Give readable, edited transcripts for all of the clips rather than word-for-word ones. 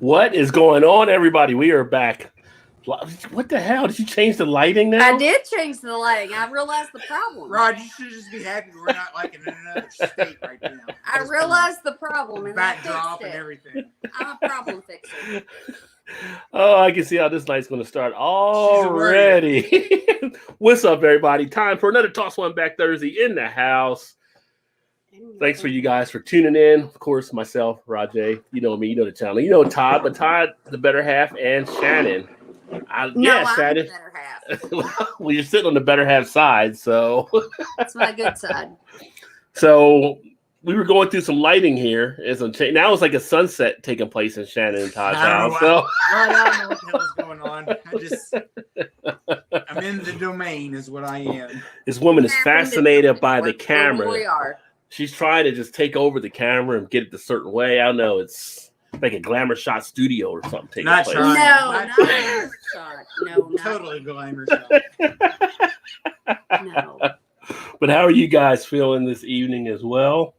What is going on, everybody? We are back. What the hell? Did you change the lighting now? I did change the lighting. I realized the problem. Rod, you should just be happy we're not like in another state right now. I realized the problem. And backdrop and everything. I'm a problem fixer. Oh, I can see how this night's going to start already. What's up, everybody? Time for another Toss One Back Thursday in the house. Thanks for you guys for tuning in. Of course, myself, Rajay. You know me. You know the channel. You know Todd, but Todd, the better half, and Shannon. I'm Shannon. The better half. Well, you're sitting on the better half side, so. That's my good side. So we were going through some lighting here. Now it's like a sunset taking place in Shannon and Todd's house. So. I don't know what the hell's going on. I'm in the domain is what I am. This woman is fascinated by the camera. We are. She's trying to just take over the camera and get it a certain way. I don't know. It's like a glamour shot studio or something taking not place. Trying. No, not glamour shot. No, totally glamour shot. No. But how are you guys feeling this evening as well?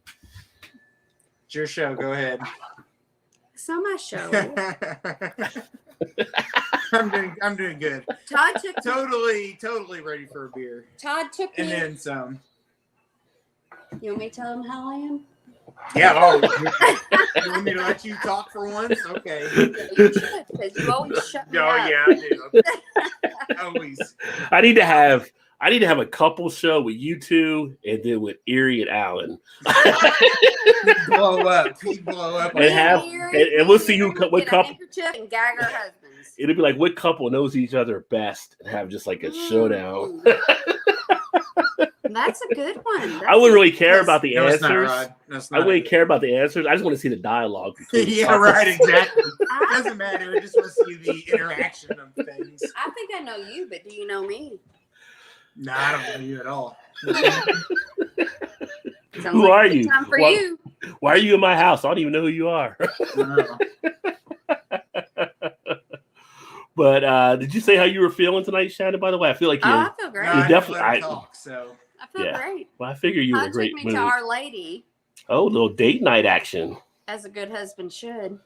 It's your show. Go ahead. It's not my show. I'm doing good. Todd took totally ready for a beer. Todd took me. And then some. You want me to tell him how I am? Yeah. Oh, you want me to let you talk for once? Okay. Yeah, you should, because you always shut me up. Yeah, I do. Always. I need to have a couple show with you two and then with Erie and Allen. blow up. And we'll see what couple. And gag our husbands. It'll be like what couple knows each other best and have just like a showdown. That's a good one. I wouldn't really care about the answers. I wouldn't care about the answers. I just want to see the dialogue. Yeah, right, exactly. It doesn't matter. I just want to see the interaction of things. I think I know you, but do you know me? No, I don't know you at all. Who are you? Time for you. Why are you in my house? I don't even know who you are. But did you say how you were feeling tonight, Shannon? By the way, I feel like I feel great. You're definitely. I feel great. Well, I figure you were in a great took me mood. to Our Lady. Oh, little date night action. As a good husband should.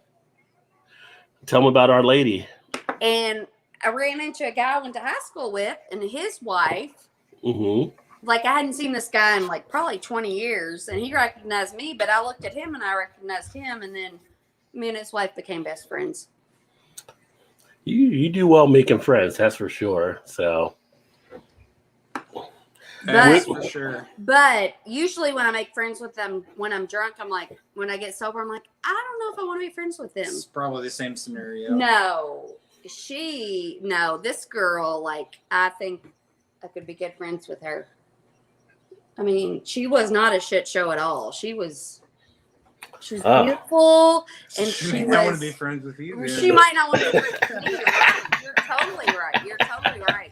Tell me about Our Lady. And I ran into a guy I went to high school with, and his wife. Mm-hmm. Like, I hadn't seen this guy in like probably 20 years, and he recognized me, but I looked at him and I recognized him, and then me and his wife became best friends. You do well making friends, that's for sure. So. That's for sure. But usually when I make friends with them, when I'm drunk, I'm like, when I get sober, I'm like, I don't know if I want to be friends with them. It's probably the same scenario. No, this girl, like, I think I could be good friends with her. I mean, she was not a shit show at all. She was beautiful, and she might not want to be friends with you. She might not want to be friends with you. You're totally right. You're totally right.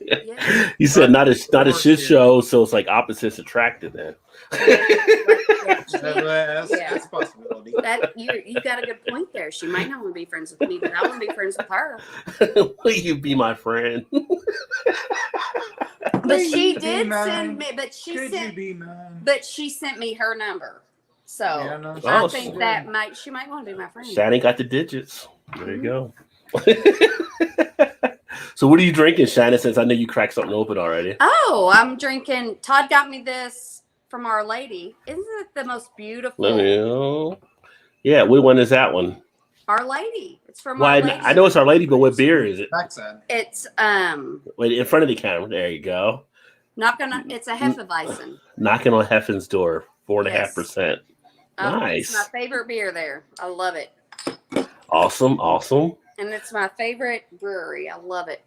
Yeah. You said not a shit show, so it's like opposites attracted then. That's a possibility. You got a good point there. She might not want to be friends with me, but I want to be friends with her. Will you be my friend? But she did send me. But she sent me her number. So I think she might want to be my friend. Shannon got the digits. There you go. So what are you drinking, Shannon, since I know you cracked something open already? Oh, I'm drinking. Todd got me this from Our Lady. Isn't it the most beautiful? Yeah, what one is that one? Our Lady. It's from Our Lady. I know it's Our Lady, but what beer is it? It's Wait, in front of the camera. There you go. It's a Hefeweizen. Knocking on Heffen's door, 4.5%. Nice. It's my favorite beer there. I love it. Awesome. And it's my favorite brewery. I love it.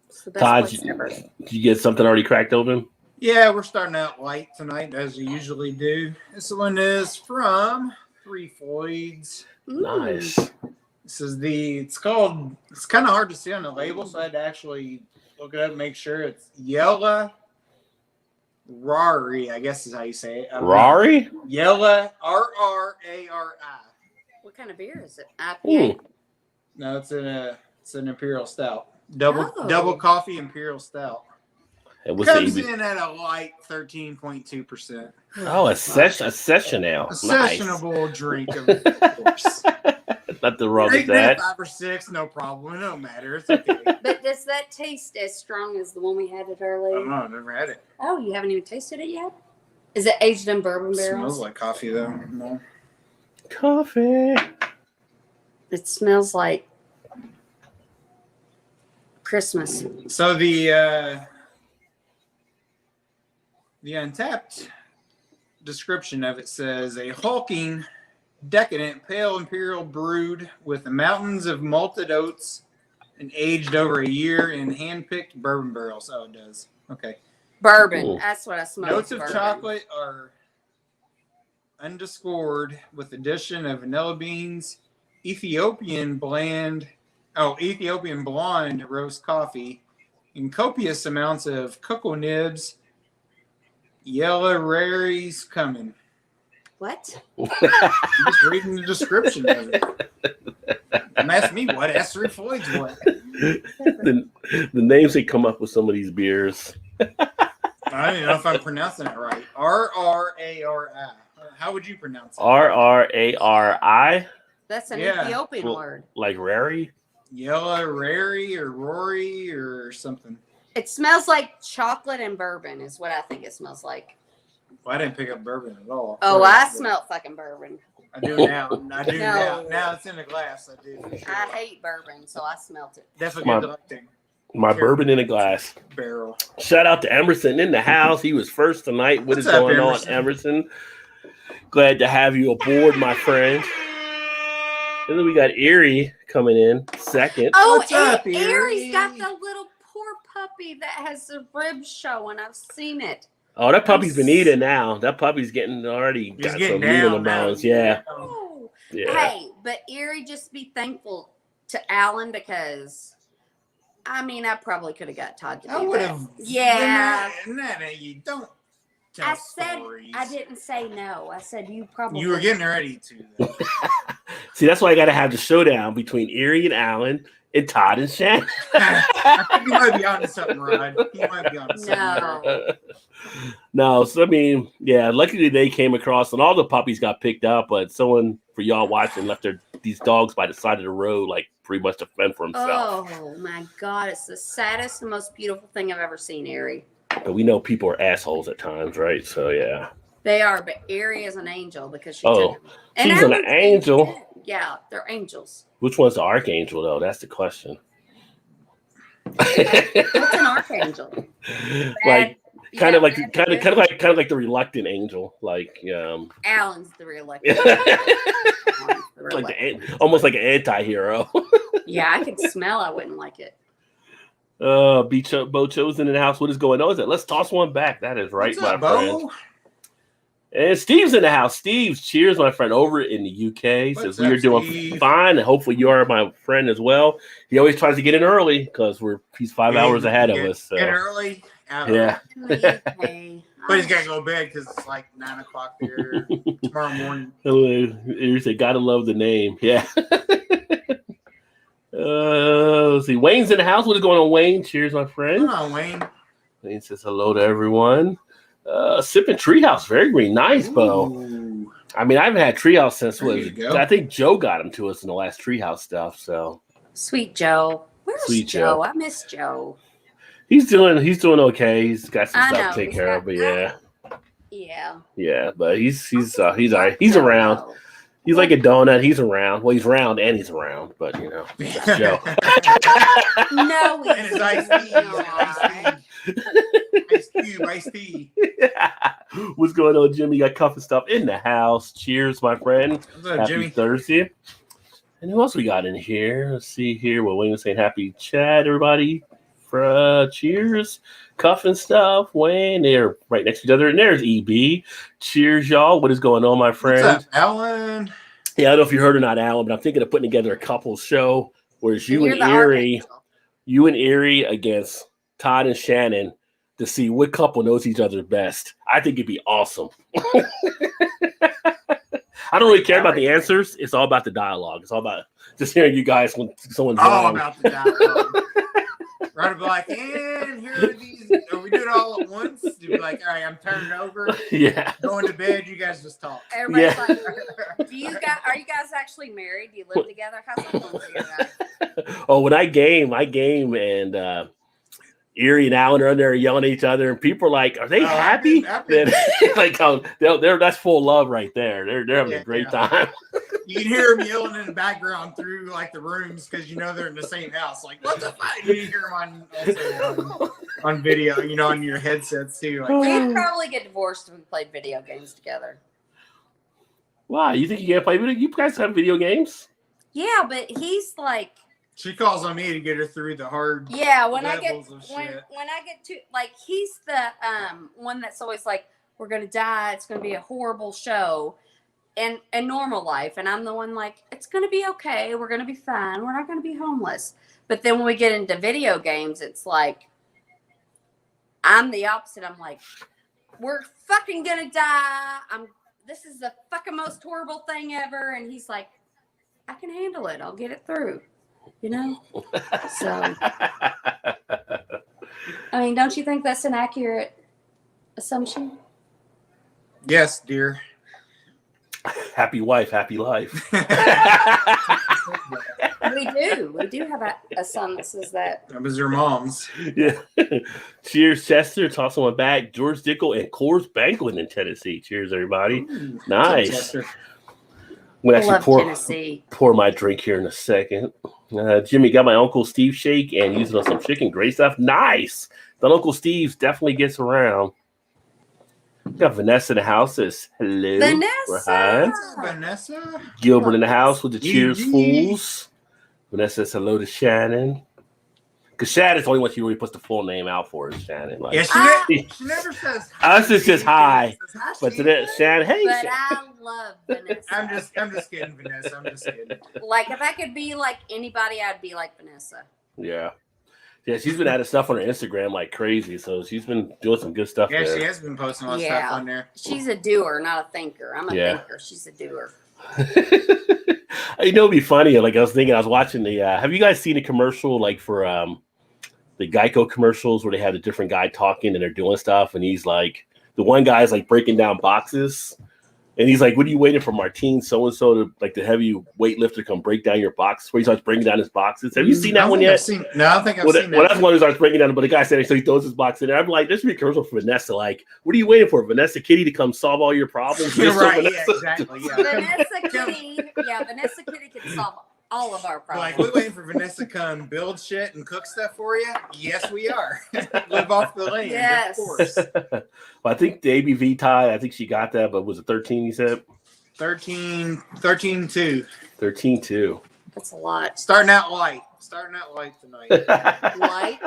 It's the best Todd, place ever. Did you get something already cracked open? Yeah, we're starting out light tonight, as we usually do. This one is from Three Floyds. Nice. This is it's kind of hard to see on the label, so I had to actually look it up and make sure it's Yella Rari, I guess is how you say it. Rari? Yella, R-R-A-R-I. What kind of beer is it? IPA? No, it's an Imperial Stout. Double coffee Imperial Stout. Comes in at a light 13.2%. Oh, a session ale. A sessionable drink, of course. Nothing wrong with that. 5 or 6, no problem. It don't matter. It's okay. But does that taste as strong as the one we had at early? I don't know. I've never had it. Oh, you haven't even tasted it yet? Is it aged in bourbon barrels? It smells like coffee, though. No. Coffee. It smells like Christmas. So the Untapped description of it says a hulking, decadent, pale imperial brewed with mountains of malted oats and aged over a year in hand-picked bourbon barrels. Oh, it does. Okay. Bourbon. Ooh. That's what I smell. Notes of bourbon. chocolate are underscored with addition of vanilla beans, Ethiopian blonde roast coffee, and copious amounts of cocoa nibs. Yellow raries coming. What? I'm just reading the description of it. And ask me what Esther Floyd's what. The names they come up with some of these beers. I don't even know if I'm pronouncing it right. R-R-A-R-I. How would you pronounce it? R-R-A-R-I. That's an Ethiopian Well, word. Like Rary? Yellow Rary or Rory or something. It smells like chocolate and bourbon is what I think it smells like. Well, I didn't pick up bourbon at all. Oh, I smell fucking bourbon. I do now. I do now. Now it's in the glass. I do. For sure. I hate bourbon, so I smelt it. Definitely good electing. My bourbon in a glass. Barrel. Shout out to Emerson in the house. He was first tonight. What is going on, Emerson? Glad to have you aboard, my friend. And then we got Erie coming in second. Oh, What's up, Erie? Erie's got the little poor puppy that has the ribs showing. I've seen it. Oh, that puppy's been eating now. That puppy's getting already got some meat in the bones. Yeah. Oh. Yeah. Hey, but Erie, just be thankful to Alan because, I mean, I probably could have got Todd to do I would have. Yeah. No, you don't. I said I didn't say no. I said you probably. You were getting ready to. See, that's why I got to have the showdown between Erie and Alan and Todd and Shannon. I think you might be onto something, Rod. You might be onto something. No, so I mean, yeah, luckily they came across and all the puppies got picked up, but someone for y'all watching left these dogs by the side of the road, like pretty much to fend for himself. Oh my God, it's the saddest and most beautiful thing I've ever seen, Erie. But we know people are assholes at times, right? So yeah. They are, but Erie is an angel because she took him. And she's an angel. Yeah, they're angels. Which one's the archangel though? That's the question. What's an archangel? Like kind of like the reluctant angel, like Alan's the reluctant. Almost like an anti-hero. Yeah, I could smell. I wouldn't like it. Bo chosen in the house. What is going on? Let's toss one back. That is right, my friend. And Steve's in the house. Steve's, cheers, my friend, over in the UK. Says we are doing fine, and hopefully you are my friend as well. He always tries to get in early because he's 5 hours ahead of us. So. Get early? Yeah. But he's got to go to bed because it's like 9 o'clock there tomorrow morning. You say, gotta love the name. Yeah. Let's see. Wayne's in the house. What is going on, Wayne? Cheers, my friend. Come on, Wayne. Wayne says hello to everyone. Sipping Treehouse, very green, nice, Bo. I mean, I haven't had Treehouse since I think Joe got him to us in the last Treehouse stuff. So sweet Joe, where's Joe? I miss Joe. He's doing okay. He's got some stuff to take care of, but yeah, but he's all right. He's around. He's like a donut. He's around. Well, he's round and he's around, but that's Joe. No, and his iced tea. What's going on, Jimmy? Got cuffing stuff in the house. Cheers, my friend. What's up, happy Jimmy? Thursday. And who else we got in here? Let's see here. Well, Wayne was saying happy chat, everybody. Cheers. Cuffing stuff. Wayne, they're right next to each other. And there's EB. Cheers, y'all. What is going on, my friend? What's up, Alan? Yeah, I don't know if you heard or not, Alan, but I'm thinking of putting together a couples show where it's you and Erie against Todd and Shannon to see what couple knows each other best. I think it'd be awesome. I don't really care about the answers. It's all about the dialogue. It's all about just hearing you guys when someone's wrong. All about the dialogue. Right, like, and here are these. Are we doing all at once. You'd be like, all right, I'm turning over. Yeah. Going to bed. You guys just talk. Everybody's Yeah. like, are you guys actually married? Do you live together? How's that going for you guys? Oh, when I game, and Erie and Alan are in there yelling at each other, and people are like, "Are they happy?" Like, that's full love right there. They're having a great time. You can hear them yelling in the background through like the rooms because you know they're in the same house. Like, what the fuck? You hear them on video, on your headsets too. Like, We'd probably get divorced if we played video games together. Wow, you think you can't play video? You guys have video games? Yeah, but he's like. She calls on me to get her through the hard. Yeah, when I get levels of shit. when I get to like he's the one that's always like, we're gonna die. It's gonna be a horrible show. And normal life, and I'm the one like, it's gonna be okay, we're gonna be fine, we're not gonna be homeless. But then when we get into video games, it's like I'm the opposite. I'm like, we're fucking gonna die. This is the fucking most horrible thing ever. And he's like, I can handle it. I'll get it through. So I mean, don't you think that's an accurate assumption? Yes, dear. Happy wife, happy life. We do have a son that says that. That was your mom's. Yeah. Cheers, Chester. Toss one back. George Dickel and Coors Banquet in Tennessee. Cheers, everybody. Ooh, Nice. I'm going to actually pour my drink here in a second. Jimmy got my Uncle Steve shake and using on some chicken. Great stuff. Nice. The Uncle Steve's definitely gets around. We got Vanessa in the house. Says hello. Vanessa. Vanessa. Gilbert in the house with the cheers fools. Vanessa says hello to Shannon. Because Shannon's the only one she really puts the full name out for is Shannon. Like, Yeah, she never says hi. Us is just hi. But today, Shannon, hey. But I love Vanessa. I'm just kidding, Vanessa. I'm just kidding. Like, if I could be like anybody, I'd be like Vanessa. Yeah. Yeah, she's been adding stuff on her Instagram like crazy. So she's been doing some good stuff there. She has been posting a lot of stuff on there. She's a doer, not a thinker. I'm a thinker. She's a doer. It'd be funny. Like, I was watching the, have you guys seen a commercial like for the Geico commercials where they have a different guy talking and they're doing stuff? And he's like, the one guy's like breaking down boxes. And he's like, what are you waiting for, Martine so-and-so, to like the heavy weightlifter to come break down your box? Where he starts breaking down his boxes. Have you seen that one yet? No, I don't think I've seen that. Well, that's one who starts breaking down, but the guy said, so he throws his box in there. I'm like, this should be a commercial for Vanessa. Like, what are you waiting for, Vanessa Kitty to come solve all your problems? Right, yeah, exactly. Yeah. Vanessa Kitty can solve all of our problems. Like, we're waiting for Vanessa to come build shit and cook stuff for you? Yes, we are. Live off the land, yes. Of course. Well, I think the ABV tie, I think she got that, but was it 13, you said? 13-2. 13-2. That's a lot. Starting out light tonight. Light?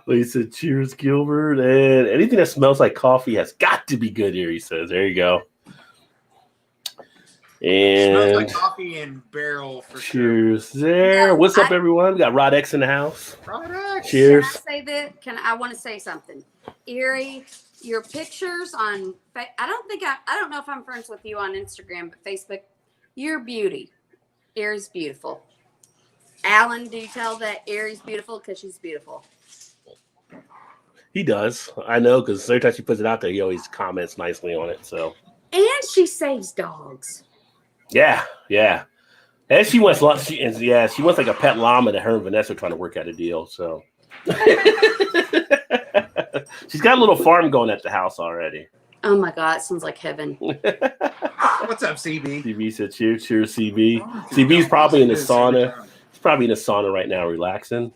Lisa, cheers, Gilbert. And anything that smells like coffee has got to be good here, he says. There you go. And smells like coffee and barrel for cheers there. No, What's up, everyone? We got Rod X in the house. Rod X. Cheers. Can I say that? I want to say something. Erie, your pictures on, I don't know if I'm friends with you on Instagram, but Facebook, you're beauty. Erie's beautiful. Alan, do you tell that Erie's beautiful? Because she's beautiful. He does. I know, because every time she puts it out there, he always comments nicely on it. So. And she saves dogs. Yeah. And she wants she wants like a pet llama that her and Vanessa are trying to work out a deal. So she's got a little farm going at the house already. Oh my God, it sounds like heaven. What's up, CB? CB said cheers, CB. CB's probably in the sauna. He's probably in the sauna right now, relaxing.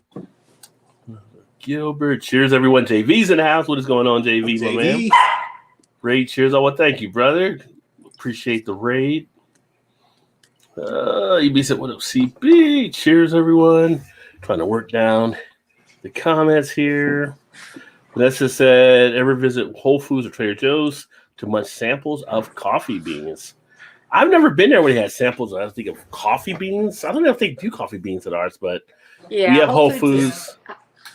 Gilbert, cheers, everyone. JV's in the house. What is going on, JV, my man? Raid, cheers. Oh, well, thank you, brother. Appreciate the raid. EB said, what up, CB? Cheers, everyone. Trying to work down the comments here. Vanessa said, ever visit Whole Foods or Trader Joe's to munch samples of coffee beans? I've never been there where they had samples, I think, of coffee beans. I don't know if they do coffee beans at ours, but yeah, we have Whole Foods.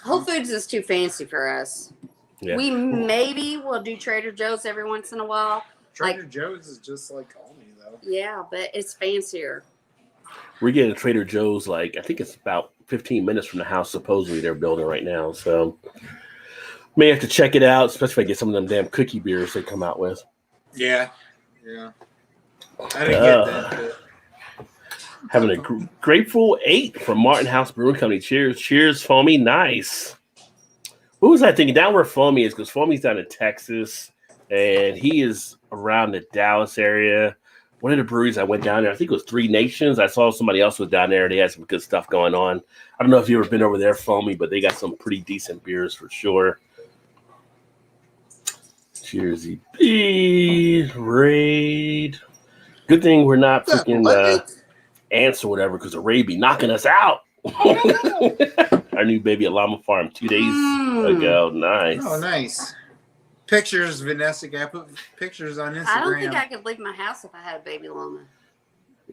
Whole Foods is too fancy for us. Yeah. We maybe will do Trader Joe's every once in a while. Trader Joe's is just like Aldi, though. Yeah, but it's fancier. We're getting a Trader Joe's, like, I think it's about 15 minutes from the house, supposedly they're building right now. So May have to check it out, especially if I get some of them damn cookie beers they come out with. Yeah. I didn't get that. But... Having a Grateful 8 from Martin House Brewing Company. Cheers, Foamy. Nice. What was I thinking? Down where Foamy is, because Foamy's down in Texas, and he is around the Dallas area. One of the breweries I went down there, I think it was Three Nations. I saw somebody else was down there. They had some good stuff going on. I don't know if you've ever been over there, Foamy, but they got some pretty decent beers for sure. Cheersy B, Raid. Good thing we're not freaking ants or whatever, because the raid be knocking us out. Our new baby at Llama Farm 2 days ago. Nice. Oh, nice. Pictures, Vanessa. I put pictures on Instagram. I don't think I could leave my house if I had a baby llama.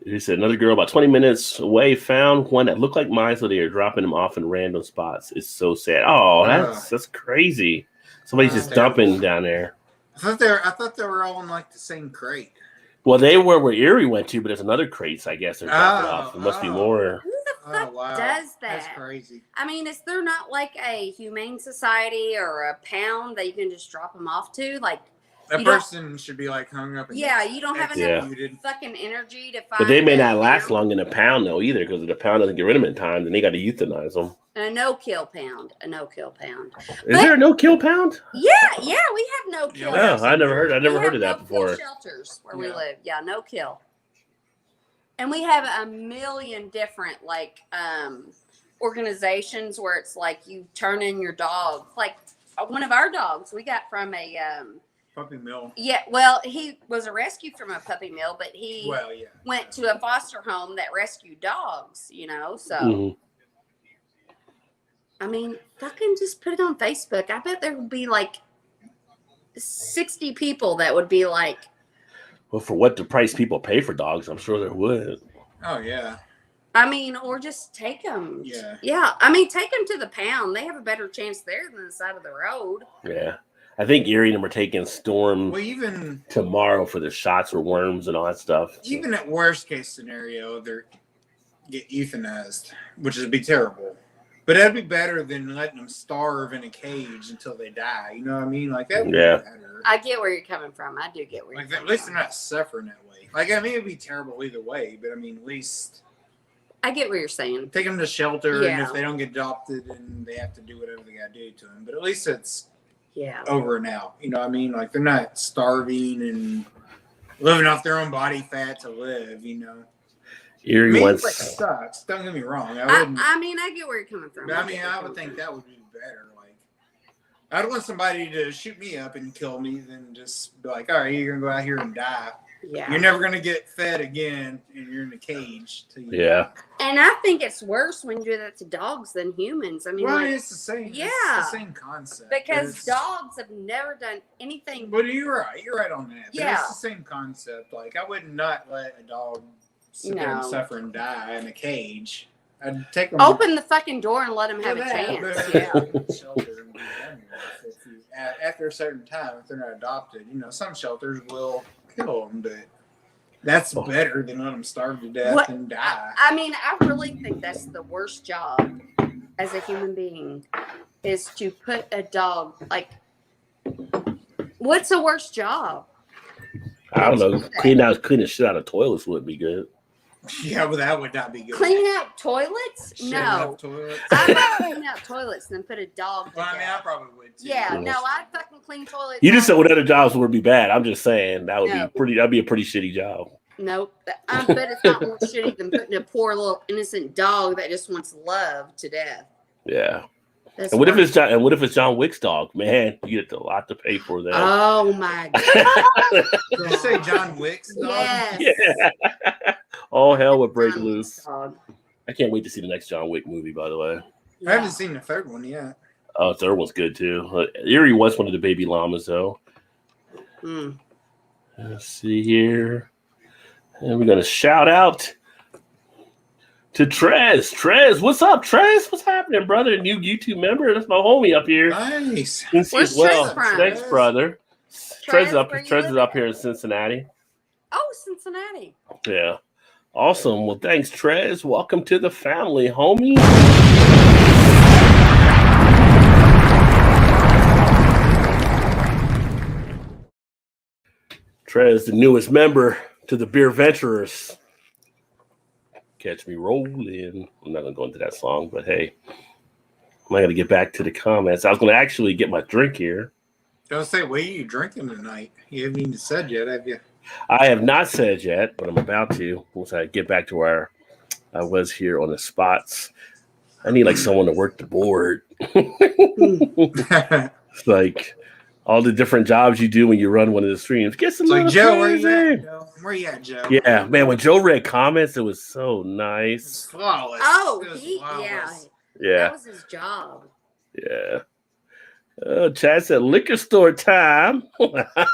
He said another girl about 20 minutes away found one that looked like mine, so they are dropping them off in random spots. It's so sad. Oh, that's crazy. Somebody's just dumping down there. I thought they were all in like the same crate. Well, they were where Erie went to, but there's another crates, I guess, they're dropping off. There must be more. Who the fuck does that? That's crazy. I mean, is there not like a humane society or a pound that you can just drop them off to? Like, that person should be like hung up. Yeah, you don't have enough fucking energy to find. But they may not last long in a pound though either, because if the pound doesn't get rid of them in time, then they got to euthanize them. And a no-kill pound. Is there a no-kill pound? Yeah, we have no-kill. No, I never heard of that before. Shelters where we live. Yeah, no-kill. And we have a million different like organizations where it's like you turn in your dog. Like one of our dogs we got from a puppy mill. Yeah, well, he was a rescue from a puppy mill, but he went to a foster home that rescued dogs, so I mean, fucking just put it on Facebook. I bet there would be like 60 people that would be like, well, for what the price people pay for dogs, I'm sure there would. Oh, yeah. I mean, or just take them. Yeah. Yeah. I mean, take them to the pound. They have a better chance there than the side of the road. Yeah. I think Erie and them are taking Storm even tomorrow for the shots for worms and all that stuff. Even at worst case scenario, they get euthanized, which would be terrible. But that'd be better than letting them starve in a cage until they die. You know what I mean? Like that would be better. I get where you're coming from. I do get where you're coming from. At least they're not suffering that way. Like, I mean, it'd be terrible either way, but I mean, at least I get what you're saying. Take them to shelter, and if they don't get adopted, then they have to do whatever they got to do to them. But at least it's over and out. You know what I mean? Like, they're not starving and living off their own body fat to live, Erie once sucks. Don't get me wrong. I mean, I get where you're coming from. I would think that would be better. Like, I'd want somebody to shoot me up and kill me than just be like, all right, you're gonna go out here and die. Yeah. You're never gonna get fed again, and you're in a cage. And I think it's worse when you do that to dogs than humans. I mean, it's the same. Yeah. It's the same concept. Because dogs have never done anything. But you're right. You're right on that. But yeah. It's the same concept. Like, I would not let a dog sit there and suffer and die in a cage. I'd take them. Open the fucking door and let them have a chance. Shelter and after a certain time, if they're not adopted, some shelters will kill them, but that's better than let them starve to death and die. I mean, I really think that's the worst job as a human being is to put a dog, like, what's the worst job? I don't know. Cleaning shit out of toilets would be good. Yeah, but that would not be good. Cleaning out toilets? No. I'd rather clean out toilets than put a dog. Well, I mean, I probably would too. Yeah, no, I'd fucking clean toilets. You just said what other jobs would be bad. I'm just saying that would be pretty. That'd be a pretty shitty job. Nope. I bet it's not more shitty than putting a poor little innocent dog that just wants love to death. Yeah. And what if it's John Wick's dog? Man, you get a lot to pay for that. Oh my god! Did you say John Wick's dog? Yes. Yeah. All hell would break loose. Dog. I can't wait to see the next John Wick movie. By the way, I haven't seen the third one yet. Oh, the third one's good too. Erie was one of the baby llamas though. Let's see here, and we're gonna shout out to Trez. Trez, what's up, Trez? What's happening, brother? New YouTube member. That's my homie up here. Nice. Where's Trez from? Thanks, brother. Trez is up here in Cincinnati. Oh, Cincinnati. Yeah. Awesome. Well, thanks, Trez. Welcome to the family, homie. Trez, the newest member to the BeerVentures. Catch me rolling. I'm not going to go into that song, but hey, I'm not going to get back to the comments. I was going to actually get my drink here. Don't say, what are you drinking tonight? You haven't even said yet, have you? I have not said yet, but I'm about to once I get back to where I was here on the spots. I need like someone to work the board. It's like all the different jobs you do when you run one of the streams. Get some like, Joe, where you in. at, Joe? Where you at, Joe? Yeah, man, when Joe read comments, it was so nice. It's flawless. Oh, It was yeah. flawless. Yeah. That was his job. Yeah. Chad said liquor store time.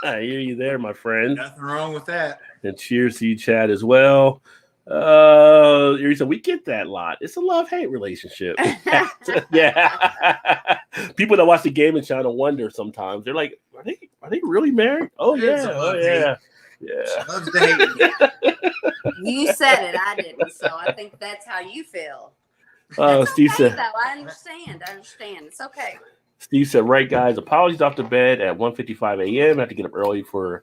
I hear you there, my friend. Nothing wrong with that. And cheers to you, Chad, as well. We get that a lot. It's a love-hate relationship. Yeah. People that watch the gaming channel wonder sometimes. They're like, are they really married? Oh It's yeah. a Oh love-hate. yeah. She Yeah. loves to hate me. You said it, I didn't. So I think that's how you feel. Oh, It's Steve okay, said. though. I understand. It's okay. Steve said, right, guys. Apologies off the bed at 1:55 a.m. I have to get up early to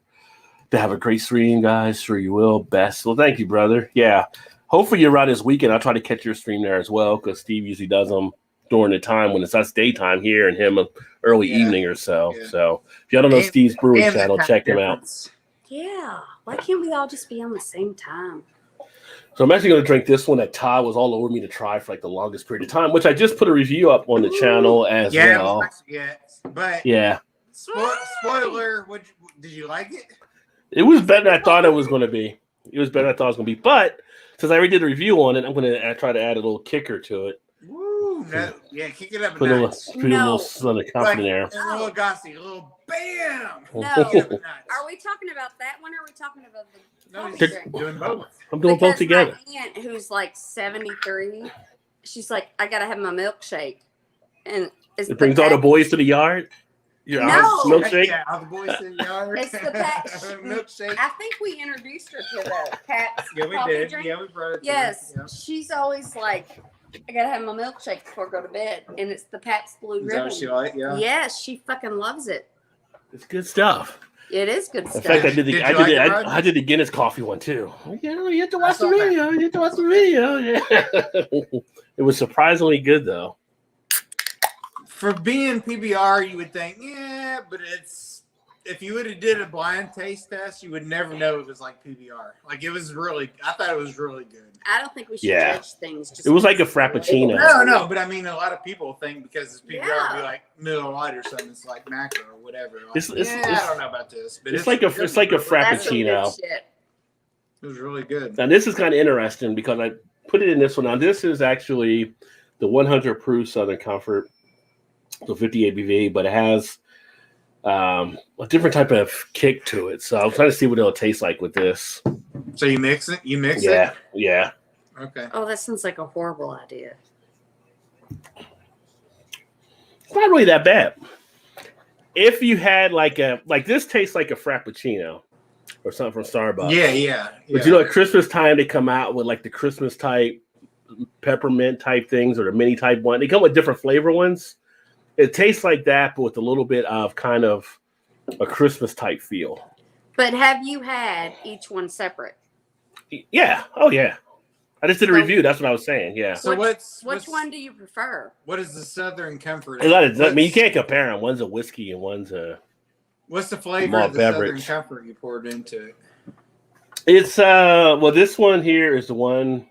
have a great stream, guys. Sure you will. Best. Well, thank you, brother. Yeah. Hopefully you're around this weekend. I'll try to catch your stream there as well because Steve usually does them during the time when it's us daytime here and him early evening or so. Yeah. So if y'all don't know Steve's Brewing And channel, that check time him out. difference. Yeah. Why can't we all just be on the same time? So I'm actually going to drink this one that Todd was all over me to try for like the longest period of time, which I just put a review up on the channel as well. Yeah, but Yeah. spoiler, did you like it? It was better than I thought it was going to be. It was better than I thought it was going to be. But since I already did a review on it, I'm going to try to add a little kicker to it. Woo! No, yeah, kick it up a Put a notch. little Southern Comfort in there. A little gossy, a little bam. No. Kick it up a notch. Are we talking about that one or are we talking about the No, coffee he's drink? doing both. I'm doing both together. My aunt, who's like 73, she's like, I gotta have my milkshake, and It brings all the boys to the yard. Your No. aunt's milkshake. Yeah, all the boys in the yard. It's the pack. Milkshake. I think we introduced her to the Pat's Yeah, we coffee did. drink. Yeah, we brought it. Yes, To her. she's always like, I gotta have my milkshake before I go to bed, and it's the Pabst Blue Yeah. Is that what Ribbon. she like? Yeah. Yes, she fucking loves it. It's good stuff. It is good In stuff. fact, I Did did the Guinness coffee one too. You have to watch the saw that. video. You have to watch the video. Yeah. It was surprisingly good though. For being PBR, you would think, yeah, but if you would have did a blind taste test, you would never know it was like PBR. Like it was really, I thought it was really good. I don't think we should Yeah. judge things. Just It was like a because of the frappuccino. label. No, but I mean, a lot of people think because it's PBR, Yeah. it'd be like Miller Lite or something. It's like macro or whatever. Like, It's- I don't know about this, but it's like a it was frappuccino. That's some good Frappuccino. shit. It was really good. Now this is kind of interesting because I put it in this one. Now this is actually the 100 proof Southern Comfort, so 50 ABV, but it has a different type of kick to it. So I'm trying to see what it'll taste like with this. So you mix it? You mix Yeah, it? yeah. Okay. Oh, that sounds like a horrible idea. It's not really that bad. If you had like this tastes like a frappuccino or something from Starbucks. Yeah. But you know, at Christmas time they come out with like the Christmas type peppermint type things or the mini type one. They come with different flavor ones. It tastes like that, but with a little bit of kind of a Christmas type feel. But have you had each one separate? Yeah. Oh yeah. I just did a review. That's what I was saying. Yeah. So Which one do you prefer? What is the Southern Comfort? I mean, you can't compare them. One's a whiskey and one's a. What's the flavor malt of the beverage. Southern Comfort you poured into it? It's well, this one here is the one.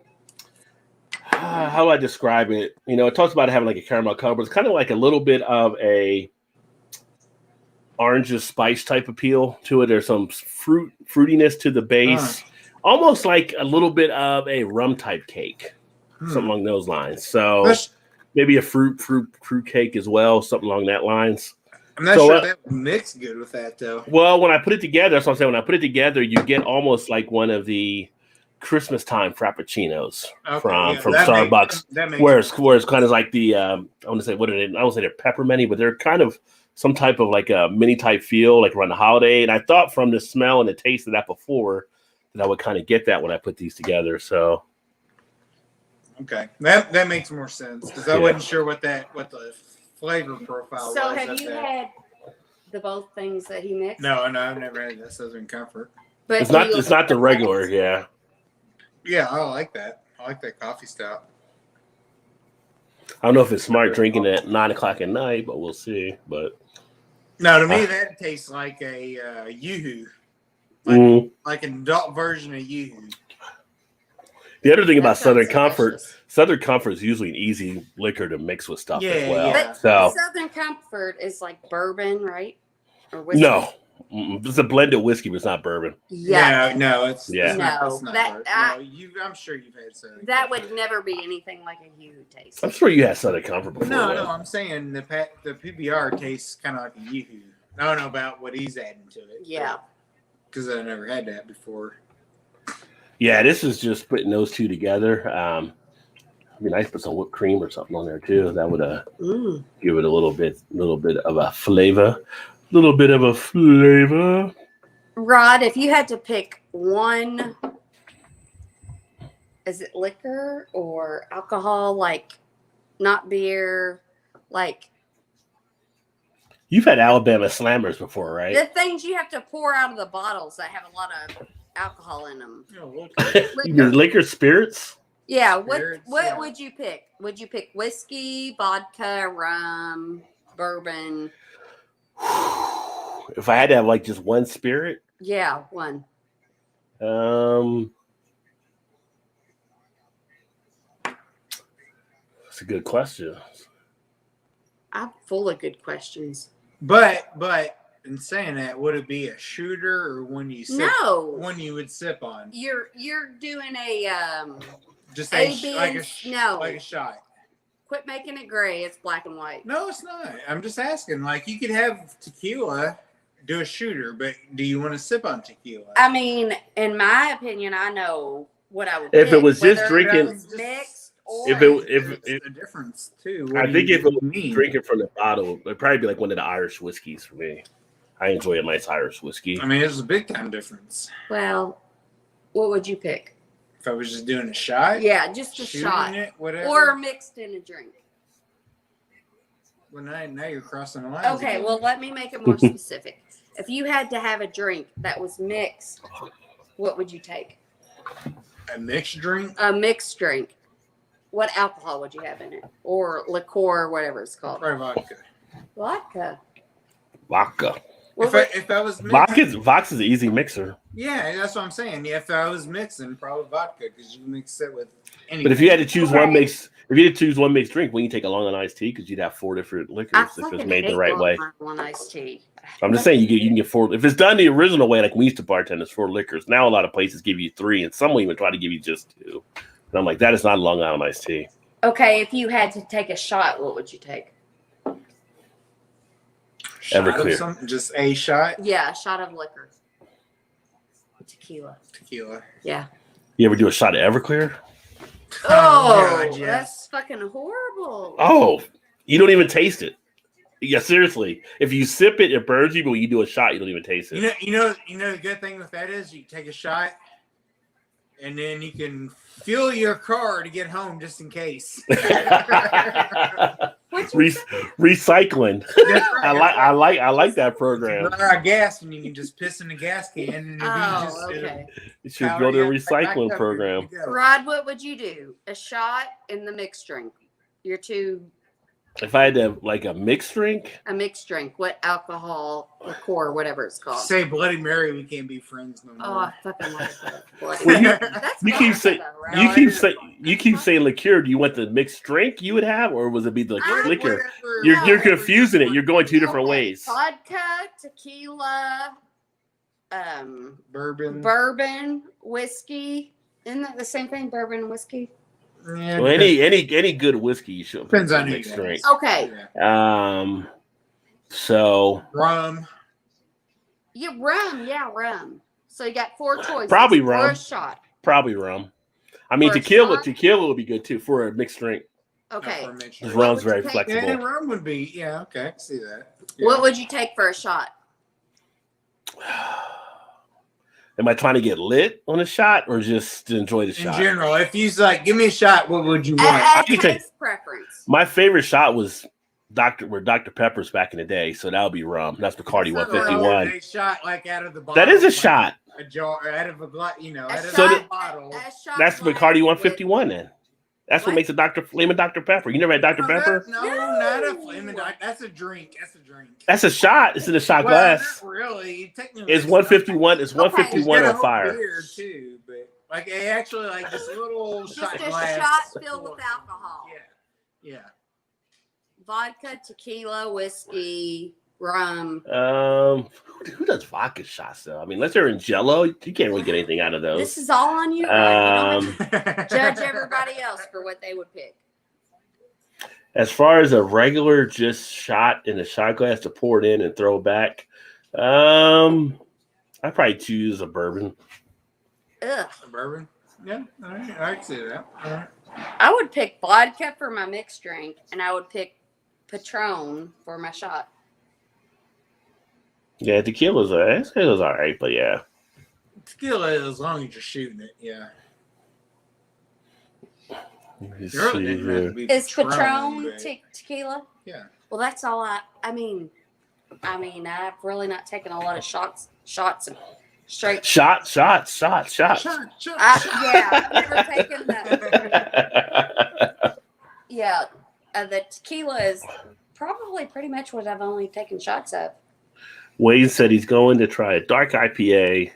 How do I describe it? You know, it talks about having like a caramel color, but it's kind of like a little bit of a orange spice type appeal to it. There's some fruitiness to the base, almost like a little bit of a rum type cake, something along those lines. So maybe a fruit cake as well, something along that lines. I'm not sure that would mix good with that though. Well, when I put it together, that's what I'm saying. When I put it together, you get almost like one of the Christmas time frappuccinos from Starbucks, where it's kind of like the I want to say what are they? I don't say they're pepperminty, but they're kind of some type of like a mini type feel, like around the holiday. And I thought from the smell and the taste of that before that I would kind of get that when I put these together. So okay, that makes more sense because I wasn't sure what the flavor profile was. So have you had The both things that he mixed. No, I've never had that Southern Comfort. But It's not the regular. Yeah. Yeah, I like that. I like that coffee stout. I don't know if it's smart drinking it at 9 o'clock at night, but we'll see. But No, to me that tastes like a Yoo-hoo, like an adult version of Yoo-hoo. The other thing about That Southern sounds Comfort, delicious. Southern Comfort is usually an easy liquor to mix with stuff as well. Yeah. But So Southern Comfort is like bourbon, right? Or whiskey? no, it's a blended whiskey, but it's not bourbon. Yeah. No, it's Yeah. It's not that- hard. I- I'm sure you've had Southern That Comfort. would never be anything like a Yoo-hoo taste. I'm sure you had Southern Comfort before. No, though. I'm saying the PBR tastes kind of like a Yoo-hoo. I don't know about what he's adding to it. Yeah. Because I've never had that before. Yeah, this is just putting those two together. It'd be nice to put some whipped cream or something on there too. That would give it a little bit of a flavor. Rod, if you had to pick one, is it liquor or alcohol? Like, not beer, like You've had Alabama Slammers before, right? the things you have to pour out of the bottles that have a lot of alcohol in them. Your liquor spirits. Yeah, Spirits, what yeah. would you pick? Would you pick whiskey, vodka, rum, bourbon? If I had to have like just one spirit, Yeah, one. that's a good question. I'm full of good questions. But in saying that, would it be a shooter or one you sip? No, One you would sip on? you're doing a Just A, a, B, like and a no. like a shot. Quit making it gray. It's black and white. No, it's not. I'm just asking. Like you could have tequila, do a shooter, but do you want to sip on tequila? I mean, in my opinion, I know what I would. If it pick, was just whether drinking- it was mixed or If it- It's the difference too. I think if it was mean, drinking from the bottle, it'd probably be like one of the Irish whiskeys for me. I enjoy a nice Irish whiskey. I mean, it's a big time difference. well, what would you pick? If I was just doing a shot, Yeah, just a shooting shot it, whatever. or mixed in a drink. Well, now you're crossing the line. Okay, well, let me make it more specific. If you had to have a drink that was mixed, what would you take? a mixed drink. A mixed drink. What alcohol would you have in it? Or liqueur, or whatever it's called. Probably vodka. Vodka. Vodka. If I was mixing, Vodka's an easy mixer. yeah, that's what I'm saying. Yeah, if I was mixing, probably vodka because you can mix it with anything. But if you had to choose Okay. one mixed drink, when you take a Long Island iced tea, because you'd have 4 different liquors I if it's fucking made the hate right way. Long iced tea. I'm just saying you can get 4 if it's done the original way, like we used to bartend, it's 4 liquors. Now a lot of places give you 3, and some will even try to give you just 2. And I'm like, that is not Long Island iced tea. Okay, if you had to take a shot, what would you take? Shot of Everclear. something, just a shot Yeah, a shot of liquor. Tequila. tequila. Yeah. You ever do a shot of Everclear? Oh, God, yes. that's fucking horrible. Oh, you don't even taste it. Yeah, seriously. If you sip it, it burns you, but when you do a shot, you don't even taste it. You know the good thing with that is you take a shot and then you can fuel your car to get home just in case. What'd you say? Recycling. I like that program. Run out of gas and you can just piss in the gas can and Oh, okay. You should go to a recycling program. Rod, what would you do? A shot in the mixed drink. Your two, If I had to have like a mixed drink, a mixed drink. What alcohol, liqueur, whatever it's called. Say Bloody Mary, we can't be friends no more. Oh, I fucking like that. Bloody Well, Mary. That's you keep vodka, saying though, right? you keep saying liqueur. Do you want the mixed drink you would have, or was it be the liquor? Whatever. You're confusing it. You're going 2 different Okay, ways. Vodka, tequila, Bourbon. bourbon, whiskey. Isn't that the same thing? Bourbon and whiskey. Yeah, Well, any good whiskey you should Depends put in on a who mixed you drink. Okay. Yeah. So Rum. Yeah, rum. So you got 4 choices. Probably For rum. a shot. probably rum. I mean, For a tequila shot? would be good too for a mixed drink. Okay. Not for a mixed Because drink. rum's very would you take? flexible. Yeah, rum would be. Yeah, okay, I can see that. Yeah. What would you take for a shot? Am I trying to get lit on a shot or just to enjoy the In shot? general, if he's like, give me a shot, what would you want? A can take- taste preference. My favorite shot was Dr. Pepper's back in the day, so that would be rum. That's Bacardi So 151. They shot like out of the bottle. That is a like shot. A jar out of a out of So the bottle. That's Bacardi 151 then. That's what makes a Flamin' Dr. Pepper. You never had Dr. Pepper? No, not a Flamin' Dr. That's a drink. That's a shot. It's in a shot glass. Not really. Technically, It's 151. It's 151 on fire. Beer too, but like it actually like this little shot Just a glass. shot filled with alcohol. Yeah. Vodka, tequila, whiskey, rum. Who does vodka shots though? I mean, unless they're in Jello, you can't really get anything out of those. This is all on you. Right? You don't have to judge everybody else for what they would pick. As far as a regular just shot in a shot glass to pour it in and throw back, I probably choose a bourbon. Ugh. A bourbon? Yeah, all right. I can see that. All right. I would pick vodka for my mixed drink, and I would pick Patron for my shot. Yeah, tequila's all right, but yeah. Tequila, as long as you're shooting it, yeah. Is Patron tequila? Yeah. Well, that's all I mean, I've really not taken a lot of shots and straight. Shots. Yeah, I've never taken that. Yeah, the tequila is probably pretty much what I've only taken shots of. Wayne said he's going to try a dark IPA.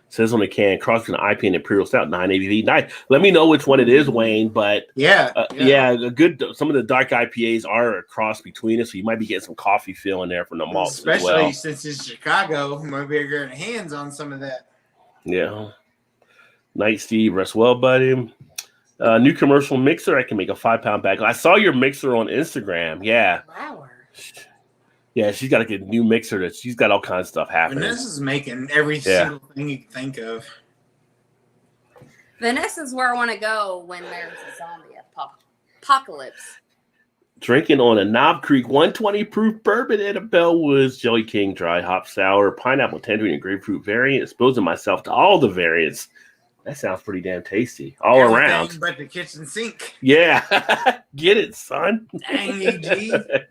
Says on the can, cross between IPA and Imperial Stout, 9 ABV. Nice. Let me know which one it is, Wayne. But yeah, a good. Some of the dark IPAs are a cross between us, so you might be getting some coffee feel in there from the malts, especially since it's Chicago. Might be getting hands on some of that. Yeah. Night, Steve. Rest well, buddy. New commercial mixer. I can make a 5-pound bag. I saw your mixer on Instagram. Yeah. Wow. Yeah, she's got a good new mixer that she's got all kinds of stuff happening. Vanessa's making every single thing you can think of. Vanessa's where I want to go when there's a zombie apocalypse. Drinking on a Knob Creek 120 proof bourbon and a Bellwoods Jelly King dry hop sour, pineapple, tangerine, and grapefruit variant. Exposing myself to all the variants. That sounds pretty damn tasty all around. But the kitchen sink. Yeah. Get it, son. Dang, EG.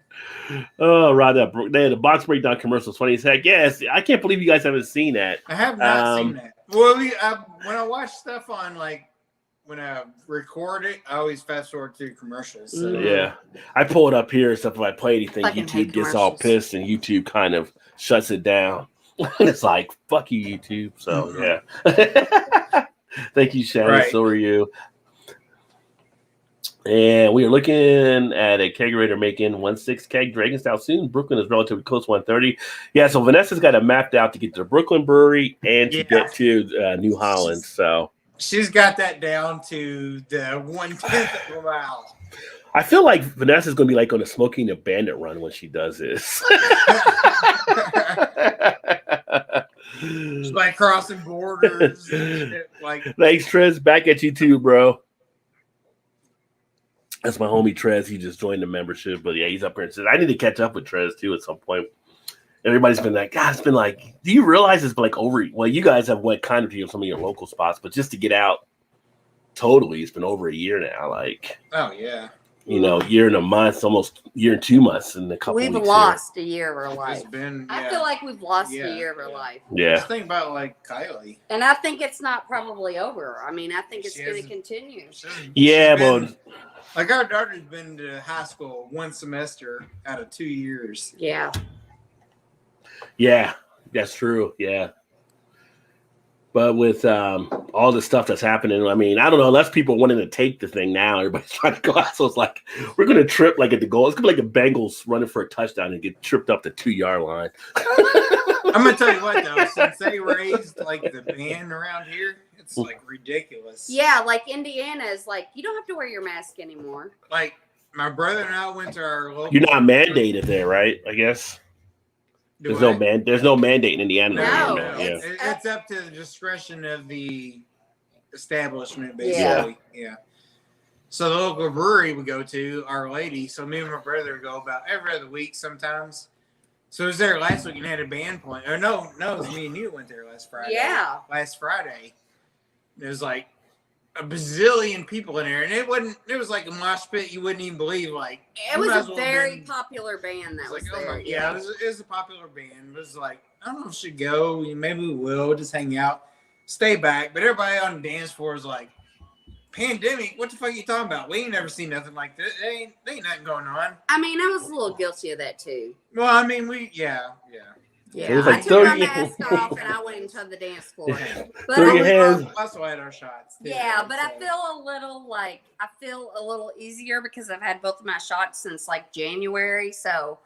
Oh, right up. They had a box breakdown commercial. Funny as heck. Yes, I can't believe you guys haven't seen that. I have not seen that. Well, when I watch stuff on when I record it, I always fast forward to commercials. So. Yeah, I pull it up here. Stuff if I play anything, Fucking YouTube gets all pissed, and YouTube kind of shuts it down. It's like fuck you, YouTube. So yeah. Thank you, Shannon. Right. So are you. And we are looking at a kegerator making 1.6 keg Dragon Stout soon. Brooklyn is relatively close, 130. Yeah, so Vanessa's got it mapped out to get to the Brooklyn Brewery and to get to New Holland. So she's got that down to the 1/10 of a mile. I feel like Vanessa's going to be like on a Smoking the Bandit run when she does this. She's like crossing borders. And shit, like thanks, Trez. Back at you too, bro. That's my homie Trez. He just joined the membership, but yeah, he's up here and says I need to catch up with Trez too at some point. Everybody's been like, God, it's been like, do you realize it's been like over? Well, you guys have went kind of to some of your local spots, but just to get out, totally, it's been over a year now. Like, oh yeah, year and a month, almost year and 2 months in a couple. We've weeks lost a year of our life. I feel like we've lost a year of our life. Yeah. Just think about like Kylie, and I think it's not probably over. I mean, I think it's going to continue. Yeah, but like our daughter's been to high school one semester out of 2 years. Yeah. Yeah, that's true. Yeah. But with all the stuff that's happening, I mean, I don't know, unless people wanting to take the thing now, everybody's trying to go out. So it's like, we're going to trip like at the goal. It's going to be like the Bengals running for a touchdown and get tripped up the 2-yard line. I'm going to tell you what, though, since they raised like the ban around here, it's like ridiculous. Yeah, like Indiana is like, you don't have to wear your mask anymore. Like my brother and I went to our local. You're not mandated there, right? I guess. There's no mandate in Indiana. No, it's up to the discretion of the establishment, basically. Yeah. So the local brewery we go to, Our Lady. So me and my brother go about every other week sometimes. So it was there last week and had a band playing. Or no, it was me and you went there last Friday. Yeah. Last Friday. It was like a bazillion people in there, and it was like a mosh pit you wouldn't even believe. Like, It was a very popular band that was there. Yeah, it was a popular band. It was like, I don't know if we should go. Maybe we will just hang out, stay back. But everybody on the dance floor is like, pandemic? What the fuck are you talking about? We ain't never seen nothing like this. There ain't nothing going on. I mean, I was a little guilty of that too. Well, I mean, yeah. It was I like took my 30 mask off and I went into the dance floor. But Throw your hands. We also had our shots. Too, yeah, but I feel a little easier because I've had both of my shots since like January. So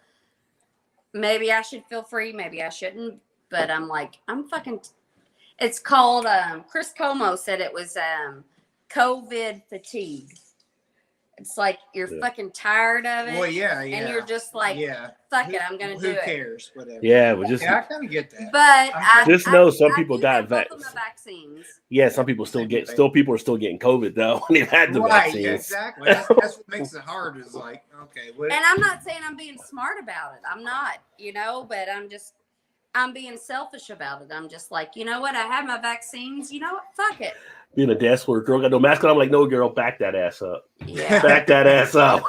maybe I should feel free, maybe I shouldn't. But I'm like, it's called Chris Como said it was COVID fatigue. It's like you're fucking tired of it. Well, yeah. And you're just like, fuck it, I'm gonna do it. Who cares? Whatever. Yeah, but just I kind of get that. But just know some people got both of my vaccines. Yeah, some people people are still getting COVID though. They've had the vaccines. Exactly. That's what makes it hard. Is like, okay. And I'm not saying I'm being smart about it. I'm not, but I'm being selfish about it. I'm just like, you know what? I have my vaccines. You know what? Fuck it. Being a dance floor girl got no mask on. I'm like, no, girl, back that ass up. Yeah. Back that ass up.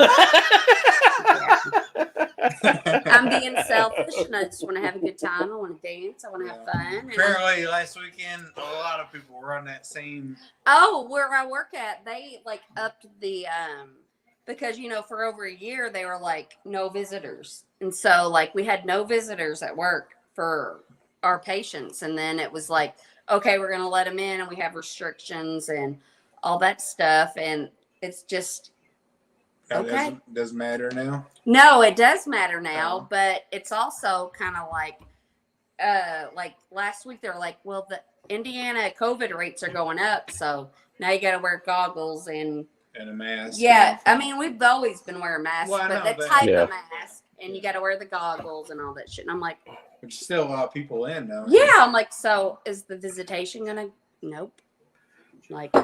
I'm being selfish and I just want to have a good time. I want to dance. I want to have fun. Apparently, last weekend, a lot of people were on that same. Oh, where I work at, they like upped the because for over a year they were like no visitors, and so like we had no visitors at work for our patients, and then it was like, okay, we're gonna let them in, and we have restrictions and all that stuff, and it's just okay. Doesn't matter now. No, it does matter now, but it's also kind of like last week they were like, well, the Indiana COVID rates are going up, so now you got to wear goggles and a mask. Yeah, I mean we've always been wearing masks, well, but the type of mask, and you got to wear the goggles and all that shit. And I'm like, there's still a lot of people in though. Yeah, I'm like, so is the visitation gonna? Nope. Like,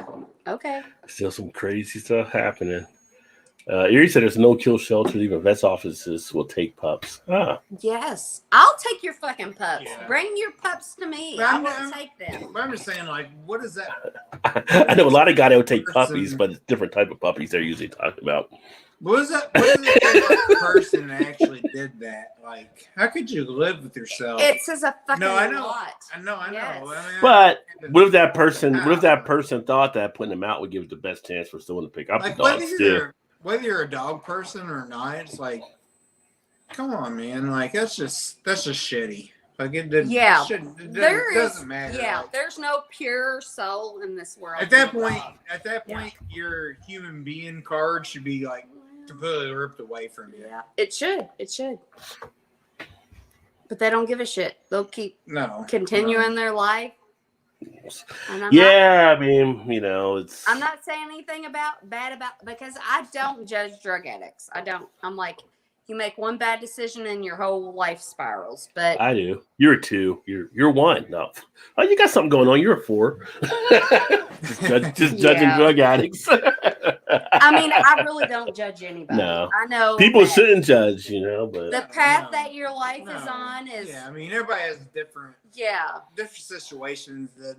okay. Still some crazy stuff happening. Erie said there's no kill shelters. Even vets offices will take pups. Yes, I'll take your fucking pups. Yeah. Bring your pups to me. But I will take them. But I'm just saying, like, what is that? I know a lot of guys that would take puppies, but it's different type of puppies they're usually talking about. What is that? What is the person that actually did that? Like, how could you live with yourself? It says a fucking I know. lot. I know. Yes. I mean, But what if that person thought that putting them out would give it the best chance for someone to pick up like, the dogs too? Whether you're a dog person or not, it's like, come on, man. Like, that's just shitty. Like, it didn't. Yeah. It doesn't matter. Yeah, like, there's no pure soul in this world. At that point, your human being card should be like completely ripped away from you. Yeah, it should. But they don't give a shit. They'll keep continuing their life. And I mean, it's. I'm not saying anything bad about because I don't judge drug addicts. I don't. I'm like, you make one bad decision and your whole life spirals. But I do. You're a 2. You're 1. No. Oh, you got something going on. You're a 4. just judging drug addicts. I mean, I really don't judge anybody. No. I know people shouldn't judge, but the path that your life is on is. Yeah, I mean, everybody has different situations that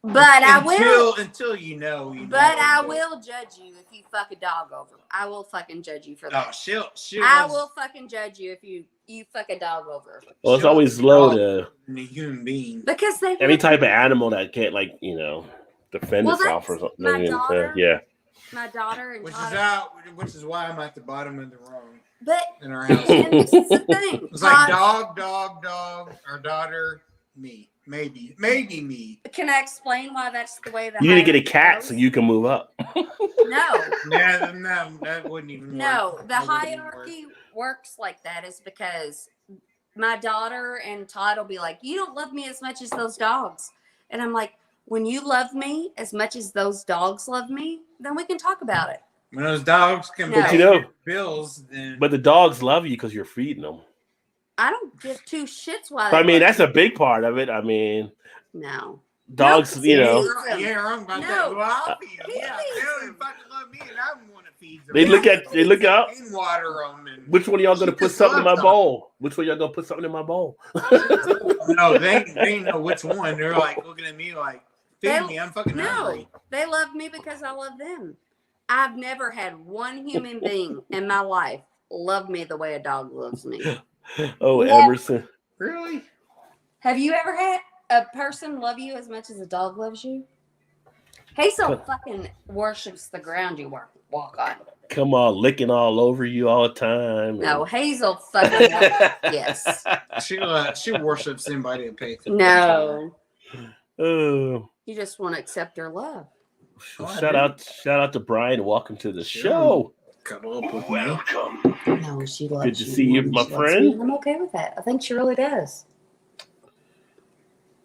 But I will until you know. But I will judge you if you fuck a dog over. I will fucking judge you for that. Oh, I will fucking judge you if you fuck a dog over. Well, it's always low to a human being because they any type of animal that can't defend itself or something. My daughter, my daughter and which is why I'm at the bottom of the room. But in our house, and this is the thing. It's like dog, our daughter, me. Maybe me. Can I explain why that's the way that you need to get a cat so you can move up? No. No, that wouldn't even work. No, the hierarchy works like that is because my daughter and Todd will be like, you don't love me as much as those dogs. And I'm like, when you love me as much as those dogs love me, then we can talk about it. When those dogs can pay bills, then. But the dogs love you because you're feeding them. I don't give 2 shits why. I mean, that's a big part of it. I mean, no dogs. Yeah, wrong about that. Well, I'll feed them. Yeah, they don't even fucking love me, and I want to feed them. They look up. And water on them. Which one of y'all gonna put something in my bowl? Which one y'all gonna put something in my bowl? No, they know which one. They're like looking at me like, Feed me. I'm fucking hungry. They love me because I love them. I've never had one human being in my life love me the way a dog loves me. Oh, Emerson. Really? Have you ever had a person love you as much as a dog loves you? Hazel fucking worships the ground you walk on. Come on, licking all over you all the time. No, Hazel fucking yes. She worships anybody that pays attention. No. Oh. You just want to accept her love. Shout out to Brian. Welcome to the show. Cuddle up with Welcome. No, she loves Good to see you, my friend. I'm okay with that. I think she really does.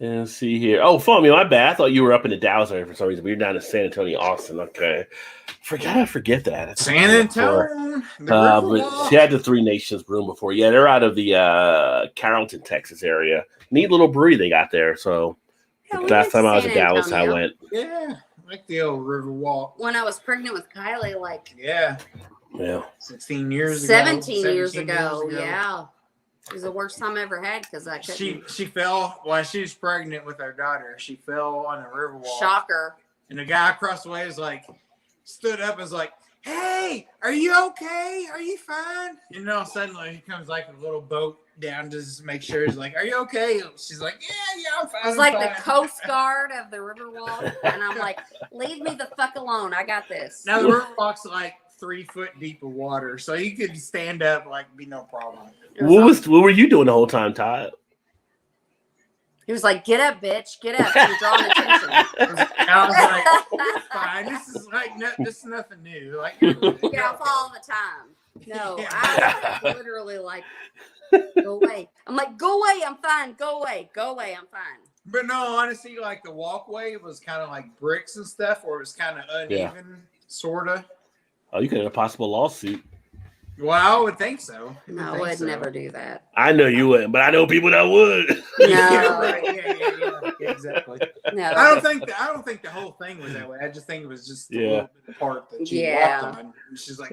And let's see here. Oh, phone me. My bad. I thought you were up in the Dallas area for some reason. But you're down in San Antonio, Austin. Okay. I forget that. It's San Antonio. But she had the Three Nations room before. Yeah, they're out of the Carrollton, Texas area. Neat little brewery they got there. So last time I was in Dallas, I went. Yeah, like the old Riverwalk. When I was pregnant with Kylie, like 16 years ago. 17 years ago. Yeah. It was the worst time I ever had because I couldn't. She fell while she was pregnant with our daughter. She fell on the Riverwalk. Shocker. And the guy across the way was like, stood up and was like, "Hey, are you okay? Are you fine?" And then all of a sudden, like, he comes like a little boat down to just make sure. He's like, "Are you okay?" She's like, "Yeah, I'm fine." It's like the Coast Guard of the Riverwalk, and I'm like, "Leave me the fuck alone. I got this." Now the Riverwalk's like 3 foot deep of water, so you could stand up like be no problem. What were you doing the whole time, Todd? He was like, "Get up, bitch! Get up! You're drawing attention." I was like, "It's fine. This is like this is nothing new." Like, yeah, all the time. No, I was literally like, "Go away." I'm like, "Go away. I'm fine. Go away. Go away. I'm fine." But no, honestly, like the walkway was kind of like bricks and stuff, or it was kind of uneven, sorta. Oh, you could have a possible lawsuit. Well, I would think so. No, I would never do that. I know you wouldn't, but I know people that would. No. Yeah, right. Yeah, exactly. No. I don't think the whole thing was that way. I just think it was just a little bit of part that she walked on. And she's like,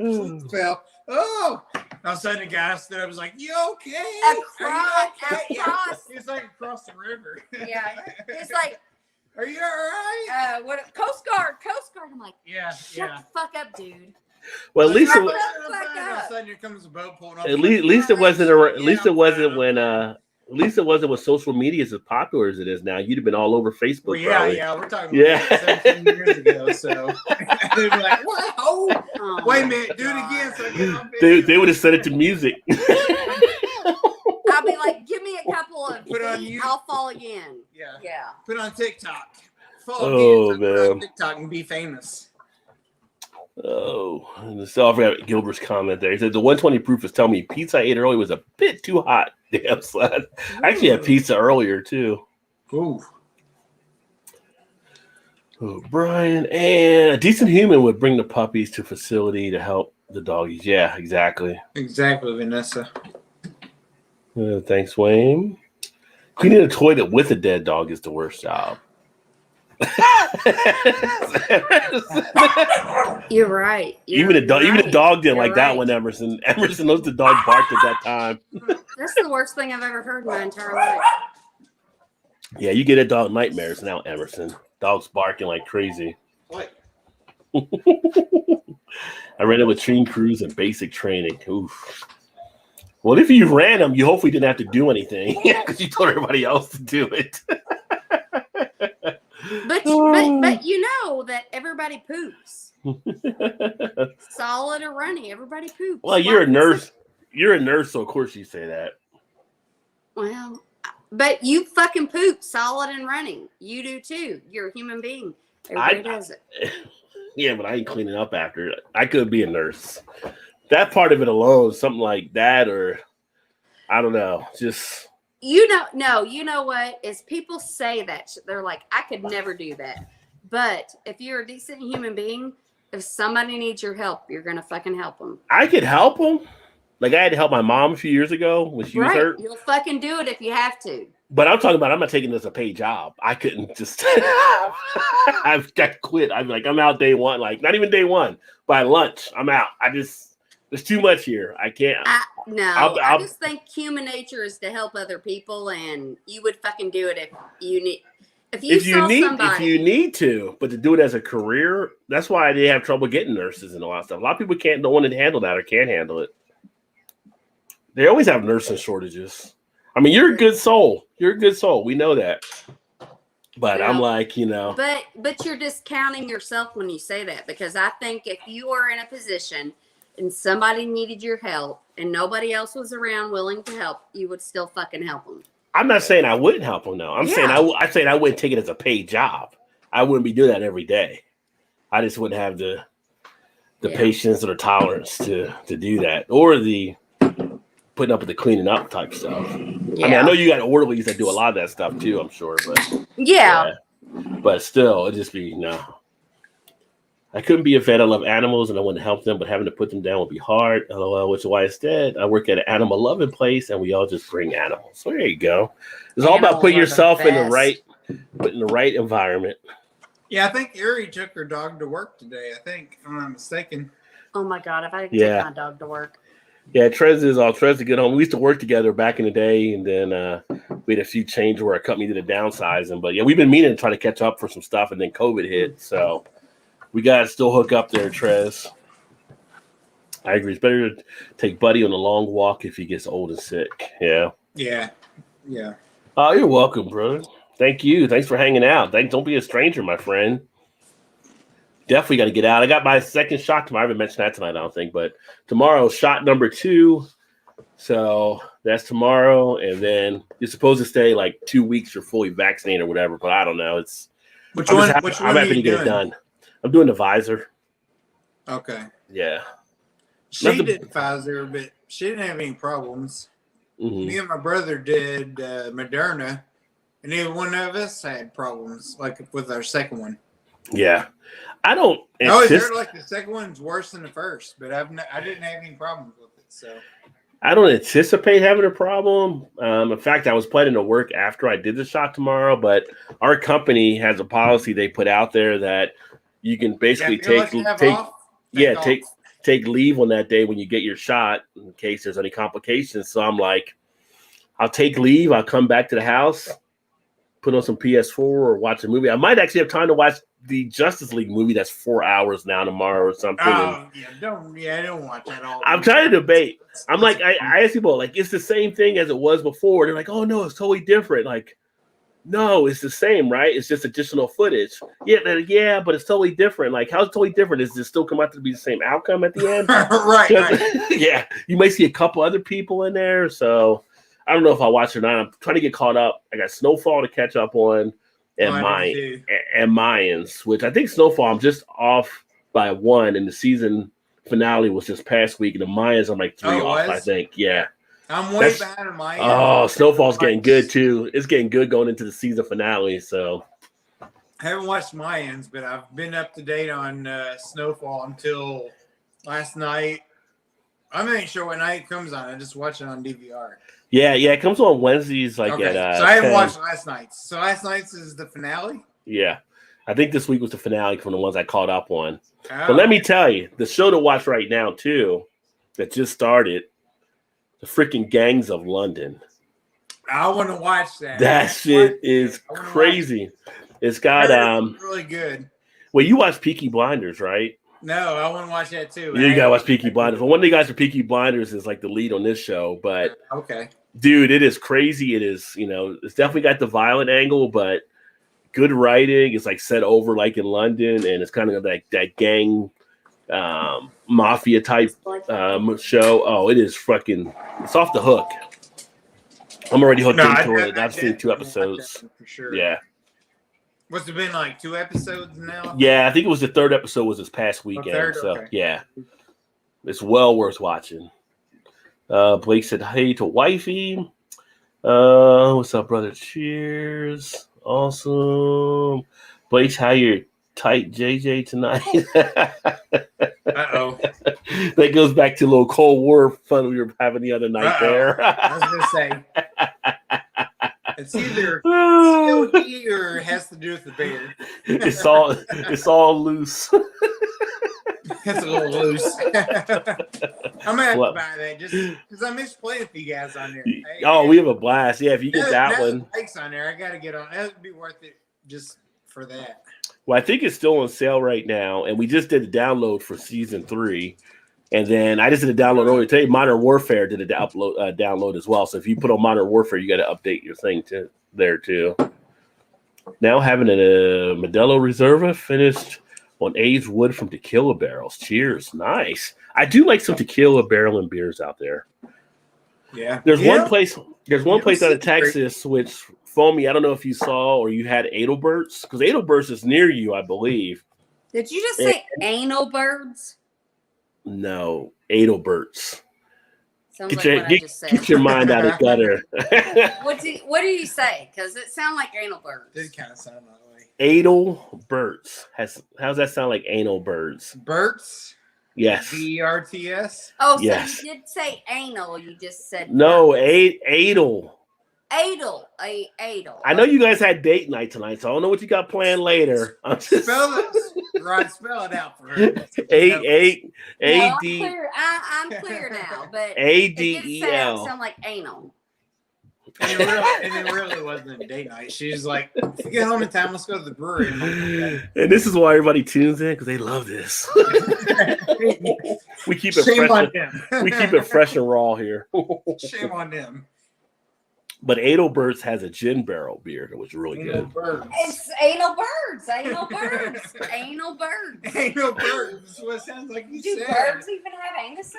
fell. Oh! All of a sudden, the guy stood up and was like, "You okay? Across. He's like across the river. Yeah. He's like, "Are you all right?" What? Coast Guard. I'm like, Yeah. Shut the fuck up, dude. Well, at least all of a sudden, here comes a boat pulling up. at least it wasn't when social media is as popular as it is now. You'd have been all over Facebook. Well, yeah, we're talking about 17 years ago. So they'd be like, "Whoa, Oh, wait a minute, do it again." So I get on video. They would have set it to music. I'll be like, give me a couple of Put on feet, YouTube. I'll fall again. Yeah. Put on TikTok. Follow me on TikTok and be famous. Oh, so I forgot Gilbert's comment there. He said the 120 proof is telling me pizza I ate earlier was a bit too hot. Damn, son. I actually had pizza earlier too. Ooh. Oh, Brian, and a decent human would bring the puppies to facility to help the doggies. Yeah, exactly. Exactly, Vanessa. Thanks, Wayne. Cleaning a toilet with a dead dog is the worst job. You're right. Even a dog didn't like that one, Emerson. Emerson knows the dog barked at that time. That's the worst thing I've ever heard in my entire life. Yeah, you get a dog nightmares now, Emerson. Dogs barking like crazy. What? I ran it with Team Cruise and basic training. Oof. Well, if you ran them, you hopefully didn't have to do anything because you told everybody else to do it. But you know that everybody poops. Solid or runny, everybody poops. Well, you're a nurse. You're a nurse, so of course you say that. Well, but you fucking poop solid and running. You do too. You're a human being. Everybody does it. Yeah, but I ain't cleaning up after it. I could be a nurse. That part of it alone, something like that, or I don't know, just. You know what? Is people say that they're like, I could never do that. But if you're a decent human being, if somebody needs your help, you're gonna fucking help them. I could help them. Like I had to help my mom a few years ago when she was hurt. You'll fucking do it if you have to. But I'm talking about I'm not taking this as a paid job. I couldn't just. I've got to quit. I'm like I'm out day one. Like not even day one. By lunch, I'm out. There's too much here. I can't. I just think human nature is to help other people, and you would fucking do it if you need. If you need to, but to do it as a career, that's why they have trouble getting nurses and a lot of stuff. A lot of people don't want to handle that or can't handle it. They always have nursing shortages. I mean, you're a good soul. You're a good soul. We know that. But I'm like, But you're discounting yourself when you say that, because I think if you are in a position and somebody needed your help and nobody else was around willing to help, you would still fucking help them. I'm not saying I wouldn't help them, though. I'm saying I wouldn't take it as a paid job. I wouldn't be doing that every day. I just wouldn't have the patience or the tolerance to do that, or the putting up with the cleaning up type stuff. Yeah. I mean, I know you got orderlies that do a lot of that stuff too, I'm sure, but but still, it'd just be I couldn't be a vet. I love animals and I want to help them, but having to put them down would be hard. LOL, which is why instead I work at an animal loving place and we all just bring animals. So there you go. It's all about putting yourself in the right environment. Yeah, I think Erie took her dog to work today. I think, if I'm not mistaken. Oh my God, if I could take my dog to work. Yeah, Trez to get home. We used to work together back in the day, and then we had a few changes where our company did a downsizing. But yeah, we've been meaning to try to catch up for some stuff, and then COVID hit. So we got to still hook up there, Trez. I agree. It's better to take Buddy on a long walk if he gets old and sick. Yeah. Yeah. Oh, you're welcome, brother. Thank you. Thanks for hanging out. Don't be a stranger, my friend. Definitely got to get out. I got my second shot tomorrow. I haven't mentioned that tonight, I don't think, but tomorrow, shot number 2. So that's tomorrow. And then you're supposed to stay like 2 weeks. You're fully vaccinated or whatever, but I don't know. Which one I'm happy to get it done. I'm doing the Pfizer. Okay. Yeah. She did Pfizer, but she didn't have any problems. Mm-hmm. Me and my brother did Moderna, and neither one of us had problems like with our second one. Yeah. I don't. I always heard like the second one's worse than the first, but I didn't have any problems with it. So I don't anticipate having a problem. In fact, I was planning to work after I did the shot tomorrow, but our company has a policy they put out there that you can basically take leave on that day when you get your shot in case there's any complications. So I'm like, I'll take leave. I'll come back to the house, put on some PS4 or watch a movie. I might actually have time to watch the Justice League movie that's 4 hours now tomorrow or something. Oh, don't watch that all. I'm trying to debate. I'm like, I ask people, like, it's the same thing as it was before. They're like, oh, no, it's totally different. Like, no, it's the same, right? It's just additional footage. Yeah, but it's totally different. Like, how's it totally different? Does it still come out to be the same outcome at the end? right. Yeah, you might see a couple other people in there. So I don't know if I'll watch it or not. I'm trying to get caught up. I got Snowfall to catch up on. And Mayans, which I think Snowfall, I'm just off by 1, and the season finale was this past week, and the Mayans, I'm like 3 off, I think. Yeah. I'm way behind on Mayans. Oh, Snowfall's getting good, too. It's getting good going into the season finale, so. I haven't watched Mayans, but I've been up to date on Snowfall until last night. I'm not even sure what night it comes on. I just watch it on DVR. Yeah, it comes on Wednesdays, like at so I haven't watched last night's. So last night's is the finale? Yeah. I think this week was the finale from the ones I caught up on. Oh. But let me tell you, the show to watch right now, too, that just started, the freaking Gangs of London. I want to watch that. That shit is crazy. It's got really good. Well, you watch Peaky Blinders, right? No, I want to watch that too. You gotta watch Peaky Blinders. Well, one of the guys for Peaky Blinders is like the lead on this show, but okay, dude, it is crazy. It is, it's definitely got the violent angle, but good writing. It's like set over like in London, and it's kind of like that gang mafia type show. Oh, it is fucking. It's off the hook. I'm already hooked into it. I've seen 2 episodes. For sure. Yeah. Must have been like 2 episodes now. Yeah, I think it was the 3rd episode was this past weekend. Yeah, it's well worth watching. Blake said, "Hey to wifey. What's up, brother? Cheers. Awesome. Blake, how you tight JJ tonight?" Uh-oh. That goes back to a little Cold War fun we were having the other night there. I was gonna say. It's either COD or has to do with the beer. It's all loose. It's a little loose. I'm gonna have to buy that just because I miss playing with you guys on there. We have a blast. Yeah, if you get that one. Mike's on there. I gotta get on. That would be worth it just for that. Well, I think it's still on sale right now, and we just did a download for season 3. And then I just did a download earlier today. Modern Warfare did a download as well. So if you put on Modern Warfare, you got to update your thing there too. Now having a Modelo Reserva finished on aged wood from tequila barrels. Cheers. Nice. I do like some tequila barrel and beers out there. Yeah. There's one place out of Texas, which Foamy, I don't know if you saw or you had Adelbert's, because Adelbert's is near you, I believe. Did you just say anal birds? No, Adelbert's. Sounds like what I just said. Get your mind out of gutter. What do you say? Because it sounds like anal birds. It kind of sound that way. Adelbert's. How's that sound like anal birds? Bert's? Yes. BRTS? Oh, so yes. you did say anal. You just said no, Adel. Adel. I know you guys had date night tonight, so I don't know what you got planned later. I'm just... Spell it out for her. A-D. I'm clear now, but A-D-E-L. Sound like anal. And it really wasn't a date night. She's like, if you get home in time, let's go to the brewery. And this is why everybody tunes in, because they love this. We keep it Shame fresh. on them. We keep it fresh and raw here. Shame on them. But Adelbert's has a gin barrel beer that was really good. It's anal birds. Anal birds. Anal birds. Anal birds. That's what it sounds like you Do said. birds even have anuses?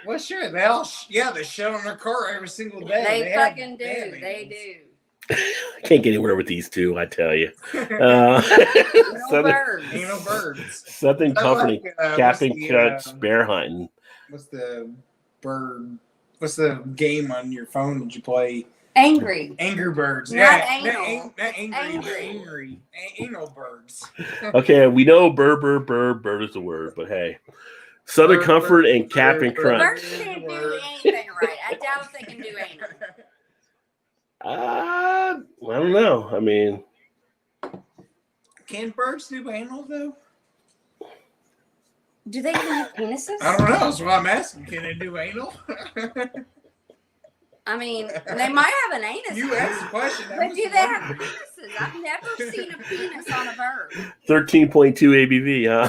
Well, sure. They all, they show in their car every single day. They fucking do. They do. I can't get anywhere with these two, I tell you. Anal birds. Anal birds. Southern Company, like, Captain Cuts, bear hunting. What's the bird? What's the game on your phone that you play? Angry. Angry Birds. Not anal. Not angry. Angry. Anal birds. Okay, we know bird is the word, but hey. Southern Comfort and Captain Crunch. Birds can't do anything right. I doubt if they can do anal. I don't know. I mean, can birds do anal though? Do they even have penises? I don't know. That's why I'm asking. Can they do anal? I mean, they might have an anus. You asked the question. But do they have penises? I've never seen a penis on a bird. 13.2 ABV, huh?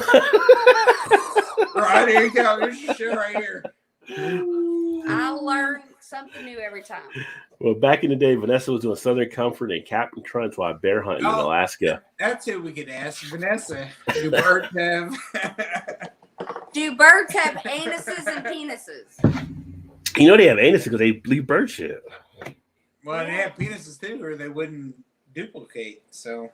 Right, here you go. Here's your show right here. I learn something new every time. Well, back in the day, Vanessa was doing Southern Comfort and Captain Crunch while bear hunting in Alaska. That's who we could ask. Vanessa, do birds have... Do birds have anuses and penises? You know they have anuses because they leave bird shit. Well, they have penises too, or they wouldn't duplicate. So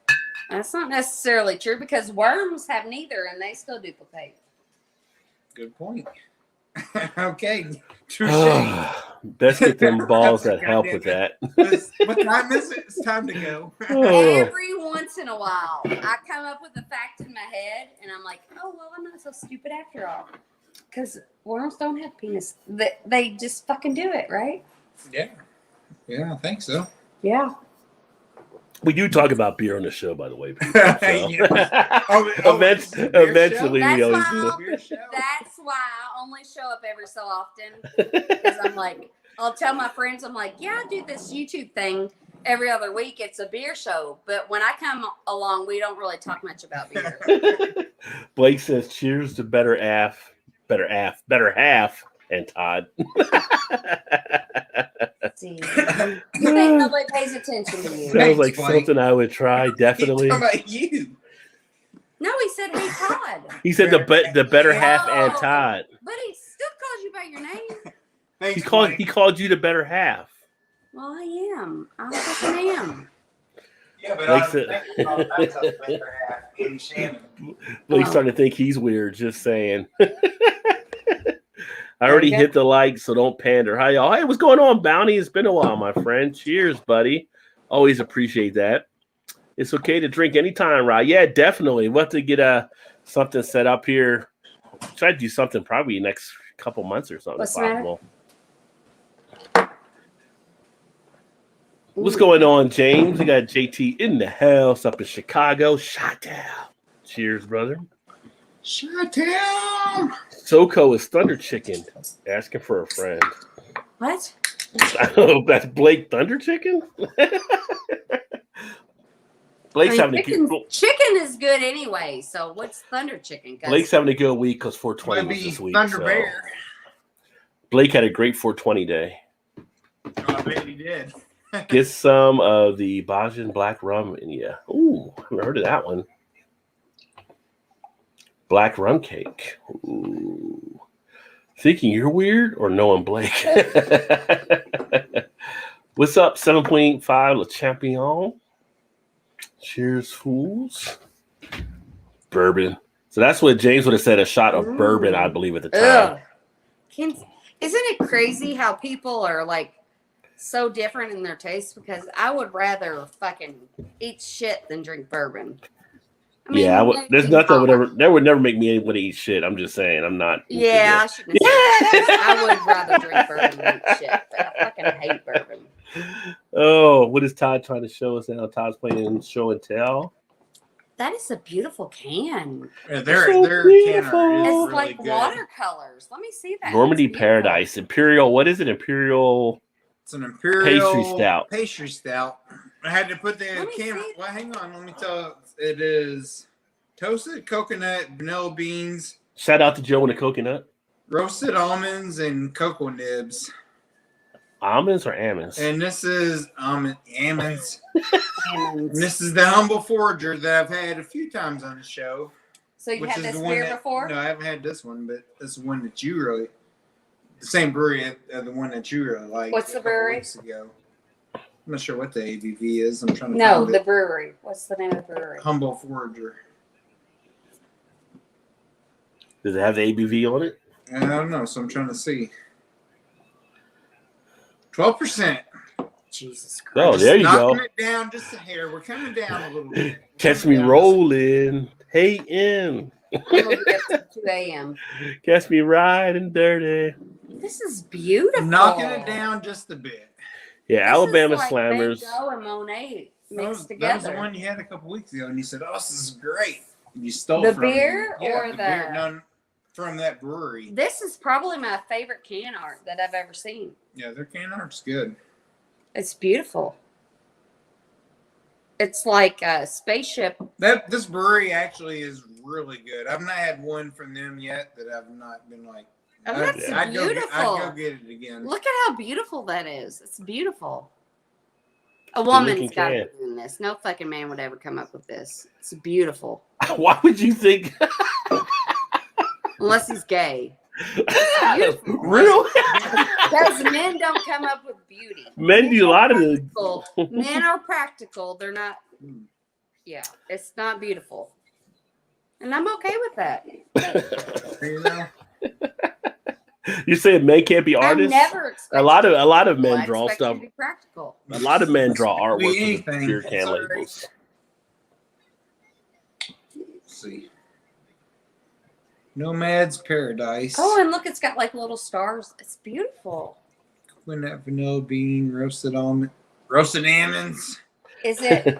that's not necessarily true because worms have neither, and they still duplicate. Good point. Okay, best get them balls that help with that. What time is it? It's time to go. Every once in a while, I come up with a fact in my head, and I'm like, "Oh well, I'm not so stupid after all." Because worms don't have penis. They just fucking do it, right? Yeah. Yeah, I think so. Yeah. We do talk about beer on the show, by the way. People, eventually, we always do. That's why I only show up every so often. Because I'm like, I'll tell my friends, I'm like, yeah, I do this YouTube thing every other week. It's a beer show. But when I come along, we don't really talk much about beer. Blake says, cheers to better half, and Todd. See, you think nobody pays attention to you? Sounds like something I would try, definitely. He's talking about you. No, he said, hey, Todd. He said the better half and Todd. But he still calls you by your name. Thanks, he called you the better half. Well, I am. I fucking am. Yeah, but Blake that's a better half in Shannon. Blake's starting to think he's weird, just saying. I already hit the like, so don't pander. Hi, y'all. Hey, what's going on, Bounty? It's been a while, my friend. Cheers, buddy. Always appreciate that. It's okay to drink anytime, right? Yeah, definitely. We'll have to get something set up here. Try to do something probably next couple months or something. What's possible. What's going on, James? We got JT in the house up in Chicago. Shot down. Cheers, brother. Shut down. SoCo is Thunder Chicken. Asking for a friend. Blake's having a good. Chicken is good anyway. So what's Thunder Chicken? Blake's having a good week because 420 was this week. Thunder Bear. Blake had a great 420 day. Oh, I bet he did. Get some of the Bajan black rum in you. Ooh, I haven't heard of that one. Black rum cake. Ooh. Thinking you're weird or knowing Blake? What's up? 7.5 Le Champion. Cheers, fools. Bourbon. So that's what James would have said, a shot of bourbon, I believe, at the time. Isn't it crazy how people are like so different in their taste? Because I would rather fucking eat shit than drink bourbon. I mean, there's nothing that would never make me want to eat shit. I'm just saying, I'm not. Yeah, I shouldn't have said that. I would rather drink bourbon than eat shit. But I fucking hate bourbon. Oh, what is Todd trying to show us now? Todd's playing show and tell. That is a beautiful can. Yeah, their can art is it's really like good. watercolors. Let me see that. Normandy Paradise Imperial. What is it? Imperial. It's an imperial pastry stout. I had to put the camera. Well, hang on. Let me tell you. It is toasted coconut, vanilla beans. Shout out to Joe and the coconut. Roasted almonds and cocoa nibs. Almonds or almonds? And this is almonds. And this is the Humble Forager that I've had a few times on the show. So you had this beer before? No, I haven't had this one, but this is one that you really, the same brewery, the one that you really like. What's the brewery? Weeks ago. I'm not sure what the ABV is. I'm trying to find the it. Brewery. What's the name of the brewery? Humble Forager. Does it have the ABV on it? I don't know, so I'm trying to see. 12%. Jesus Christ. Oh, there you go. Knocking it down just a hair. We're coming down a little bit. Catch me rolling. Hey, in. I'm going to get to 2 a.m. Catch me riding dirty. This is beautiful. Knocking it down just a bit. Yeah, this Alabama is like Slammers. Mango and Monet mixed together. That was the one you had a couple weeks ago, and you said, "Oh, this is great." You stole the from beer me. or the beer, no, from that brewery. This is probably my favorite can art that I've ever seen. Yeah, their can art's good. It's beautiful. It's like a spaceship. This brewery actually is really good. I've not had one from them yet that I've not been like. Oh, that's beautiful. I'd go get it again. Look at how beautiful that is. It's beautiful. A woman's got to be doing this. No fucking man would ever come up with this. It's beautiful. Why would you think? Unless he's gay. Real? Because men don't come up with beauty. Men do a lot of the. Men are practical. They're not. Yeah, it's not beautiful, and I'm okay with that. You know? You saying men can't be artists? A lot of men draw stuff. Practical. A lot of men draw artwork with beer can labels. Let's see. Nomad's Paradise. Oh, and look, it's got like little stars. It's beautiful. Coconut, vanilla bean, roasted almonds. Is it?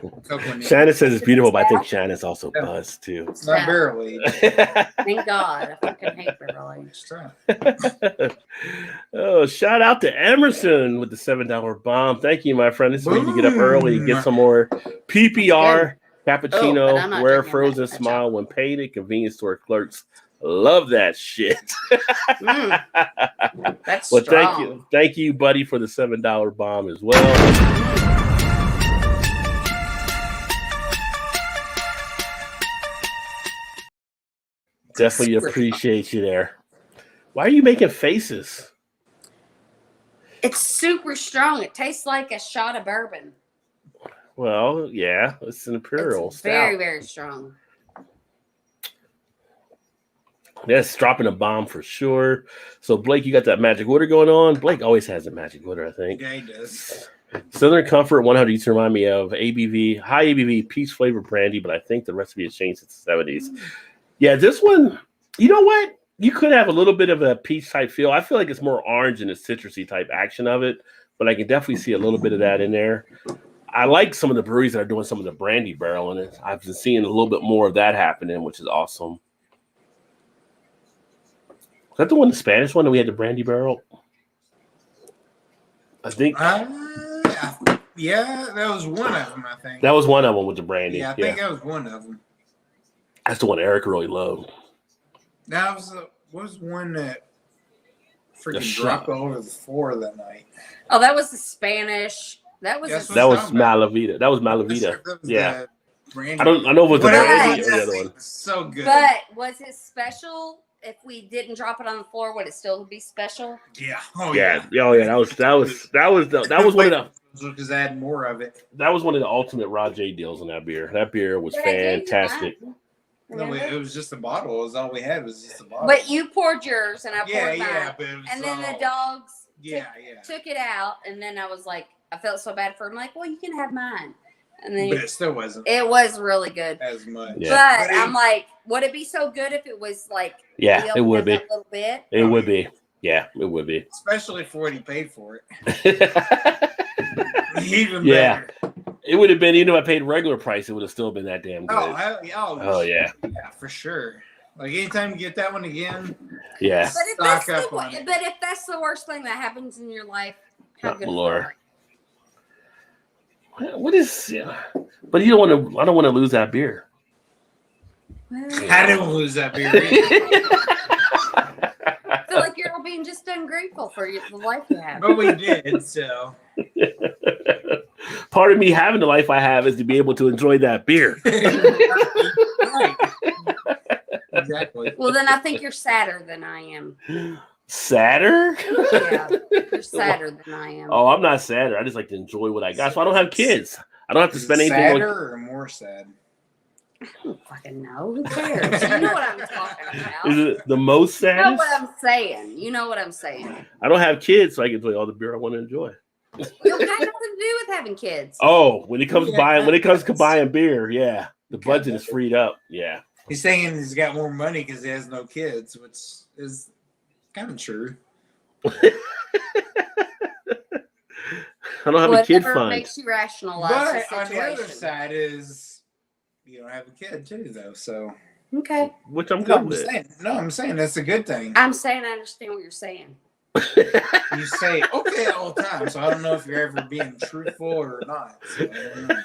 Shannon says it's beautiful, but I think Shannon's also buzzed too. It's not barrel aged. Thank God. I fucking hate barrel aged. Oh, shout out to Emerson with the $7 bomb. Thank you, my friend. This is where you get up early, get some more PPR, cappuccino, wear a frozen smile when paid at convenience store clerks. Love that shit. That's well, strong. thank you, buddy, for the $7 bomb as well. Definitely appreciate you there. Why are you making faces? It's super strong. It tastes like a shot of bourbon. Well, yeah, it's an imperial stout. Very, very strong. That's dropping a bomb for sure. So, Blake, you got that magic water going on. Blake always has a magic water, I think. Yeah, he does. Southern Comfort 100 used to remind me of ABV, high ABV, peach flavored brandy, but I think the recipe has changed since the 70s. Yeah, this one, you know what? You could have a little bit of a peach type feel. I feel like it's more orange and a citrusy type action of it, but I can definitely see a little bit of that in there. I like some of the breweries that are doing some of the brandy barrel in it. I've been seeing a little bit more of that happening, which is awesome. Is that the one, the Spanish one that we had the brandy barrel? I think. Yeah, that was one of them, I think. That was one of them with the brandy. Yeah, I think that was one of them. That's the one Eric really loved. That was one that freaking shot. dropped all over the floor that night. Oh, that was the Spanish. That was Yes, a, That was talking about. Malavita. That was Malavita. That was Yeah. the brandy. I know if it was the Whatever brandy it or the was, other it one. was so good. but was it special? If we didn't drop it on the floor, would it still be special? Yeah. Oh Yeah. yeah. Oh yeah. That was one of the Because I had more of it. that was one of the ultimate Rajay deals in that beer. That beer was But I gave you fantastic. mine, No, remember? it was just a bottle. It was all we had. Was just a bottle. But you poured yours and I poured yeah, mine. yeah. But it was And then all, the dogs Yeah, took it out, and then I was like, I felt so bad for him. Like, well, you can have mine. And then But it still wasn't it was really good. as much. Yeah. But I'm like, would it be so good if it was like, Yeah, we it would opened be. up a little bit? It would be. Yeah, it would be. Especially for what he paid for it. It Even Yeah. better. would have been, even if I paid regular price, it would have still been that damn good. Oh, Yeah. yeah, for sure. Like anytime you get that one again, Yeah. But if, Stock that's up on it. but if that's the worst thing that happens in your life, how Oh, good Lord. for What is? Yeah. But you don't want to. I don't want to lose that beer. it? I didn't lose that beer. either. I feel like you're all being just ungrateful for the life you have. But we did, so. Part of me having the life I have is to be able to enjoy that beer. Right. Exactly. Well, then I think you're sadder than I am. Sadder? Yeah, you're sadder than I am. Oh, I'm not sadder. I just like to enjoy what I got. So I don't have kids. I don't have to spend anything on. Sadder or more sad? I don't fucking know. Who cares? You know what I'm talking about. Is it the most You know saddest? what I'm saying. You know what I'm saying. I don't have kids, so I can enjoy all the beer I want to enjoy. It got nothing to do with having kids. Oh, when it comes to Yeah. buying beer, yeah, the budget is freed up. Yeah. He's saying he's got more money because he has no kids, which is kind of true. I don't have a kid Whatever fund. makes you rationalize But the on the other situation. side is you don't have a kid too, though. So Okay. Which I'm no, good I'm with. saying, I'm saying that's a good thing. I'm saying I understand what you're saying. You say okay all the time, so I don't know if you're ever being truthful or not. So I don't know.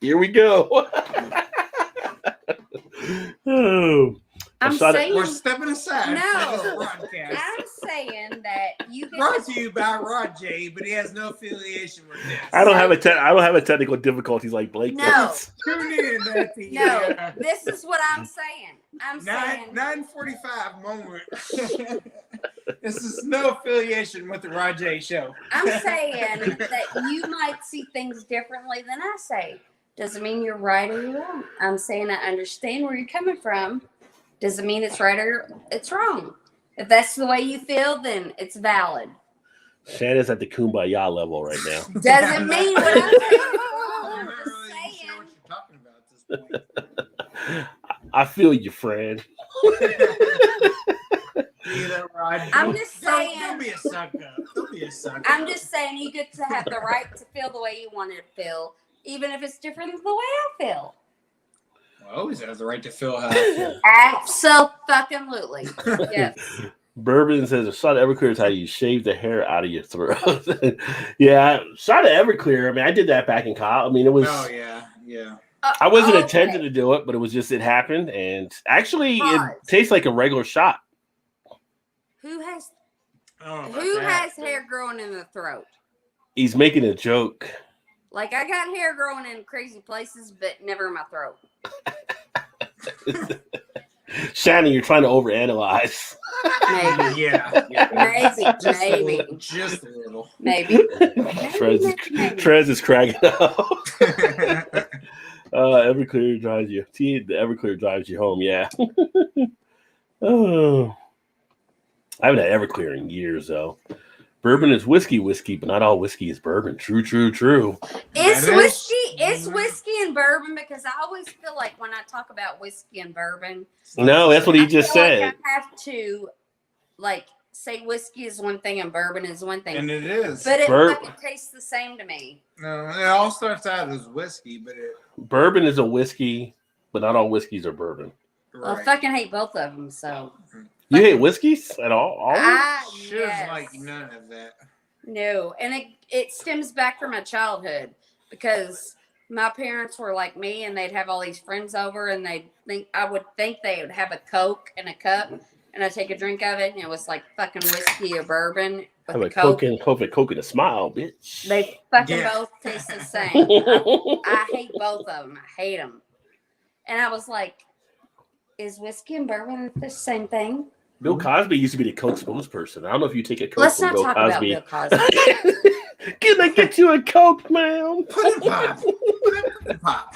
Here we go. Oh, I'm shot saying We're stepping aside No. from this broadcast. I'm saying that you get Brought to you by Rod J, but he has no affiliation with this. I don't have a technical difficulties like Blake No. does. Tune in at the No, this is what I'm saying. I'm saying 9:45 moment. This is no affiliation with the Rod J show. I'm saying that you might see things differently than I say. Doesn't mean you're right or you're wrong. I'm saying I understand where you're coming from. Doesn't mean it's right or it's wrong. If that's the way you feel, then it's valid. Shannon's at the kumbaya level right now. Doesn't mean what I'm saying. I'm I'm not just really sure saying. what you're talking about at this point. I feel you, friend. Either Rod. I'm just saying. Don't be a suck up. Don't be a suck up. I'm just saying you get to have the right to feel the way you want to feel, even if it's different than the way I feel. I always have the right to feel how I feel. Absolutely. Yes. Bourbon says a shot of Everclear is how you shave the hair out of your throat. Yeah, shot of Everclear. I mean, I did that back in college. I mean, it was. Oh yeah, yeah. I wasn't Okay. intending to do it, but it was just it happened, and actually, Pause. it tastes like a regular shot. Who has I don't know about who that. has hair growing in the throat? He's making a joke. Like I got hair growing in crazy places, but never in my throat. Shannon, you're trying to overanalyze. Maybe. Yeah, Maybe. just a Maybe. little, just a little. Maybe. Trez is cracking up. Everclear drives you. The Everclear drives you home. Yeah. Oh, I haven't had Everclear in years though. Bourbon is whiskey, but not all whiskey is bourbon. True. It's That whiskey. is- It's whiskey and bourbon because I always feel like when I talk about whiskey and bourbon, No, that's what he I just feel said. like I have to like say whiskey is one thing and bourbon is one thing. And it is. But it Bur- fucking tastes the same to me. No, it all starts out as whiskey, but it. Bourbon is a whiskey, but not all whiskeys are bourbon. Well, I Right. fucking hate both of them. So You hate whiskeys at all? All of them? I She doesn't like none of that. No, and it stems back from my childhood because my parents were like me, and they'd have all these friends over, and I would think they would have a Coke in a cup, and I'd take a drink of it, and it was like fucking whiskey or bourbon with Have a a Coke. Coke and a smile, bitch. They fucking both taste the same. I hate both of them. I hate them. And I was like, is whiskey and bourbon the same thing? Bill Cosby used to be the Coke spokesperson. I don't know if you take a Coke Let's from not Bill talk Cosby. about Bill Cosby. Can I get you a Coke, ma'am? Pudding pop. Pudding pop.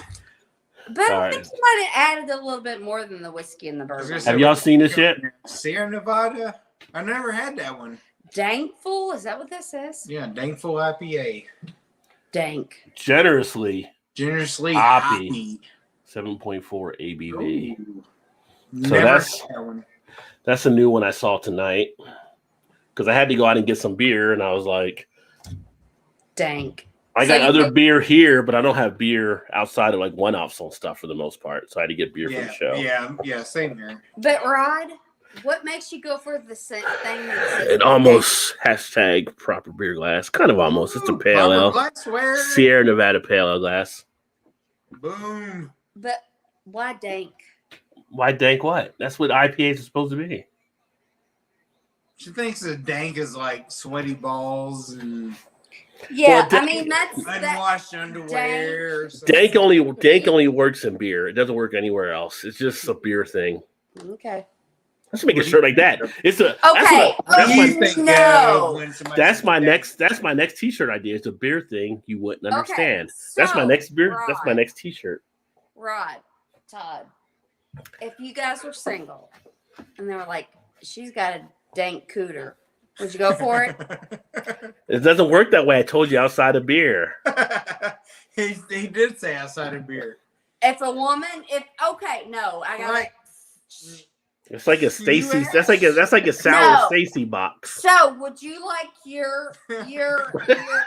But All I right. think you might have added a little bit more than the whiskey and the bourbon. Have y'all seen this yet? Sierra Nevada? I never had that one. Dankful? Is that what this is? Yeah, Dankful IPA. Dank. Generously Generously Hoppy. hoppy. 7.4 ABV. Ooh. So Never that's- had that one. That's a new one I saw tonight. Because I had to go out and get some beer, and I was like, Dank. I So got you other think- beer here, but I don't have beer outside of like one-offs on stuff for the most part. So I had to get beer for Yeah, the show. yeah, same here. But Rod, what makes you go for the same thing that says It almost hashtag proper beer glass. Kind of almost. It's a Ooh, pale ale. proper glassware. Sierra Nevada pale ale glass. Boom. But why dank? Why dank what? That's what IPAs are supposed to be. She thinks that dank is like sweaty balls and Yeah, Well, I mean that's that. unwashed underwear. Or something. Dank only works in beer. It doesn't work anywhere else. It's just a beer thing. Okay. I should make a shirt like that. It's a Okay. That's What do my, you think, No. when somebody that's says my dank? next. That's my next T-shirt idea. It's a beer thing you wouldn't understand. Okay, That's my so, next beer. That's my Rod, next T-shirt. Rod, Todd, if you guys were single and they were like, she's got a dank cooter, would you go for it? It doesn't work that way. I told you outside of beer. he did say outside of beer. If a woman, no, I got Right. It's like a Stacy. That's like a sour No. Stacy box. So, would you like your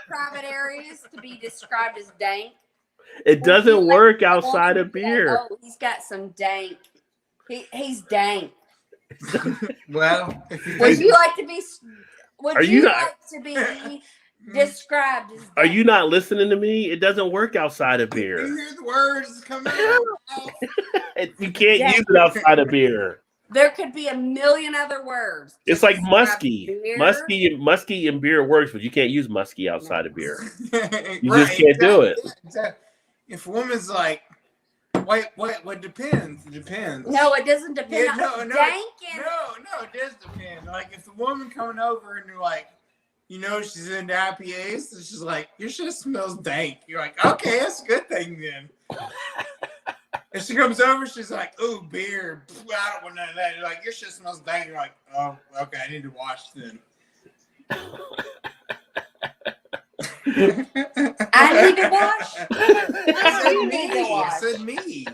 private areas to be described as dank? It Would doesn't you like work the outside woman of to be beer. like, oh, he's got some dank. He's dank. Well, if you Would think- you like to be? Would Are you you not- like to be described as? Are dank? you not listening to me? It doesn't work outside of you beer. hear the words coming out? You can't Yeah. use it outside of beer. There could be a million other words. to It's like describe musky. beer. Musky and beer works, but you can't use musky outside of beer. You Right, just can't do it. exactly. If a woman's like, wait, what depends? It depends. No, it doesn't depend Yeah, on no, dank and No, it does depend. Like if the woman coming over and you're like, she's into IPAs, and she's like, your shit smells dank. You're like, okay, that's a good thing then. And she comes over, she's like, ooh, beer. I don't want none of that. You're like, your shit smells dank. You're like, oh, okay, I need to wash then. I need to wash. I You need to wash. said me.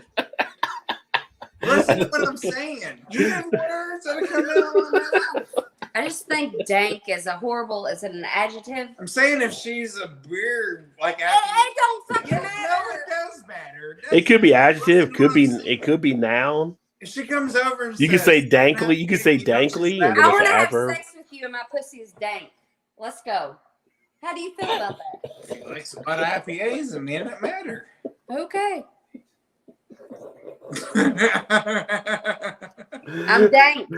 Listen to what I'm saying. You hear the words that are coming out of my mouth. I just think dank is a horrible. Is it an adjective? I'm saying if she's a beer, like It don't fucking yeah, no, matter. it does matter. It could be adjective. Listen It could be noun. If she comes over and You can says, say dankly. You can say dankly, and then I it's want an to have adverb. sex with you, and my pussy is dank. Let's go. How do you feel about that? She likes a lot of IPAs, and man, that matter. Okay, I'm dank.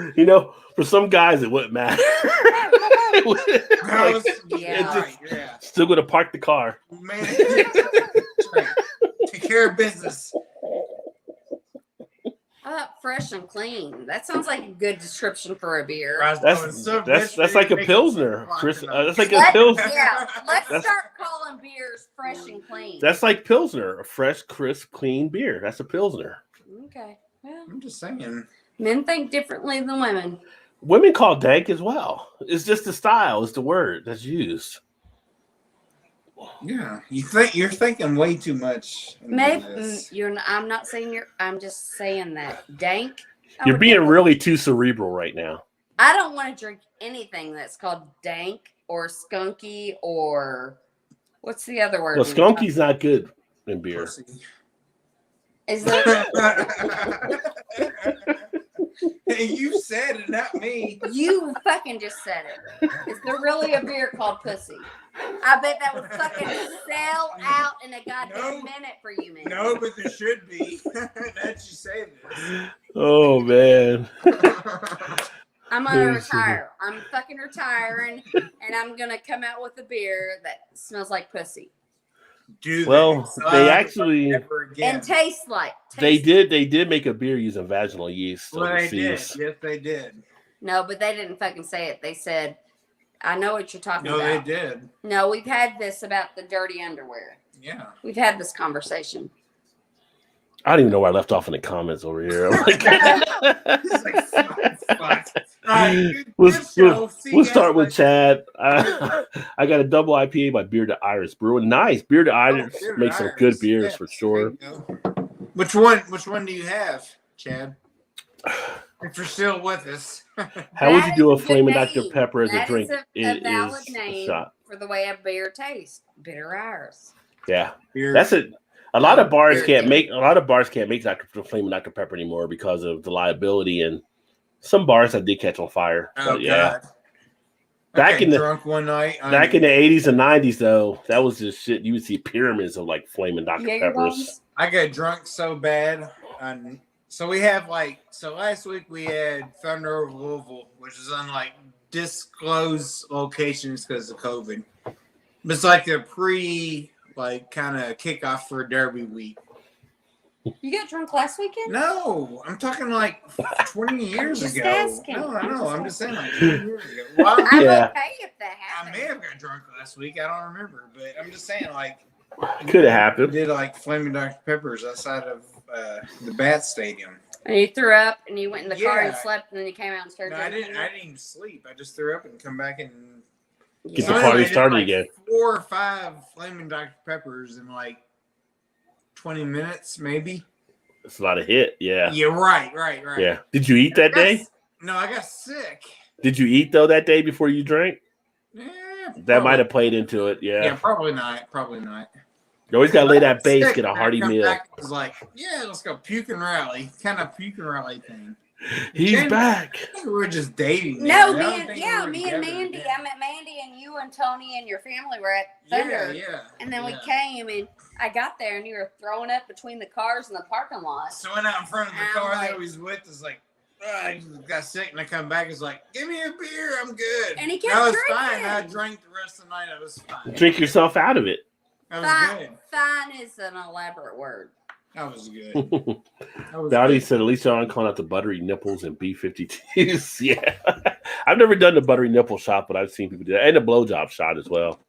For some guys, it wouldn't matter. Girls, Yeah. yeah. Still gonna park the car. Man, that's right. Take care of business. Fresh and clean. That sounds like a good description for a beer. That's like a pilsner, Chris. That's like a Let's pilsner. start calling beers fresh and clean. That's like pilsner, a fresh, crisp, clean beer. That's a pilsner. Okay. Well, I'm just saying. men think differently than women. Women call dank as well. It's just the style. It's the word that's used. Yeah, you're thinking way too much. into Maybe this. I'm not saying you're. I'm just saying that dank. I You're would being never- really too cerebral right now. I don't want to drink anything that's called dank or skunky or what's the other word? Well, skunky's not good in beer. Pussy. Is there? You said it, not me. You fucking just said it. Is there really a beer called Pussy? I bet that would fucking sell out in a goddamn minute for you, man. No, but there should be. That you say this. Oh man. I'm gonna retire. I'm fucking retiring, and I'm gonna come out with a beer that smells like pussy. Well, they actually and tastes like. They did make a beer using vaginal yeast. Well, they did. overseas. Yes, they did. No, but they didn't fucking say it. They said, "I know what you're talking about." No, they did. No, we've had this about the dirty underwear. Yeah. We've had this conversation. I don't even know where I left off in the comments over here. I'm like, we'll start with Chad. I got a double IPA by Bearded Iris Brewing. Nice. Bearded Iris makes some good beers for sure. Which one do you have, Chad? If you're still with us. How would you do a Flaming Dr. Pepper as a That drink? is a valid a name shot. for the way a beer tastes. Bitter Iris. Yeah. Beer. That's it. A lot of bars can't make Flaming Dr. Pepper anymore because of the liability, and some bars that did catch on fire. Oh, but yeah. God. Back in the drunk one night. Back in the 80s and 90s, though, that was just shit. You would see pyramids of like Flaming Dr. Peppers. I got drunk so bad. So we have last week we had Thunder over Louisville, which is on like disclosed locations because of COVID. It's like the kind of kickoff for Derby week. You got drunk last weekend? No, I'm talking like 20 years just ago. asking. No, I'm just saying like 20 years ago. Well, I'm okay if that I happened. may have got drunk last week. I don't remember, but I'm just saying like could have happened. We did like Flaming Dr. Peppers outside of the Bat Stadium. And you threw up and you went in the car and slept and then you came out and started drinking. I didn't even sleep. I just threw up and come back and get the party started again. 4 or 5 Flaming Dr. Peppers in like 20 minutes, maybe. That's a lot of hit. Yeah. Yeah, right. Yeah. Did you eat that day? No, I got sick. Did you eat though that day before you drank? Yeah. That might have played into it. Yeah. Yeah, probably not. You always gotta lay that base, get a hearty meal. Back, it was like, yeah, let's go puke and rally. Kind of puke and rally thing. He's back. We were just dating. No, me and Mandy. I met Mandy and you and Tony and your family were at Thunder. Yeah. And then we came and I got there and you were throwing up between the cars in the parking lot. So I went out in front of the car that I was with. It's like, I got sick and I come back. It's like, give me a beer. I'm good. And he kept I was drinking. fine. I drank the rest of the night. I was fine. Drink yourself out of it. That was good. Fine is an elaborate word. That was good. Dowdy said, at least y'all aren't calling out the buttery nipples and B-52s. Yeah. I've never done the buttery nipple shot, but I've seen people do that. And the blowjob shot as well.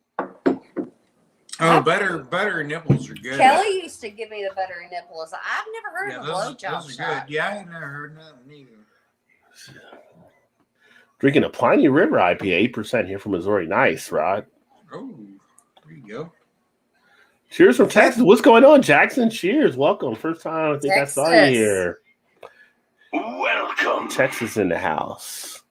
Oh, buttery nipples are good. Kelly used to give me the buttery nipples. I've never heard of a blowjob shot. Good. Yeah, I ain't never heard nothing either. Drinking a Piney River IPA, 8% here from Missouri. Nice, Rod. Oh, there you go. Cheers from Texas. What's going on, Jackson? Cheers. Welcome. First time I think I saw you here. Welcome. Texas in the house.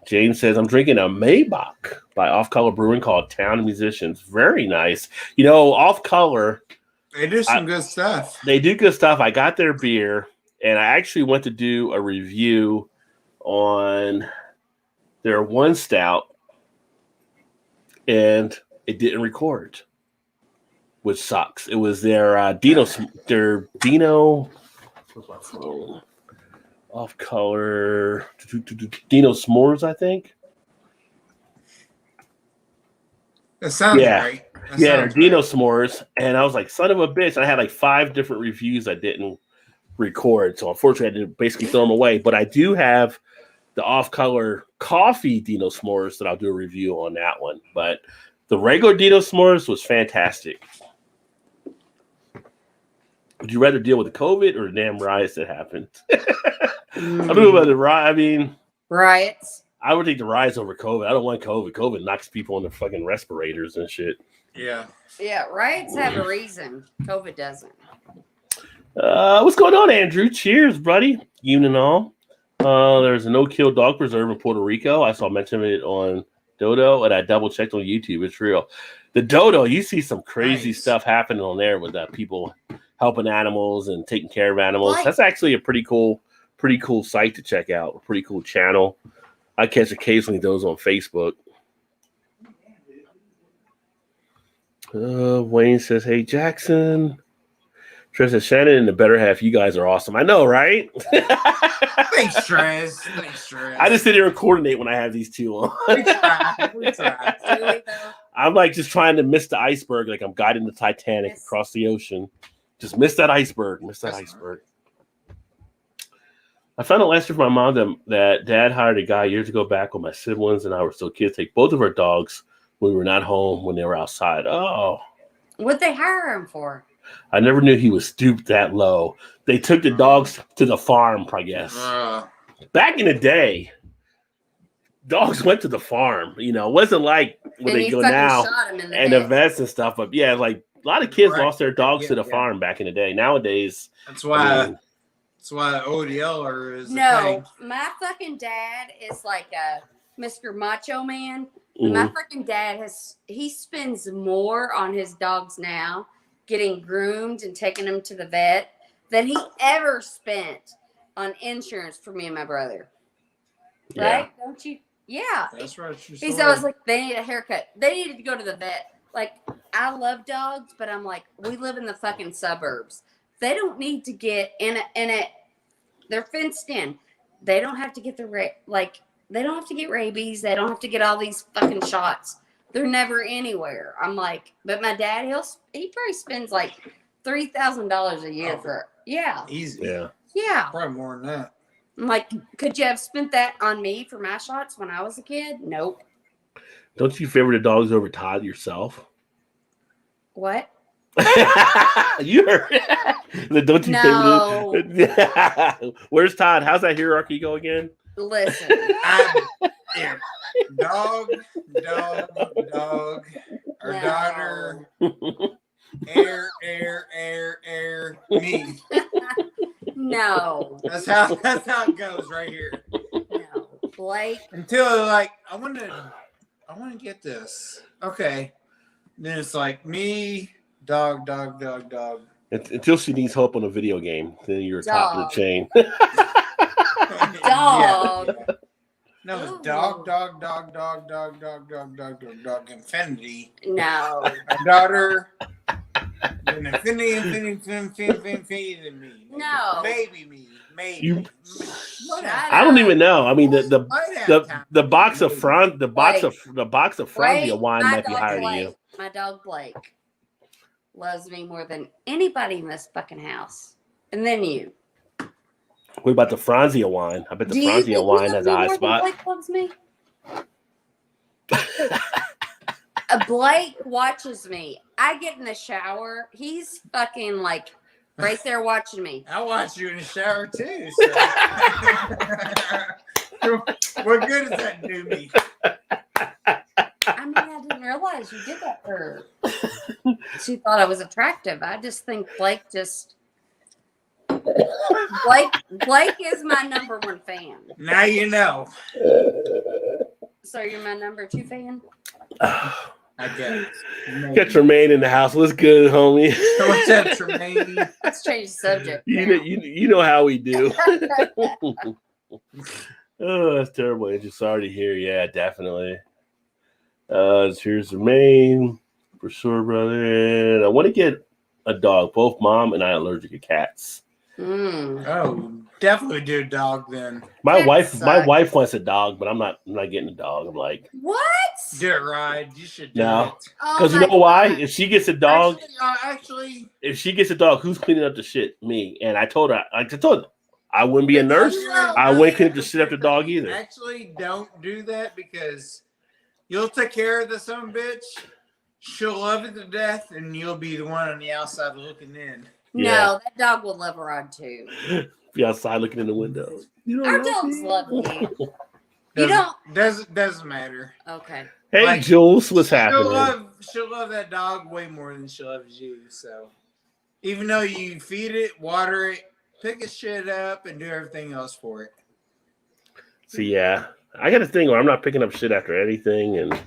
Jane says, I'm drinking a Maybach by Off Color Brewing called Town Musicians. Very nice. You know, Off Color. They do some good stuff. They do good stuff. I got their beer, and I actually went to do a review on their one stout, and it didn't record, which sucks. It was their Dino. Where's my phone? Off Color Dino S'mores, I think. That sounds right. They're Dino S'mores, and I was like, son of a bitch. I had like 5 different reviews I didn't record, so unfortunately I had to basically throw them away. But I do have the Off Color Coffee Dino S'mores that I'll do a review on that one. But the regular Dino S'mores was fantastic. Would you rather deal with the COVID or the damn riots that happened? I don't know about the riot. I mean, riots. I would take the riots over COVID. I don't want COVID. COVID knocks people on their fucking respirators and shit. Yeah. Yeah, riots have a reason. COVID doesn't. What's going on, Andrew? Cheers, buddy. You and all. There's a no-kill dog preserve in Puerto Rico. I saw mention of it on Dodo, and I double-checked on YouTube. It's real. The Dodo, you see some crazy stuff happening on there with people helping animals and taking care of animals. That's actually a pretty cool pretty cool site to check out. A pretty cool channel. I catch occasionally those on Facebook. Wayne says, "Hey Jackson." Trez says, "Shannon and the better half. You guys are awesome." I know, right? Thanks, Trez. Thanks, Trez. I just sit here and coordinate when I have these two on. We try. I'm like just trying to miss the iceberg, like I'm guiding the Titanic across the ocean. Just miss that iceberg. Iceberg. I found out last year from my mom that Dad hired a guy years ago back when my siblings and I were still kids, take both of our dogs when we were not home when they were outside. Oh. What'd they hire him for? I never knew he was stooped that low. They took the dogs to the farm, I guess. Back in the day, dogs went to the farm. You know, it wasn't like when they go now and the vets and stuff. But yeah, like a lot of kids lost their dogs to the farm back in the day. Nowadays, that's why ODL is my fucking dad is like a Mr. Macho Man. Mm-hmm. My fucking dad he spends more on his dogs now, getting groomed and taking them to the vet, than he ever spent on insurance for me and my brother. Right? Yeah. Don't you? Yeah. That's right. He's always like, they need a haircut. They needed to go to the vet. Like, I love dogs, but I'm like, we live in the fucking suburbs. They don't need to get in a they're fenced in. They don't have to get they don't have to get rabies. They don't have to get all these fucking shots. They're never anywhere. I'm like, but my dad, he probably spends like $3,000 a year for easy. Yeah. Probably more than that. I'm like, could you have spent that on me for my shots when I was a kid? Nope. Don't you favor the dogs over Todd yourself? What? You heard it. Don't you favor? Where's Todd? How's that hierarchy go again? Listen, dog, our daughter, air, me. No. That's how it goes right here. No, Blake. Until like I want to get this. Okay. Then it's like me, dog. Until she needs help on a video game, then you're top of the chain. Dog. Yeah. No, it's dog, infinity. No. My daughter, then infinity to me. No. Maybe me. Maybe. I don't even know. I mean, the box of Franzia wine might be higher than you. My dog Blake loves me more than anybody in this fucking house, and then you. What about the Franzia wine? I bet the Franzia wine has a high spot. Blake loves me. Blake watches me. I get in the shower. He's fucking like right there watching me. I watch you in the shower too. So. What good does that do me? I mean, I didn't realize you did that for her. She thought I was attractive. I just think Blake is my number one fan. Now you know. So you're my number 2 fan? I guess. Got Tremaine in the house. What's good, homie? What's up, Tremaine? Let's change the subject. You know how we do. Oh, that's terrible. Angel. Sorry to hear. Yeah, definitely. Here's Tremaine for sure, brother. And I want to get a dog. Both mom and I are allergic to cats. Oh, definitely do a dog then. My wife wants a dog, but I'm not getting a dog. I'm like, what? Do it right. You should do no. it. Because you know why? If she gets a dog, if she gets a dog, who's cleaning up the shit? Me. And I told her, I wouldn't be a nurse. I wouldn't clean up the shit up the dog either. Actually, don't do that because you'll take care of the son of a bitch. She'll love it to death, and you'll be the one on the outside looking in. Yeah. No, that dog will love Rod too. Be outside looking in the window. Our dogs love me. Doesn't matter. Okay. Hey, Jules, what's happening? She'll love that dog way more than she loves you. So even though you feed it, water it, pick its shit up, and do everything else for it. So yeah, I got a thing where I'm not picking up shit after anything, and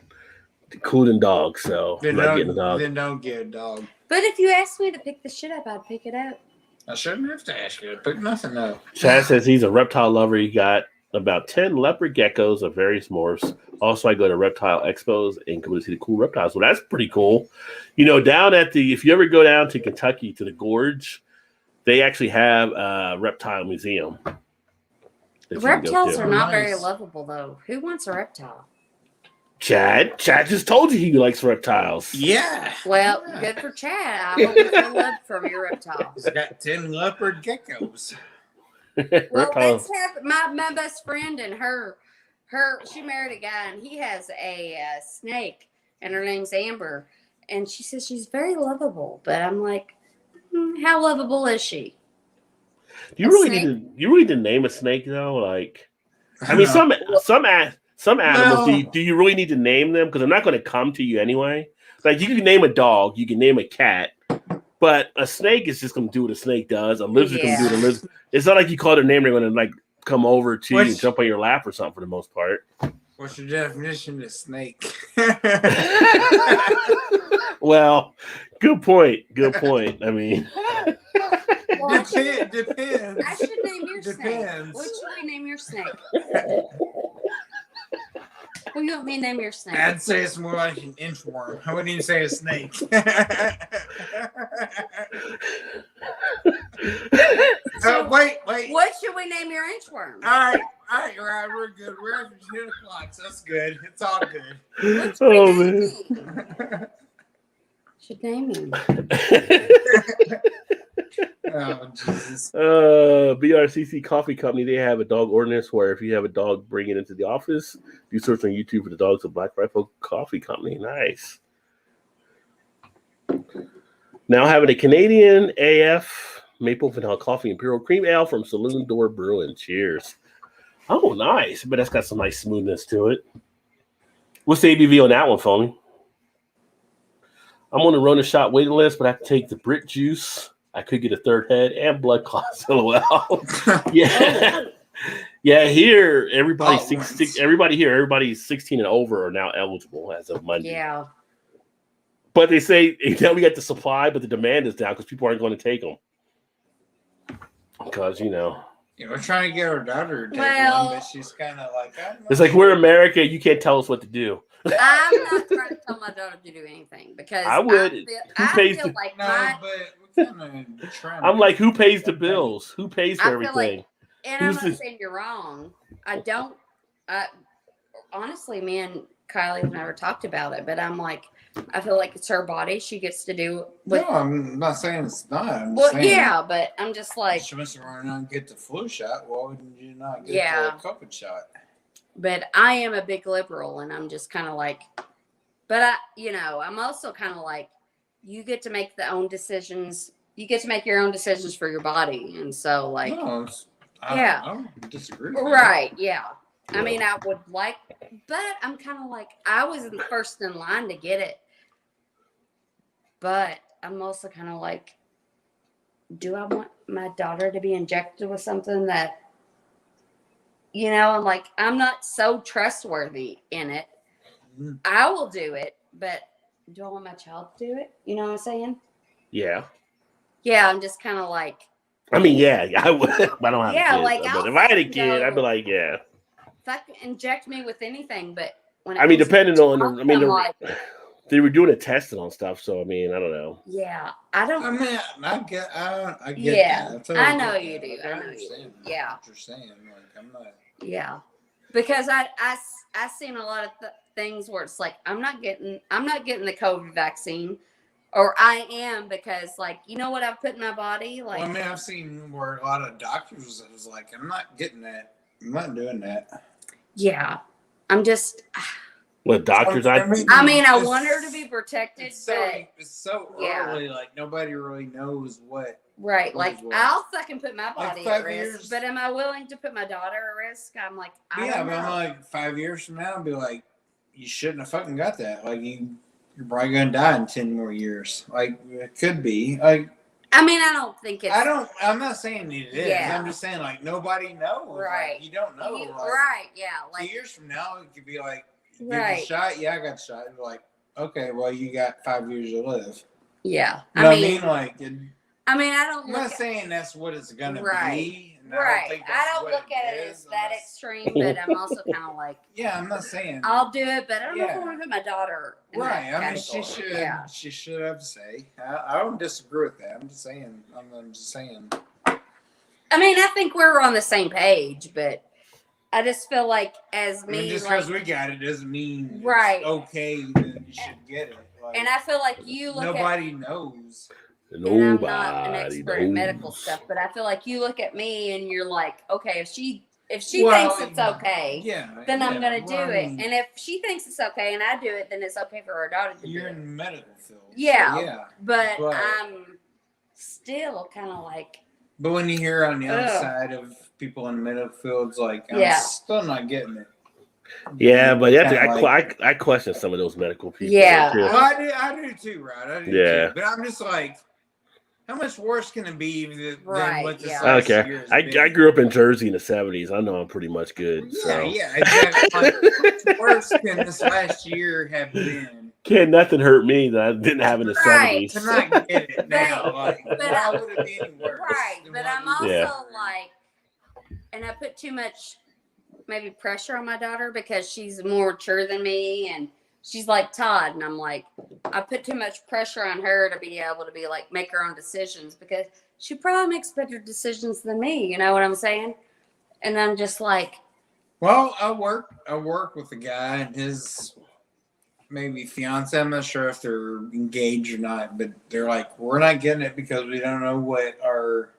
including dogs. So I'm not getting a dog. Then don't get a dog. But if you asked me to pick the shit up, I'd pick it up. I shouldn't have to ask you. Pick nothing up. Chad says he's a reptile lover. He got about 10 leopard geckos of various morphs. Also, I go to reptile expos and go to see the cool reptiles. Well, that's pretty cool. You know, down at if you ever go down to Kentucky to the Gorge, they actually have a reptile museum. Reptiles are not very lovable, though. Who wants a reptile? Chad just told you he likes reptiles. Yeah. Well, good for Chad. I hope you feel love from your reptiles. I got 10 leopard geckos. Well, let's have my best friend and her. She married a guy, and he has a snake, and her name's Amber. And she says she's very lovable, but I'm like, how lovable is she? You really need to name a snake though. Like, I mean, some animals. No. Do you really need to name them? Because I'm not going to come to you anyway. Like, you can name a dog, you can name a cat, but a snake is just going to do what a snake does. A lizard can do what a lizard. It's not like you call their name, they're going to like come over to you and jump on your lap or something for the most part. What's your definition of snake? Well, good point. I mean, depends. I should name your snake. What should we name your snake? What do you want me to name your snake? I'd say it's more like an inchworm. I wouldn't even say a snake. Wait. What should we name your inchworm? All right, we're good. We're after 10 o'clock, so that's good. It's all good. What should oh we name man. him? Should name him. Oh, Jesus. BRCC Coffee Company, they have a dog ordinance where if you have a dog, bring it into the office. You search on YouTube for the dogs of Black Rifle Coffee Company. Nice. Now having a Canadian AF Maple Vanilla Coffee Imperial Cream Ale from Saloon Door Brewing. Cheers. Oh, nice. But that's got some nice smoothness to it. What's the ABV on that one, Phony? I'm on the Rona shot waiting list, but I have to take the Brit juice. I could get a third head and blood clots. LOL. Yeah. Yeah, here everybody's everybody's 16 and over are now eligible as of Monday. Yeah. But they say now we got the supply, but the demand is down because people aren't going to take them. Because we're trying to get our daughter to take one, but she's kind of like, it's like we're America. You can't tell us what to do. I'm not trying to tell my daughter to do anything because I would. I'm like, who pays the bills? Who pays for everything? And I'm not saying you're wrong. I don't. Honestly, me and Kylie never talked about it, but I'm like, I feel like it's her body. She gets to do. No, I'm not saying it's not. Yeah, but I'm just like. She wants to run around and get the flu shot. Why wouldn't you not get the COVID shot? But I am a big liberal, and I'm just kind of like, but I'm also kind of like, you get to make the own decisions. You get to make your own decisions for your body, and so like, I don't disagree. Right? Yeah. I mean, I would like, but I'm kind of like, I was the first in line to get it, but I'm also kind of like, do I want my daughter to be injected with something that? I'm like, I'm not so trustworthy in it. I will do it, but do I want my child to do it? You know what I'm saying? Yeah. Yeah, I'm just kind of like. I mean, yeah, I would. I don't have kids. Like, but if I had a kid, I'd be like, yeah. Fuck, inject me with anything, but when depending on, they were doing a testing on stuff, so I mean, I don't know. Yeah, I don't. I mean, I get. Yeah, that. I know you do. I know you do. Yeah. What you're saying, like, I'm not. Yeah, because I seen a lot of things where it's like I'm not getting the COVID vaccine, or I am because like what I've put in my body. Like, well, I mean, I've seen where a lot of doctors was like, I'm not getting that. I'm not doing that. Yeah, I'm just. What doctors? I want her to be protected. It's so early. Like nobody really knows what. Right, like I'll fucking put my body at risk, years. but am I willing to put my daughter at risk? I'm like, I don't know. But I'm like 5 years from now, I'll be like, you shouldn't have fucking got that. Like you're probably gonna die in 10 more years. Like it could be. Like I mean, I don't think it's. I'm not saying it is. Yeah. I'm just saying like nobody knows. Right. Like, you don't know. Right. Yeah. Like 2 years from now, it could be like, get right. the shot. Yeah, I got the shot. It'd be like, okay, well, you got 5 years to live. Yeah. You know what I mean? Like. I mean, I don't I'm look not at, saying that's what it's gonna Right. be. and right. that's I don't what look at it is. as that extreme, but I'm also kind of like, Yeah, I'm not saying. I'll do it, but I don't know if I Yeah. want to put my daughter in Right. that I mean, she category. should. Yeah. She should have say. I don't disagree with that. I'm just saying. I'm just saying. I mean, I think we're on the same page, but I just feel like as I mean, me, just like, because we got it doesn't mean Right. it's okay that you should get it. Like, and I feel like you look nobody knows. and I'm not an Nobody expert in medical knows. stuff, but I feel like you look at me and you're like, okay, if she Well, thinks it's okay, Yeah. then I'm yeah, gonna do well, I it. mean, And if she thinks it's okay and I do it, then it's okay for her daughter to do you're it. in the medical field. so Yeah, yeah. But But- I'm still kind of like, But when you hear on the other Ugh. side of people in the medical fields, like, I'm Yeah. still not getting it. Yeah, but that's, Kinda like- I question some of those medical people. Yeah. too. Well, I do too, right? I do Yeah. too. But I'm just like, how much worse can it be than Right, what this yeah. last Okay. year has I been? grew up in Jersey in the 70s. I know I'm pretty much good. Yeah, So yeah, exactly. Like, how much worse can this last year have been? can't nothing hurt me that I didn't have in the Right. 70s. To not get it now, like, But why would it be any worse? right. than But what I'm we- also Yeah. like, and I put too much maybe pressure on my daughter because she's more mature than me, and she's like Todd, and I'm like, I put too much pressure on her to be able to be like make her own decisions because she probably makes better decisions than me. You know what I'm saying? And I'm just like, Well, I work with a guy and his maybe fiance. I'm not sure if they're engaged or not, but they're like, we're not getting it because we don't know what our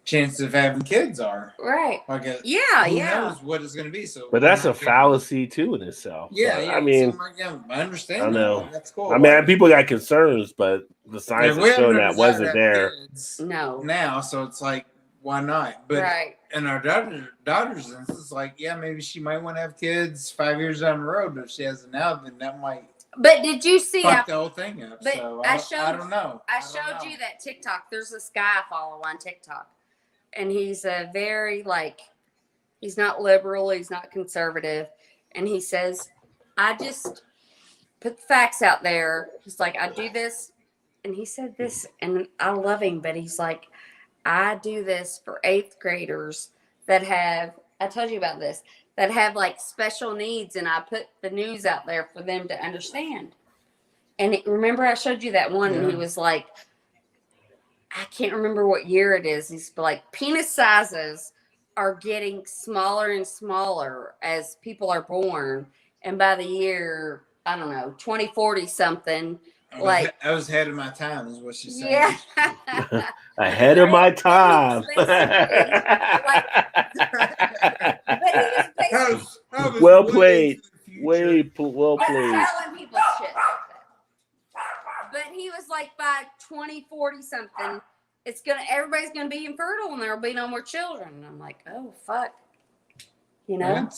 chances of having kids are. right? Like, Yeah, who yeah. knows what it's going to be? So, But we're that's not a getting it. fallacy too in itself. Yeah, But, yeah. I mean, so, like, yeah, I understand. I know. That. That's cool. I mean, Like, people got concerns, but the science we has have shown no that desire to wasn't have there. kids No. now, so it's like, why not? But Right. and our daughter's it's like, yeah, maybe she might want to have kids 5 years down the road, but if she hasn't now, then that might But did you see? fuck the whole thing up. but So I I showed- don't know. I don't showed know. you that TikTok. There's this guy I follow on TikTok, and he's a very like, he's not liberal, he's not conservative, and he says, I just put the facts out there. He's like, I do this, and he said this, and I love him, but he's like, I do this for 8th graders that have, I told you about this, that have like special needs, and I put the news out there for them to understand. And remember, I showed you that one, and he Yeah. was like, I can't remember what year it is. He's like, penis sizes are getting smaller and smaller as people are born. And by the year, I don't know, 2040 something. Like, I was ahead of my time, is what she's saying. yeah. Ahead of my time. I was Well way played. into the future. Well I'm played. telling people shit like that. But he was like, by 2040 something, everybody's gonna be infertile and there'll be no more children. And I'm like, oh fuck. You know?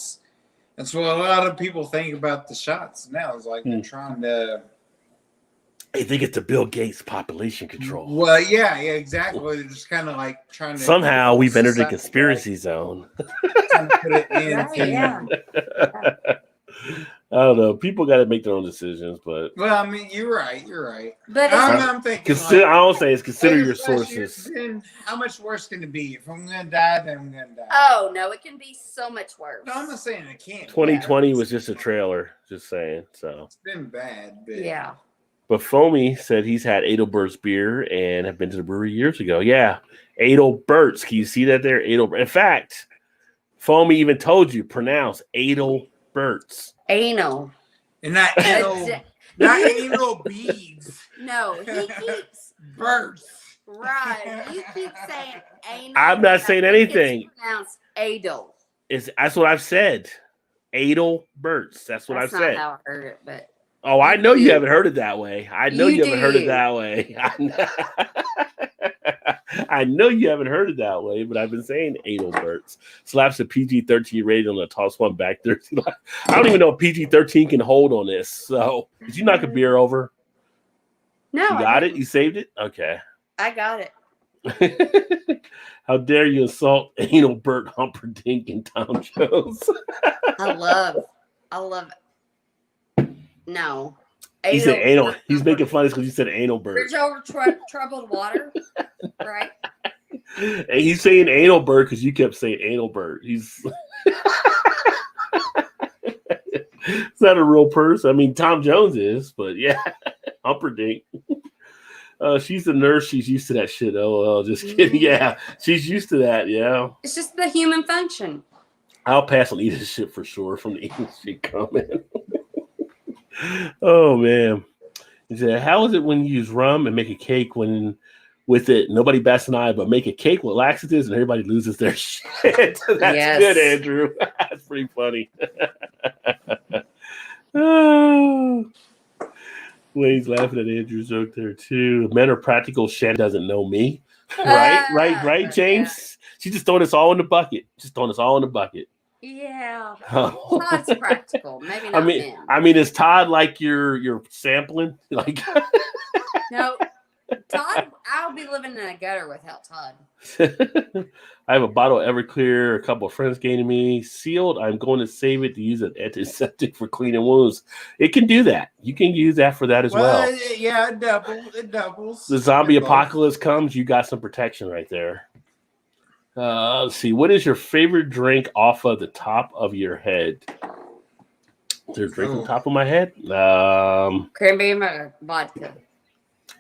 That's what a lot of people think about the shots now. It's like they're trying to. I think it's the Bill Gates population control. Well, yeah, exactly. They're just kind of like trying to. Somehow we've entered the society, conspiracy zone. trying to put it Right, into. yeah. I don't know. People got to make their own decisions, but Well, I mean, you're right. You're right. But I'm thinking. consider. I don't say it's consider hey, your this last year's sources. been- how much worse can it be? If I'm gonna die, then I'm gonna die. oh no, it can be so much worse. No, I'm not saying it can't. 2020 Yeah, was just a trailer. Just saying. So, It's been bad, but Yeah. but Foamy said he's had Adelbert's beer and have been to the brewery years ago. Yeah, Adelbert's. Can you see that there? Adelbert. In fact, Foamy even told you pronounce Adelbert's. Anal. and not anal, not anal beads, No, he keeps birds. right. You keep saying anal. I'm not saying I think anything. It's pronounced adel. That's what I've said. Adelbert's. That's what That's I've not said. how I heard it, but Oh, I know you haven't heard it that way. I know You you haven't heard do. it that way. I know you haven't heard it that way, but I've been saying Adelbert's. Slaps a PG-13 rating on the toss one back there. I don't even know if PG-13 can hold on this. So, did you knock a beer over? no, You I got it? didn't. You saved it? Okay. I got it. How dare you insult Adelbert Humperdinck and Tom Jones? I love it. No, He said anal. He's making fun because you said anal bird. Bridge over troubled water, right? And he's saying anal bird because you kept saying anal bird. He's it's not a real person. I mean, Tom Jones is, but yeah, Humperdinck. She's the nurse. She's used to that shit. Oh, just kidding. Yeah, she's used to that. Yeah. It's just the human function. I'll pass on eating shit for sure from the eating shit comment. Oh man. He said, how is it when you use rum and make a cake when with it nobody bats an eye, but make a cake with laxatives and everybody loses their shit? That's good, Andrew. That's pretty funny. Oh. Wayne's laughing at Andrew's joke there too. Men are practical. Shannon doesn't know me. Right, James? Yeah. She's just throwing us all in the bucket. Yeah. Todd's practical. Maybe not men. I mean, is Todd like you're sampling? Like no. Todd, I'll be living in a gutter without Todd. I have a bottle of Everclear. A couple of friends gave to me. Sealed. I'm going to save it to use an antiseptic for cleaning wounds. It can do that. You can use that for that as well. Yeah, it doubles. The zombie apocalypse comes. You got some protection right there. Let's see. What is your favorite drink off of the top of your head? Is there a drink on the top of my head? Cranberry vodka.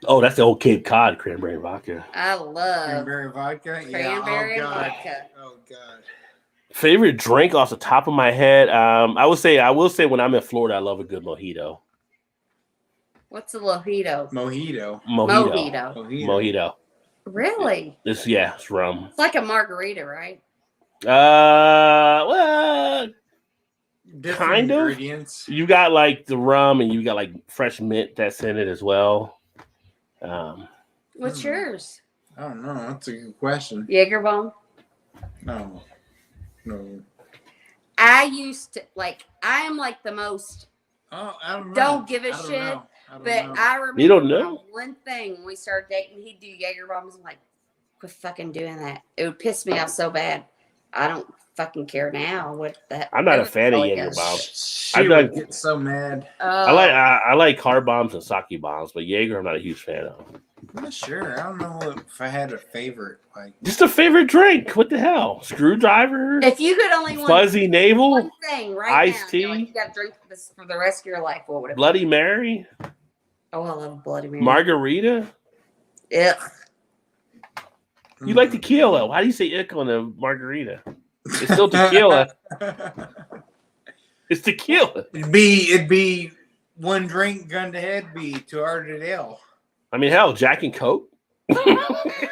Oh, that's the old Cape Cod cranberry vodka. I love cranberry vodka. Cranberry vodka. Oh God. Favorite drink off the top of my head. I will say when I'm in Florida, I love a good mojito. What's a mojito? Mojito. Really? It's rum. It's like a margarita, right? Well, different kind of. Ingredients. You got like the rum, and you got like fresh mint that's in it as well. What's yours? I don't know. That's a good question. Jaeger bomb? No. I used to I am like the most. Oh, I don't know. Don't give a shit. I remember you don't know one thing when we started dating. He'd do Jaeger bombs. I'm like, quit fucking doing that. It would piss me off so bad. I don't fucking care now. What the? I'm not a fan of Jaeger bombs. She would get so mad. I like car bombs and sake bombs, but Jaeger I'm not a huge fan of. I'm not sure. I don't know if I had a favorite. Just a favorite drink. What the hell? Screwdriver? If you could only fuzzy navel, one thing right iced tea. You got to drink this for the rest of your life. What would it be? Bloody Mary. Oh, I love Bloody Mary. Margarita. Ugh. You like tequila? Why do you say ick on a margarita? It's still tequila. It's tequila. It'd be one drink, gun to head, be too hard to tell. I mean, hell, Jack and Coke.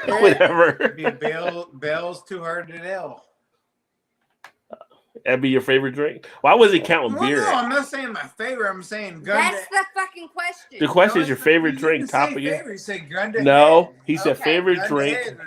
Whatever. It'd be Bell's too hard to tell. That'd be your favorite drink? Why was he counting beer? No, I'm not saying my favorite. I'm saying gun That's the fucking question. The question is your favorite drink, top of your... You said gun to No, head. he said favorite gun drink.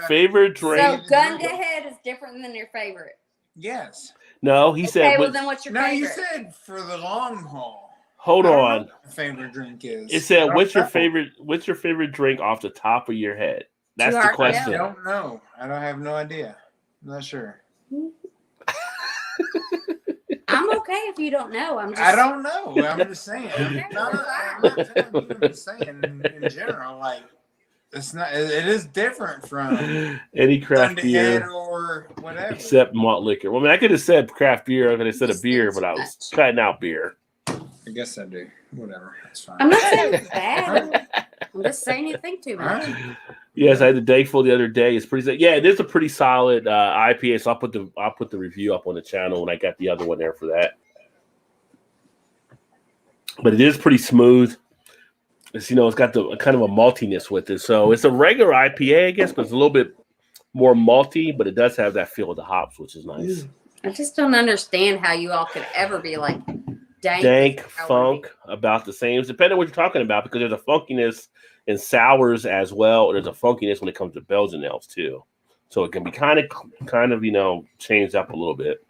Favorite drink. So gun to head is different than your favorite. Yes. No, he said... Okay, well then what's your favorite? No, you said for the long haul. Hold on. What my favorite drink is. It said, what's your favorite drink off the top of your head? That's the question. I don't know. I don't have no idea. I'm not sure. I'm okay if you don't know. I don't know. I'm just saying. I'm not telling you. I'm just saying in general. Like it's not. It is different from any craft beer or whatever, except malt liquor. Well, I mean, I could have said craft beer. I could have said a beer, but I was cutting out beer. I guess I do. Whatever. That's fine. I'm not saying it's bad. I'm just saying you think too much. Right. Yes, I had the Dayful the other day. It's pretty. Yeah, it is a pretty solid IPA. So I'll put the review up on the channel when I got the other one there for that. But it is pretty smooth. It's it's got the kind of a maltiness with it. So it's a regular IPA, I guess, but it's a little bit more malty. But it does have that feel of the hops, which is nice. I just don't understand how you all could ever be like dank funk about the same. It's depending on what you're talking about, because there's a funkiness in sours as well. There's a funkiness when it comes to Belgian ales too. So it can be kind of changed up a little bit.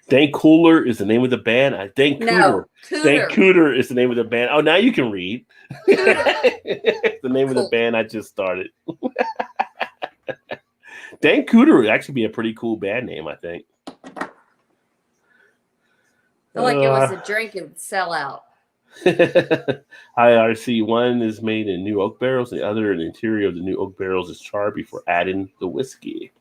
Dank Cooler is the name of the band. Dank Cooter. Dank Cooter is the name of the band. Oh, now you can read. The name of the band I just started. Dank Cooter would actually be a pretty cool band name, I think. I feel like it was a drink it would sell out. IRC, one is made in new oak barrels, the other in the interior of the new oak barrels is charred before adding the whiskey.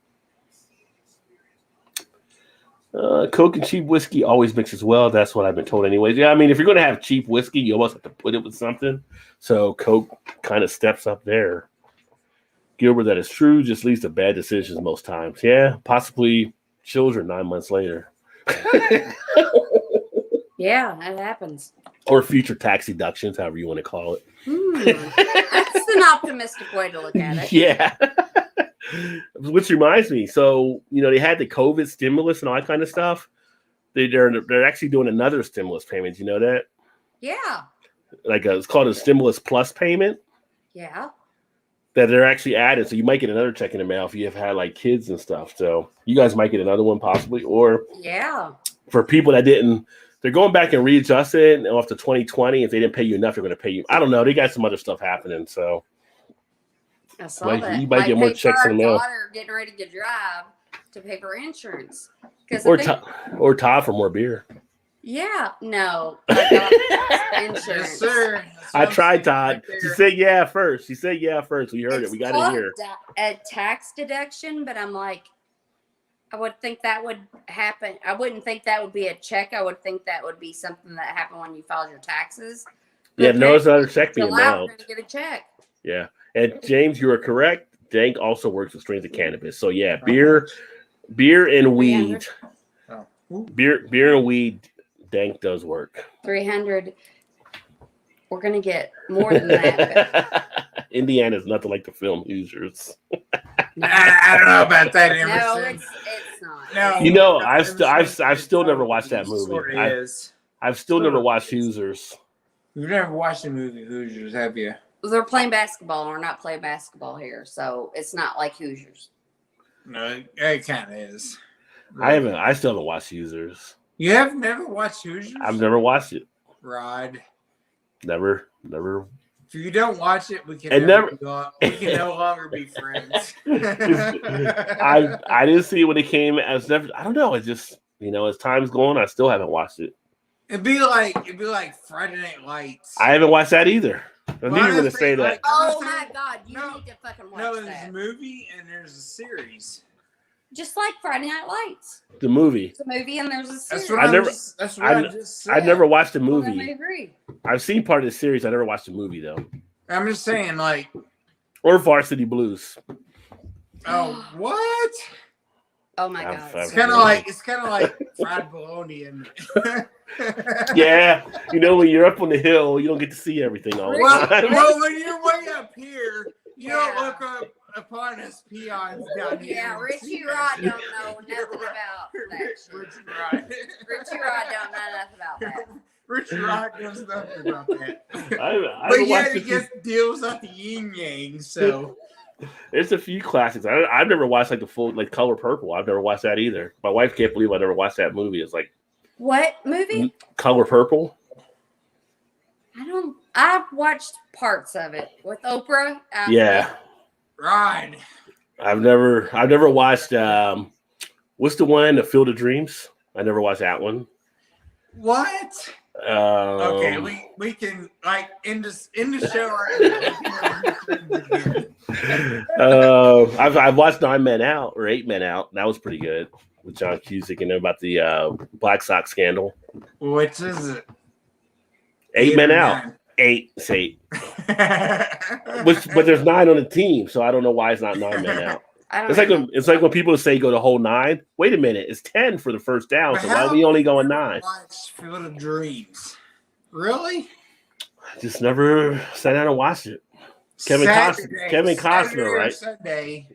Coke and cheap whiskey always mixes well. That's what I've been told anyways. Yeah, I mean, if you're going to have cheap whiskey, you almost have to put it with something. So Coke kind of steps up there. Gilbert, that is true, just leads to bad decisions most times. Yeah, possibly children 9 months later. Yeah, that happens. Or future tax deductions, however you want to call it. That's an optimistic way to look at it. Yeah. Which reminds me, so they had the COVID stimulus and all that kind of stuff. They're actually doing another stimulus payment. You know that? Yeah. It's called a stimulus plus payment. Yeah. That they're actually added, so you might get another check in the mail if you have had like kids and stuff. So you guys might get another one possibly, or for people that didn't. They're going back and readjusting off to 2020. If they didn't pay you enough, they're going to pay you. I don't know. They got some other stuff happening, so I saw that. You might get more checks in the mail. Getting ready to drive to pay for insurance. Or Todd for more beer. Yeah, no. Insurance. Yes, sir. I tried, Todd. She said yeah first. We heard it. We got it here. A tax deduction, but I'm like, I would think that would happen. I wouldn't think that would be a check. I would think that would be something that happened when you filed your taxes. Yeah, no, it's another check being mailed. To get a check. Yeah, and James, you are correct. Dank also works with strains of cannabis. So yeah, beer and weed. Beer and weed. Dank does work. 300. We're gonna get more than that. Indiana's nothing like the film Hoosiers. I don't know about that, Emerson. No, it's not. No, I've still never watched that movie. I've still never watched Hoosiers. You've never watched the movie Hoosiers, have you? They're playing basketball, and we're not playing basketball here, so it's not like Hoosiers. No, it kind of is. Right. I still haven't watched Hoosiers. You have never watched Hoosiers? I've never watched it. Rod. Never. If you don't watch it, we can no longer be friends. I didn't see it when it came. I don't know. It's just as time's going, I still haven't watched it. It'd be like Friday Night Lights. I haven't watched that either. I knew you were gonna say that. Oh my God! You need to fucking watch that. No, there's a movie and there's a series. Just like Friday Night Lights. The movie. It's a movie and there's a series. That's what I just said. I've never watched the movie. Well, I agree. I've seen part of the series. I never watched the movie though. I'm just saying, like. Or Varsity Blues. Oh, what? Oh my God! It's kind of like fried bologna and. Yeah, when you're up on the hill, you don't get to see everything all the time. Well, when you're way up here, you don't look up upon us peons down here. Yeah, Richie Rod don't know nothing about that shit. Richie Rod don't know nothing about that. Richie Rod knows nothing about that. But yet he gets deals on the yin yang, so. There's a few classics. I've never watched the full Color Purple. I've never watched that either. My wife can't believe I never watched that movie. It's like. What movie? Color Purple. I've watched parts of it with Oprah. Yeah. Right. I've never watched what's the one, The Field of Dreams? I never watched that one. What? Okay, we can end the show. I've watched 9 Men Out or 8 Men Out. That was pretty good with John Cusack and about the Black Sox scandal. Which is it? 8 Men Out. 8. It's 8. But there's 9 on the team, so I don't know why it's not 9 Men Out. It's like when people say go the whole 9. Wait a minute, it's 10 for the first down. So why are we only going 9? Watch Field of Dreams. Really? I just never sat down and watched it. Kevin Costner, right? Sunday.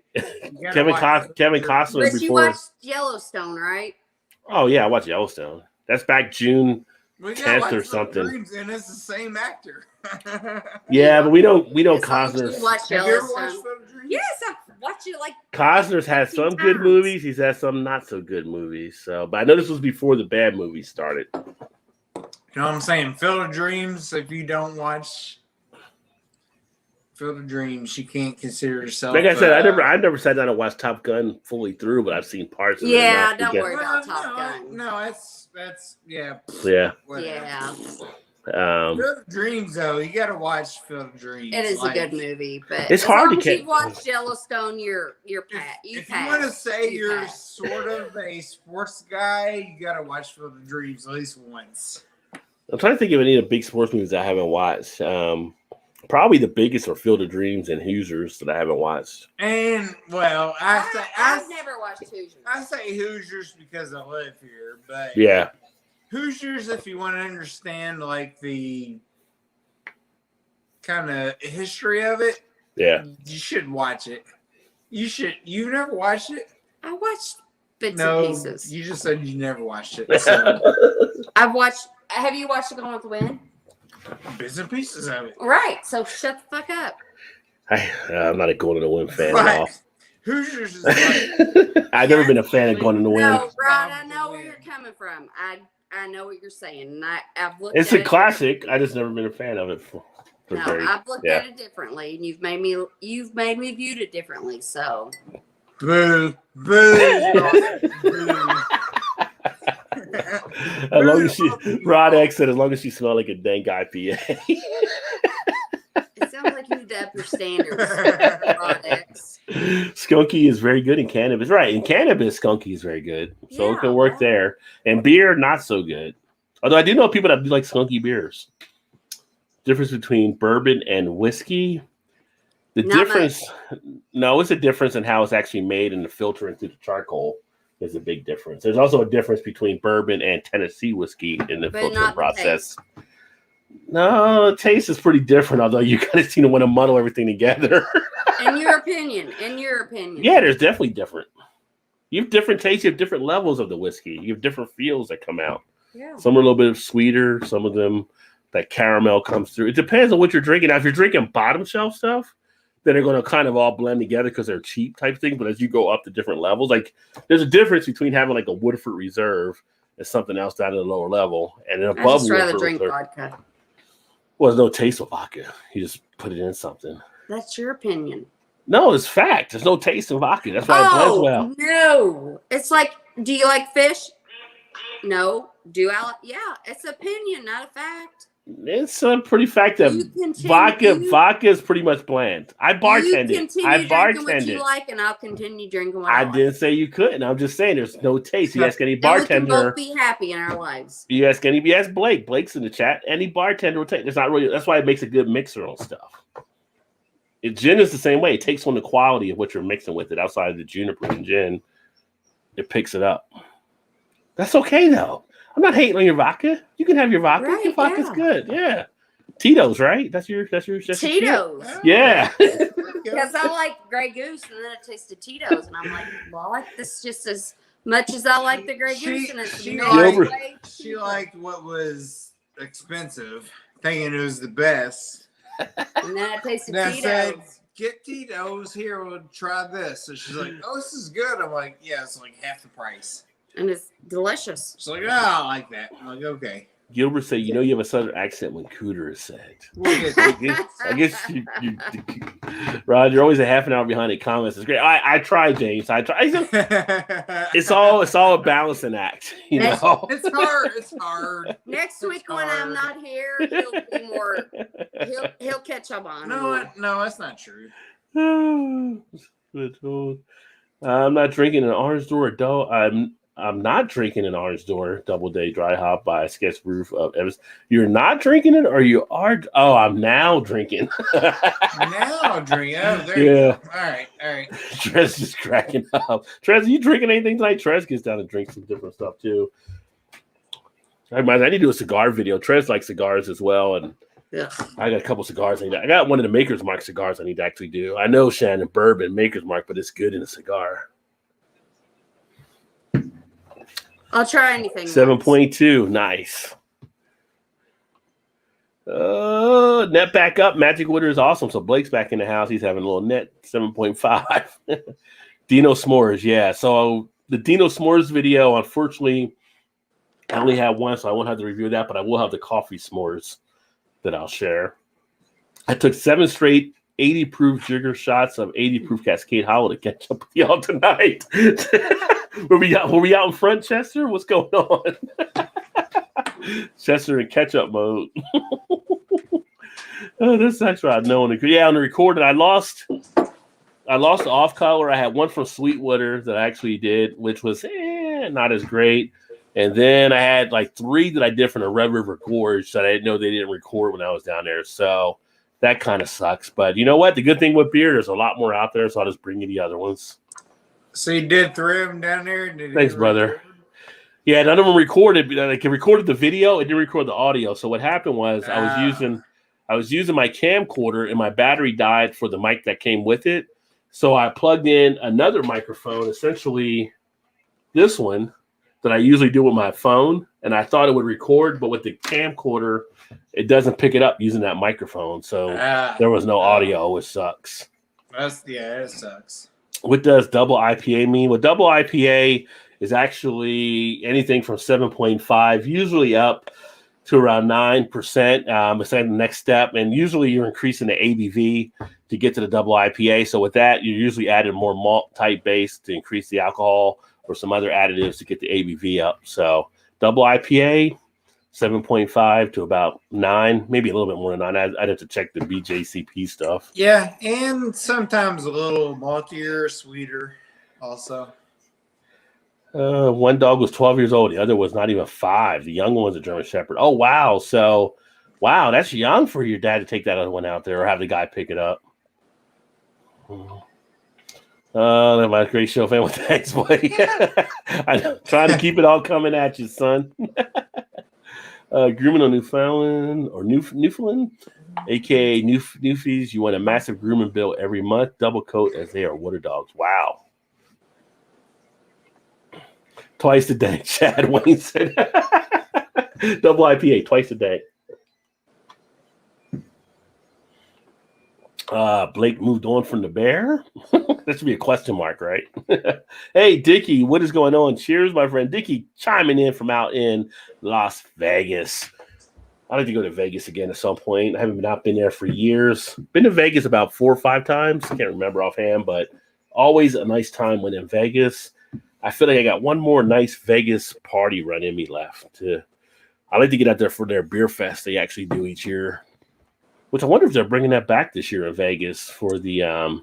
Kevin Costner. But you watched Yellowstone, right? Oh yeah, I watched Yellowstone. That's back June 10th or something. And it's the same actor. Yeah, but we don't Costner's. Have you ever watched Field of Dreams? Yes, I've watched it Costner's had some good movies. He's had some not so good movies. So, but I know this was before the bad movies started. You know what I'm saying? Field of Dreams. If you don't watch Field of Dreams, you can't consider yourself. Like I said, I never sat down and watched Top Gun fully through, but I've seen parts of it. Yeah, don't worry about Top Gun. No, that's yeah. Yeah. Yeah. Field of Dreams, though, you got to watch Field of Dreams. It is a good movie, but it's as hard long to as you've watched Yellowstone, you're pat. If you want to say you're sort of a sports guy, you got to watch Field of Dreams at least once. I'm trying to think of any of the big sports movies I haven't watched. Probably the biggest are Field of Dreams and Hoosiers that I haven't watched. And, well, I've never watched Hoosiers. I say Hoosiers because I live here, but Yeah. Hoosiers, if you want to understand, like, the kind of history of it, Yeah. you should watch it. You should. You've never watched it? I watched bits and pieces. You just said you never watched it. So. I've watched. Have you watched Gone with the Wind? Bits and pieces of it. Right. So shut the fuck up. I'm not a Going to the Wind fan Right. at all. Hoosiers is like. I've never been a fan of Going to the Wind. No, Rod, I know where you're coming from. I know what you're saying. And I've looked It's at a classic. I just never been a fan of it. No, I've looked at it differently, and you've made me view it differently. So, Boo, boo, boo. As long as Rod X said, as long as she smelled like a dank IPA. it sounds like you need to up your standards, Rod X. Skunky is very good in cannabis. Right. In cannabis, Skunky is very good. So it can work there. And beer, not so good. Although I do know people that do like Skunky beers. Difference between bourbon and whiskey. It's a difference in how it's actually made and the filtering through the charcoal is a big difference. There's also a difference between bourbon and Tennessee whiskey in the filtering process. No, the taste is pretty different, although you kind of seem to want to muddle everything together. In your opinion. Yeah, there's definitely different. You have different tastes, you have different levels of the whiskey. You have different feels that come out. Yeah. Some are a little bit sweeter, some of them that caramel comes through. It depends on what you're drinking. Now, if you're drinking bottom shelf stuff, then they're going to kind of all blend together because they're cheap type thing. But as you go up to different levels, like there's a difference between having like a Woodford Reserve and something else down at a lower level, and then above. I just rather drink vodka. Well, there's no taste of vodka. You just put it in something. That's your opinion. No, it's fact. There's no taste in vodka. That's why it blends well. No, it's like, do you like fish? No. Do I? Yeah, it's opinion, not a fact. It's a pretty fact that vodka is pretty much bland. I bartended. Drinking what you like, and I'll continue drinking what I like. Didn't say you couldn't. I'm just saying there's no taste. You ask any bartender. We can both be happy in our lives. You ask Blake. Blake's in the chat. Any bartender will take. There's not really. That's why it makes a good mixer on stuff. Gin is the same way. It takes on the quality of what you're mixing with it. Outside of the juniper and gin, it picks it up. That's okay though. I'm not hating on your vodka. You can have your vodka. Right, your vodka's good. Yeah. Tito's, right? That's your Tito's. Yeah. Because I like Grey Goose, and then I tasted Tito's, and I'm like, well, I like this just as much as I like the Grey Goose, and she liked what was expensive, thinking it was the best. And then I tasted Tito's. Said, get Tito's here. We'll try this. So she's like, "Oh, this is good." I'm like, "Yeah, it's like half the price." And it's delicious. She's like, "Oh, I like that." I'm like, "Okay." Gilbert said, "You know, you have a southern accent when cooter is said." I guess you Rod, you're always a half an hour behind the comments. It's great. I try, James. I try. It's all a balancing act. You know, it's hard. It's hard. Next week when I'm not here, he'll be more. He'll catch up on. No, that's not true. I'm not drinking an orange door. I'm not drinking an Orange Door Double Day Dry Hop by Sketch Brew of Evans. You're not drinking it, or you are? Oh, I'm now drinking. Now drinking. Oh, there you go. All right. Trez just cracking up. Trez, are you drinking anything tonight? Trez gets down and drinks some different stuff too. I need to do a cigar video. Trez likes cigars as well, and I got a couple cigars. I got one of the Maker's Mark cigars I need to actually do. I know Shannon bourbon Maker's Mark, but it's good in a cigar. I'll try anything. 7.2, nice. Net back up. Magic Water is awesome. So Blake's back in the house. He's having a little net 7.5. Dino S'mores, yeah. So the Dino S'mores video, unfortunately, I only have one, so I won't have to review that, but I will have the coffee s'mores that I'll share. I took 7 straight 80 proof jigger shots of 80 proof Cascade Hollow to catch up with y'all tonight. Were we out in front, Chester? What's going on? Chester in catch-up mode. Oh, this sucks right now. Yeah, on the recording, I lost the off color. I had one from Sweetwater that I actually did, which was not as great. And then I had like 3 that I did from the Red River Gorge that I didn't know they didn't record when I was down there. So that kind of sucks. But you know what? The good thing with beer, there's a lot more out there, so I'll just bring you the other ones. So you did 3 of them down there? Thanks, brother. Yeah, none of them recorded. Like, it recorded the video, it didn't record the audio. So what happened was I was using my camcorder, and my battery died for the mic that came with it. So I plugged in another microphone, essentially this one, that I usually do with my phone, and I thought it would record, but with the camcorder, it doesn't pick it up using that microphone. So there was no audio, which sucks. That sucks. What does double IPA mean? Well, double IPA is actually anything from 7.5, usually up to around 9%. It's like the next step, and usually you're increasing the ABV to get to the double IPA. So with that, you're usually adding more malt type base to increase the alcohol, or some other additives to get the ABV up. So double IPA, 7.5 to about 9, maybe a little bit more than 9. I'd have to check the BJCP stuff. Yeah, and sometimes a little maltier, sweeter also. One dog was 12 years old. The other was not even 5. The younger one's a German Shepherd. Oh, wow. So, wow, that's young for your dad to take that other one out there or have the guy pick it up. That was a great show, family. Thanks, buddy. I'm trying to keep it all coming at you, son. Grooming on Newfoundland or Newfoundland, aka Newfies. You want a massive grooming bill every month, double coat as they are water dogs. Wow. Twice a day, Chad Wayne said. Double IPA, twice a day. Blake moved on from the bear. That should be a question mark, right? Hey, Dickie, what is going on? Cheers, my friend. Dickie chiming in from out in Las Vegas. I'd like to go to Vegas again at some point. I haven't not been there for years. Been to Vegas about 4 or 5 times. Can't remember offhand, but always a nice time when in Vegas. I feel like I got one more nice Vegas party run in me left. I like to get out there for their beer fest they actually do each year. Which I wonder if they're bringing that back this year in Vegas for the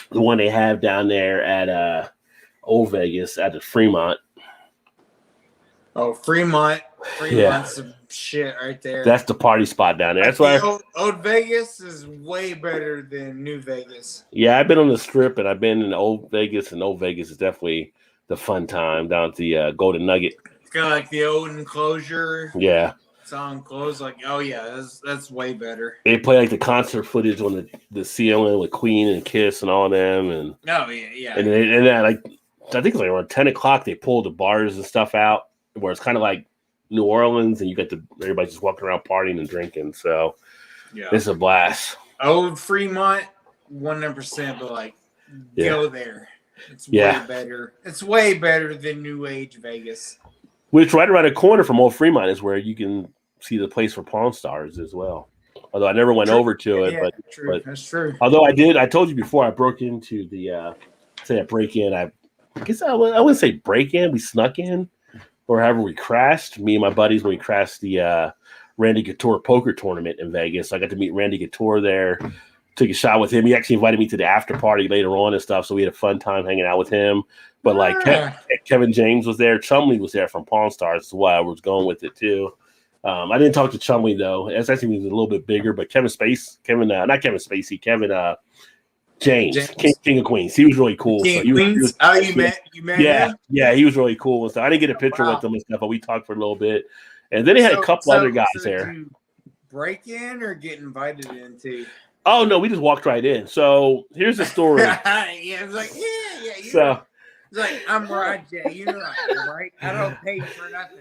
one they have down there at Old Vegas at the Fremont. Oh, Fremont. Fremont's some shit right there. That's the party spot down there. That's why Old Vegas is way better than New Vegas. Yeah, I've been on the Strip and I've been in Old Vegas, and Old Vegas is definitely the fun time down at the Golden Nugget. It's kind of like the old enclosure. Yeah. Song closed, like, oh yeah, that's way better. They play like the concert footage on the ceiling with Queen and Kiss and all of them, and and then like I think it's like around 10 o'clock they pull the bars and stuff out where it's kind of like New Orleans, and you get everybody just walking around partying and drinking. So it's a blast. Old Fremont, 100%, but like go there. It's way better. It's way better than New Age Vegas. Which right around the corner from Old Fremont is where you can see the place for Pawn Stars as well. Although I never went over to it, but that's true. Although I told you before, I broke into the break in. I guess I wouldn't say break in. We snuck in, or however we crashed. Me and my buddies when we crashed the Randy Couture poker tournament in Vegas. I got to meet Randy Couture there. Took a shot with him. He actually invited me to the after party later on and stuff. So we had a fun time hanging out with him. But like Kevin James was there. Chumley was there from Pawn Stars. That's why I was going with it too. I didn't talk to Chumley though. It's actually a little bit bigger. But Kevin James. King of Queens. He was really cool. King of Queens. You met him? Yeah, he was really cool and stuff. I didn't get a picture with him and stuff, but we talked for a little bit. And then they had a couple other guys there. Break in or get invited into? Oh no, we just walked right in. So here's the story. It was like, So it's like, I'm Roger, you're right. I don't pay for nothing.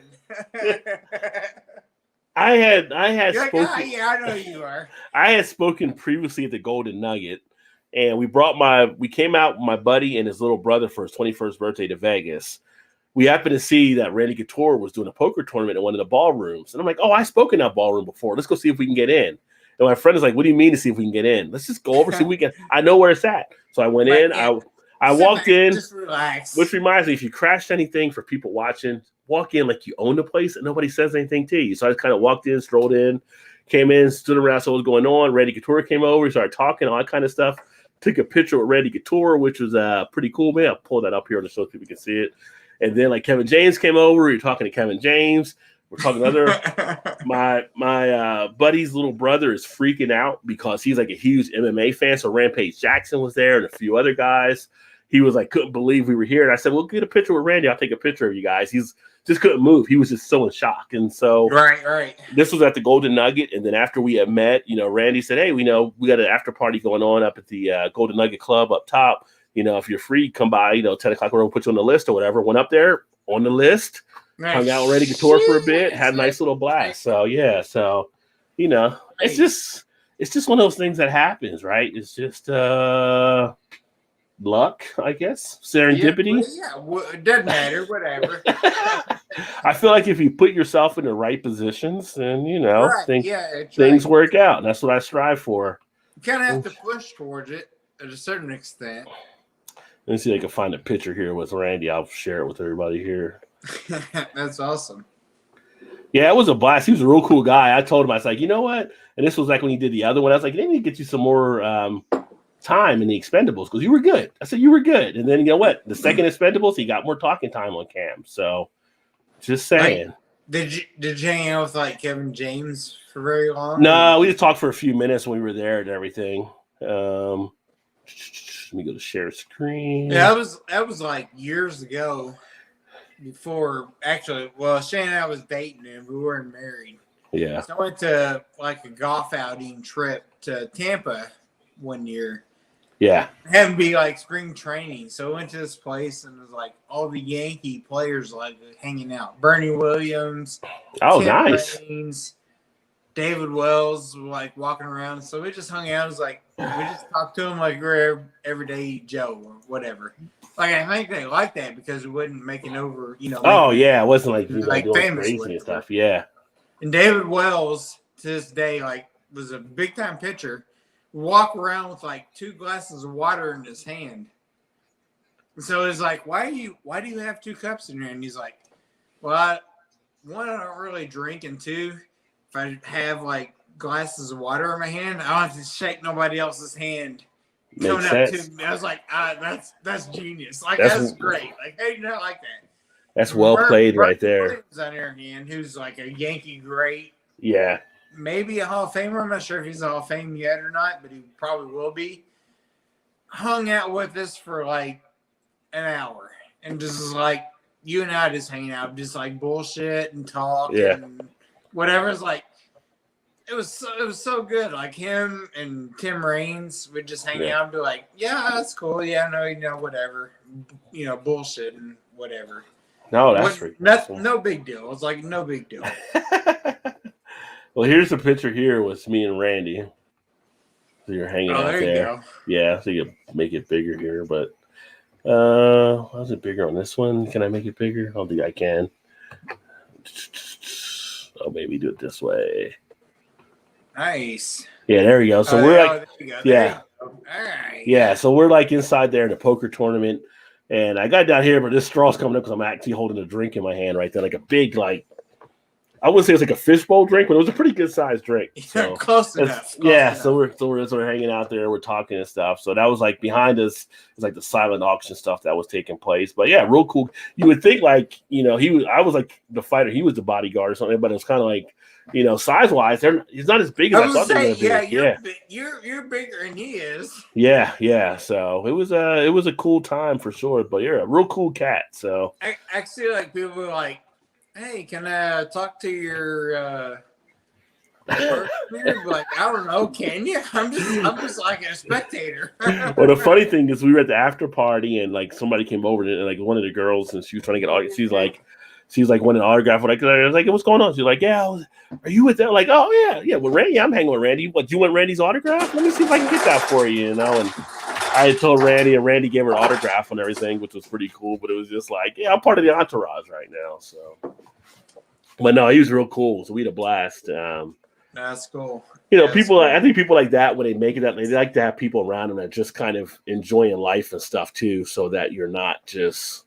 I had spoken. I know you are. I had spoken previously at the Golden Nugget, and we came out with my buddy and his little brother for his 21st birthday to Vegas. We happened to see that Randy Couture was doing a poker tournament in one of the ballrooms. And I'm like, oh, I spoke in that ballroom before. Let's go see if we can get in. And my friend is like, what do you mean to see if we can get in? Let's just go over, see if we can. I know where it's at. So I went in. I walked in. Just relax. Which reminds me, if you crashed anything for people watching walk in like you own the place and nobody says anything to you. So I just kind of walked in, strolled in, came in, stood around, saw what was going on. Randy Couture came over, we started talking, all that kind of stuff. Took a picture with Randy Couture, which was pretty cool, man. I'll pull that up here on the show so people can see it. And then like Kevin James came over. We were talking to Kevin James. We're talking to other my buddy's little brother is freaking out because he's like a huge MMA fan. So Rampage Jackson was there and a few other guys. He was like, couldn't believe we were here. And I said, well, get a picture with Randy. I'll take a picture of you guys. He's just couldn't move. He was just so in shock. And so right. This was at the Golden Nugget. And then after we had met, Randy said, hey, we got an after party going on up at the Golden Nugget Club up top. If you're free, come by, 10 o'clock, we're going to put you on the list or whatever. Went up there on the list, hung out with Randy Couture for a bit, had a nice little blast. So, yeah. So, it's just one of those things that happens, right? It's just luck, I guess. Serendipity. It doesn't matter, whatever. I feel like if you put yourself in the right positions, then, right. things work out. And that's what I strive for. You kind of have to push towards it at a certain extent. Let me see if I can find a picture here with Randy. I'll share it with everybody here. That's awesome. Yeah, it was a blast. He was a real cool guy. I told him, I was like, you know what? And this was like when he did the other one. I was like, they need to get you some more time in the Expendables because you were good. I said, you were good. And then you know what? The second Expendables, he got more talking time on cam. So just saying. Did you hang out with like Kevin James for very long? No, we just talked for a few minutes when we were there and everything. Let me go to share screen. Yeah, that was like years ago. Before Shane and I was dating and we weren't married. Yeah. So I went to like a golf outing trip to Tampa one year. Yeah. It had to be like spring training. So I went to this place and it was like all the Yankee players like hanging out. Bernie Williams. Oh, Tim nice. Raines, David Wells were like walking around. So we just hung out. It was like we just talked to him like we're everyday Joe or whatever. Like I think they liked that because it wasn't making over, Oh yeah, it wasn't like you like doing famous crazy and stuff. Yeah. And David Wells to this day like was a big time pitcher. Walk around with like 2 glasses of water in his hand. And so it's like, why do you have 2 cups in here? And he's like, well, one, I don't really drink, and 2, if I have like glasses of water in my hand, I don't have to shake nobody else's hand. Makes sense. To me. I was like, that's genius. Like that's great. Like, hey, you not like that. That's well played right there. Williams on the other hand, who's like a Yankee great. Yeah. Maybe a Hall of Famer. I'm not sure if he's a Hall of Fame yet or not, but he probably will be. Hung out with us for like an hour and just like you and I just hanging out, just like bullshit and talk and whatever. It's like it was so good. Like him and Tim Raines would just hang out and be like, yeah, that's cool. Yeah, no, whatever. Bullshit and whatever. No, that's no big deal. It was like no big deal. Well, here's the picture here with me and Randy. So you're hanging out there. You go. Yeah, so you can make it bigger here, but why is it bigger on this one? Can I make it bigger? I don't think I can. Oh, maybe do it this way. Nice. Yeah, there we go. So we're like, there all right. Yeah, so we're like inside there in a poker tournament, and I got down here, but this straw's coming up because I'm actually holding a drink in my hand right there, like a big, like, I wouldn't say it was like a fishbowl drink, but it was a pretty good sized drink. So close enough. So we're hanging out there, we're talking and stuff. So that was like behind us, it's like the silent auction stuff that was taking place. But yeah, real cool. You would think like, I was like the fighter, he was the bodyguard or something, but it was kind of like, size wise, he's not as big as I thought they were. You're bigger than he is. Yeah. So it was a cool time for sure. But you're a real cool cat. So I see like people were like, hey, can I talk to your like, I don't know, can you? I'm just like a spectator. Well, the funny thing is we were at the after party and like somebody came over and like one of the girls and she was trying to get all she's like wanting an autograph. Like, I was like, what's going on? She's like, yeah, are you with them? Like, oh yeah. Well, Randy, I'm hanging with Randy. What, do you want Randy's autograph? Let me see if I can get that for you, And I had told Randy, and Randy gave her an autograph and everything, which was pretty cool. But it was just like, yeah, I'm part of the entourage right now. So, but no, he was real cool. So we had a blast. That's cool. I think people like that when they make it up, they like to have people around them that just kind of enjoying life and stuff too, so that you're not just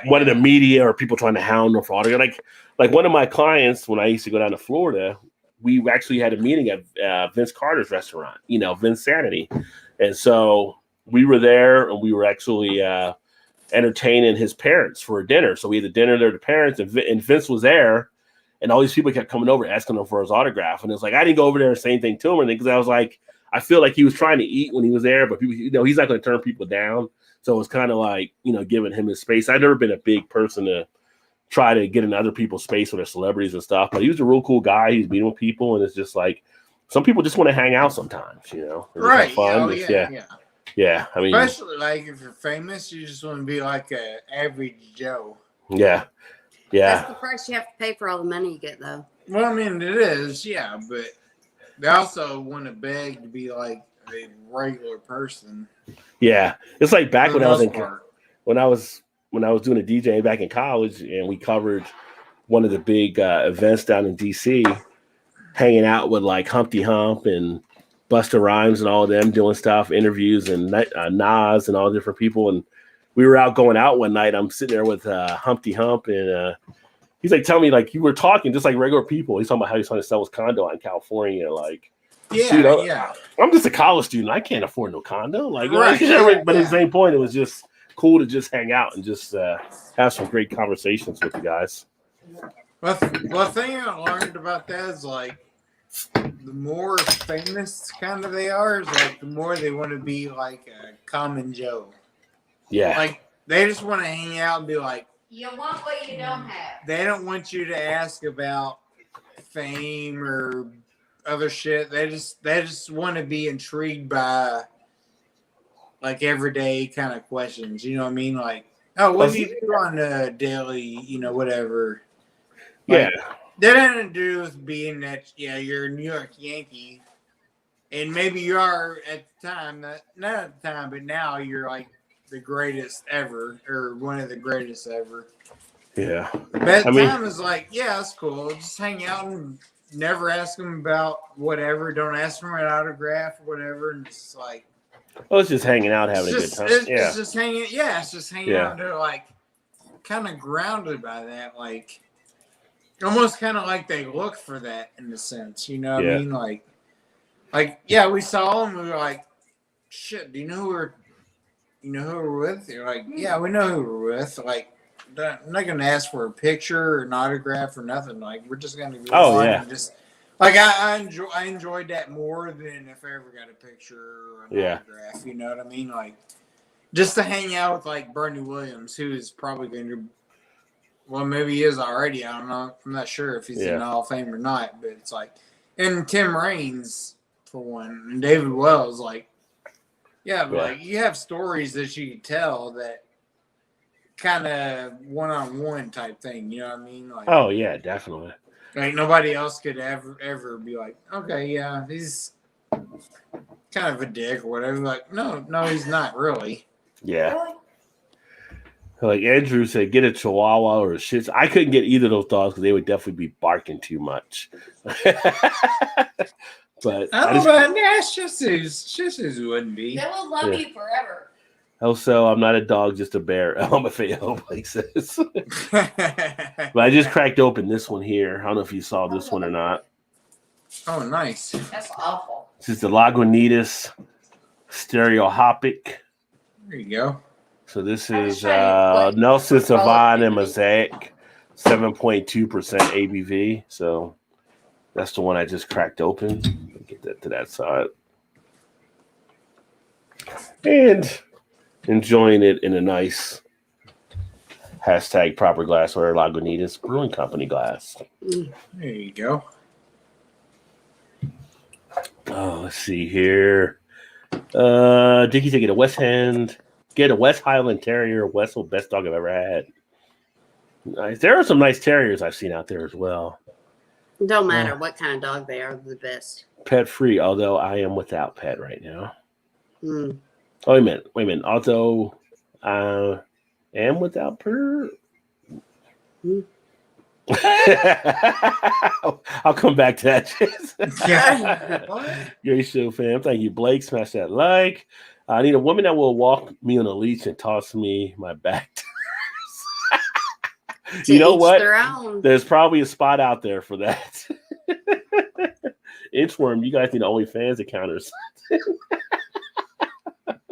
one of the media or people trying to hound them for autograph. Like one of my clients, when I used to go down to Florida, we actually had a meeting at Vince Carter's restaurant, Vince Sanity. And so we were there and we were actually entertaining his parents for a dinner. So we had a dinner there, the parents, and Vince was there. And all these people kept coming over asking him for his autograph. And it's like, I didn't go over there and say anything to him because I was like, I feel like he was trying to eat when he was there, but people, he's not going to turn people down. So it was kind of like, giving him his space. I've never been a big person to try to get in other people's space with their celebrities and stuff, but he was a real cool guy. He's meeting with people, and it's just like, some people just want to hang out sometimes, Right. Fun. Yeah. I mean, especially like if you're famous, you just want to be like an average Joe. Yeah. That's the price you have to pay for all the money you get, though. Well, I mean, it is, yeah, but they also want to beg to be like a regular person. Yeah, it's like back when I was doing a DJ back in college, and we covered one of the big events down in DC, hanging out with like Humpty Hump and Busta Rhymes and all of them doing stuff, interviews, and Nas and all the different people. And we were out going out one night. I'm sitting there with Humpty Hump, and he's like telling me like, you were talking just like regular people. He's talking about how he's trying to sell his condo out in California. Like, I'm just a college student. I can't afford no condo. Like, but at the same point, it was just cool to just hang out and just have some great conversations with you guys. Well, the thing I learned about that is like, the more famous kind of they are, is like the more they want to be like a common Joe. Yeah. Like they just want to hang out and be like, you want what you don't have. They don't want you to ask about fame or other shit. They just want to be intrigued by like everyday kind of questions. You know what I mean? Like, oh, what do you do on a daily, whatever. Like, that had to do with being that, you're a New York Yankee. And maybe you are at the time, not at the time, but now you're like the greatest ever, or one of the greatest ever. Yeah. But at the time, it's like, that's cool. Just hang out and never ask them about whatever. Don't ask them an autograph or whatever. And it's like, it's just hanging out, having a good time. It's just hanging. Yeah, it's just hanging out. They're like kind of grounded by that, like almost kind of like they look for that in a sense. You know what I mean? Like we saw them. We were like, shit. Do you know who we're with? They're like, yeah, we know who we're with. Like, I'm not gonna ask for a picture or an autograph or nothing. Like, we're just gonna go and just like I enjoyed that more than if I ever got a picture or an autograph. You know what I mean? Like, just to hang out with like Bernie Williams, who is probably going to, well, maybe he is already. I don't know. I'm not sure if he's in the Hall of Fame or not. But it's like, and Tim Raines for one, and David Wells, like. Yeah, but like you have stories that you can tell that kind of one-on-one type thing. You know what I mean? Like, oh yeah, definitely. Like nobody else could ever be like, okay, yeah, he's kind of a dick or whatever. Like, no, he's not really. Yeah. Really? Like Andrew said, get a Chihuahua or a Shih Tzu. I couldn't get either of those dogs because they would definitely be barking too much. But I don't know about Shih Tzus wouldn't be. They will love you forever. Also, I'm not a dog, just a bear. I'm a fan, like says. But I just cracked open this one here. I don't know if you saw this one or not. Oh, nice. That's awful. This is the Lagunitas Stereohopic. There you go. So this is Nelson Sauvin and Mosaic, 7.2% ABV. So that's the one I just cracked open. Get that to that side. And enjoying it in a nice #proper glassware Lagunitas Brewing Company glass. There you go. Oh, let's see here. Dickie taking a West End. Get a West Highland Terrier. Wessel, best dog I've ever had. Nice. There are some nice terriers I've seen out there as well. Don't matter what kind of dog they are, the best. Pet free, although I am without pet right now. Mm. Oh, wait a minute. Although I am without per. Mm. I'll come back to that. Great show, fam. Thank you, Blake. Smash that like. I need a woman that will walk me on a leash and toss me my back. You know what? Their own. There's probably a spot out there for that. Inchworm, you guys need OnlyFans accounters.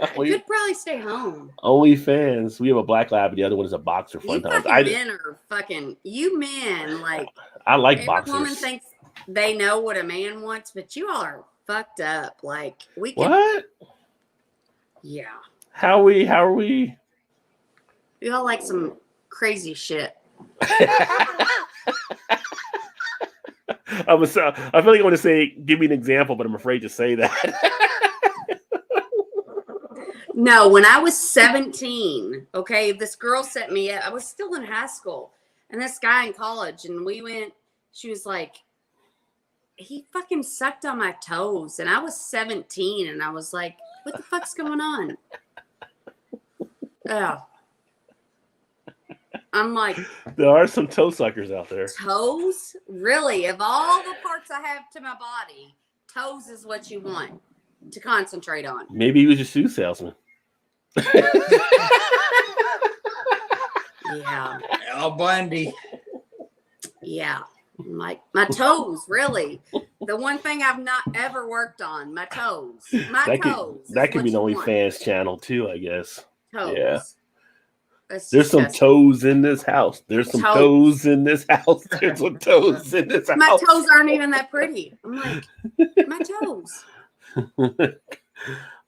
I could probably stay home. OnlyFans. We have a black lab, and the other one is a boxer. Fun times. Men are fucking. You men like. I like every boxers. Woman thinks they know what a man wants, but you all are fucked up. Like we can. What? Yeah. How are we? You all like some crazy shit. I feel like I want to say, give me an example, but I'm afraid to say that. No, when I was 17, okay, this girl set me up. I was still in high school, and this guy in college, and we went. She was like, he fucking sucked on my toes, and I was 17, and I was like, what the fuck's going on? Oh. I'm like, there are some toe suckers out there. Toes? Really? Of all the parts I have to my body, toes is what you want to concentrate on. Maybe he was a shoe salesman. Yeah. Al Bundy. Yeah. Like my toes, really. The one thing I've not ever worked on, my toes. That could be an OnlyFans channel too, I guess. Toes. Yeah. That's There's disgusting. some toes in this house. There's some toes in this house. There's some toes in this house. My toes aren't even that pretty. I'm like, my toes.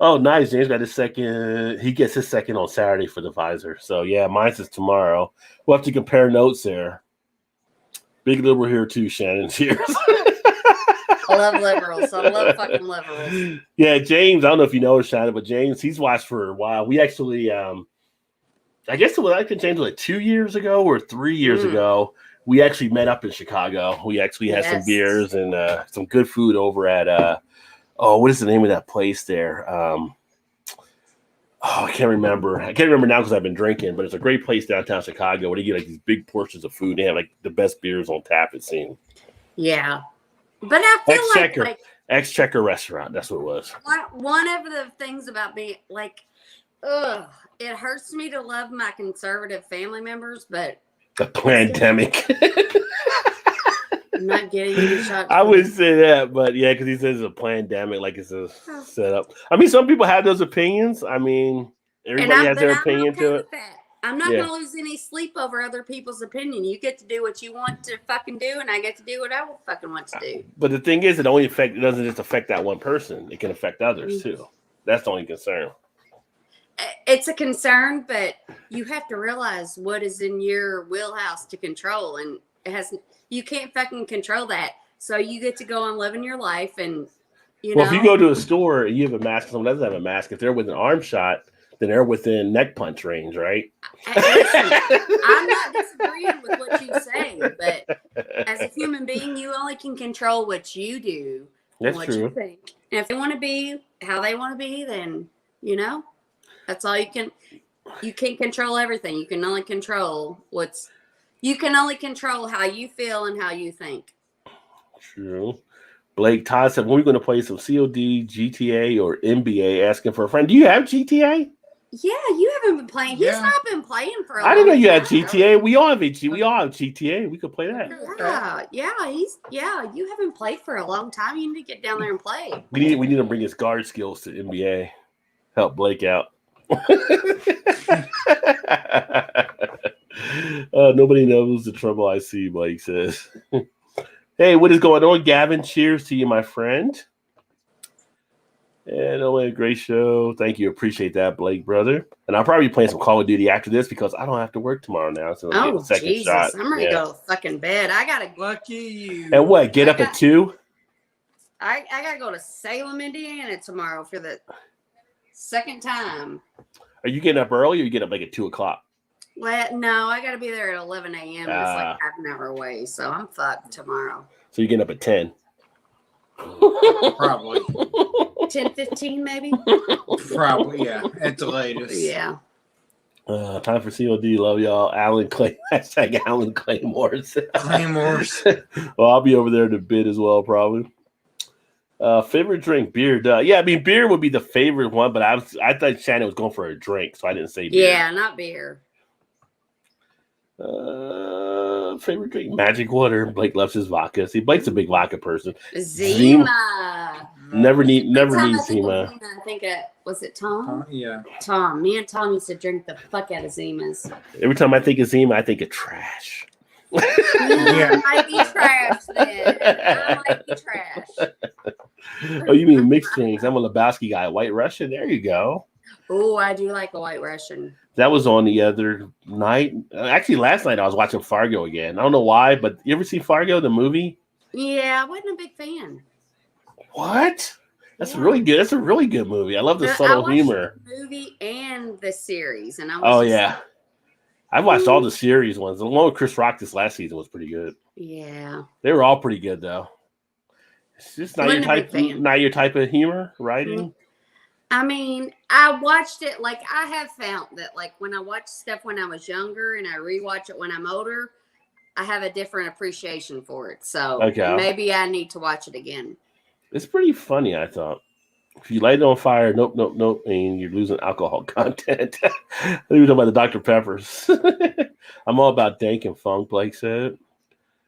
Oh, nice. James got his second. He gets his second on Saturday for the visor. So, yeah, mine's is tomorrow. We'll have to compare notes there. Big liberal here, too, Shannon. Cheers. I love liberals. I love fucking liberals. Yeah, James, I don't know if you know Shannon, but James, he's watched for a while. We actually, I guess it was like James like 2 years ago or 3 years ago. We actually met up in Chicago. We actually had some beers and some good food over at what is the name of that place there? I can't remember. I can't remember now because I've been drinking, but it's a great place downtown Chicago where they get like these big portions of food. They have like the best beers on tap, it seems. Yeah. But I feel like Exchequer restaurant. That's what it was. One of the things about me, like, it hurts me to love my conservative family members, but the pandemic. I'm not getting any shots. I would say that, but yeah, because he says it's a pandemic, like it's a setup. I mean, some people have those opinions. I mean, everybody has their opinion to it. I'm not going to lose any sleep over other people's opinion. You get to do what you want to fucking do, and I get to do what I fucking want to do. But the thing is, it doesn't just affect that one person. It can affect others too. That's the only concern. It's a concern, but you have to realize what is in your wheelhouse to control, and you can't fucking control that. So you get to go on living your life, and if you go to a store and you have a mask, someone doesn't have a mask. If they're with an arm shot, then they're within neck punch range, right? Listen, I'm not disagreeing with what you say, but as a human being, you only can control what you do. That's what true. You think. And if they want to be how they want to be, then that's all you can. You can't control everything. You can only control how you feel and how you think. True. Blake Todd said, when are we going to play some COD, GTA, or NBA? Asking for a friend. Do you have GTA? Yeah, you haven't been playing. He's not been playing for a long time. I didn't know you had GTA. We all have GTA. We could play that. Yeah. You haven't played for a long time. You need to get down there and play. We need to bring his guard skills to NBA. Help Blake out. Nobody knows the trouble I see, Blake says. Hey, what is going on, Gavin? Cheers to you, my friend. And only a great show. Thank you. Appreciate that, Blake, brother. And I'll probably be playing some Call of Duty after this because I don't have to work tomorrow now. So I'll get a second Jesus. shot. I'm ready to go to fucking bed. I got to. Lucky you. And what? Get up at 2? I got to go to Salem, Indiana tomorrow for the second time. Are you getting up early or you get up like at 2 o'clock? Well, no, I got to be there at 11 a.m. It's like half an hour away, so I'm fucked tomorrow. So you're getting up at 10? Probably. 10:15 maybe? Probably, yeah. At the latest. Yeah. Time for COD. Love y'all. Alan Clay. Hashtag Alan Claymores. Claymores. Well, I'll be over there in a bit as well, probably. Favorite drink, beer. Yeah, I mean, beer would be the favorite one, but I thought Shannon was going for a drink, so I didn't say beer. Yeah, not beer. Favorite drink? Magic water. Blake loves his vodka. See, Blake's a big vodka person. Zima. Never need Every time I think of Zima. Zima, I think of, was it Tom? Yeah. Tom. Me and Tom used to drink the fuck out of Zimas. Every time I think of Zima, I think of trash. I might be trash then. I might be trash. Oh, you mean mixed drinks? I'm a Lebowski guy. White Russian. There you go. Oh, I do like a White Russian. That was on the other night. Actually, last night I was watching Fargo again. I don't know why, but you ever see Fargo, the movie? Yeah, I wasn't a big fan. What? That's really good. That's a really good movie. I love the subtle humor. The movie and the series, and I was I've watched all the series ones. The one with Chris Rock this last season was pretty good. Yeah, they were all pretty good though. It's just not your type of humor writing. I mean, I watched it like I have found that like when I watch stuff when I was younger and I rewatch it when I'm older, I have a different appreciation for it. So maybe I need to watch it again. It's pretty funny, I thought. If you light it on fire, nope, and you're losing alcohol content. Let me talk about the Dr. Peppers. I'm all about dank and funk, Blake said.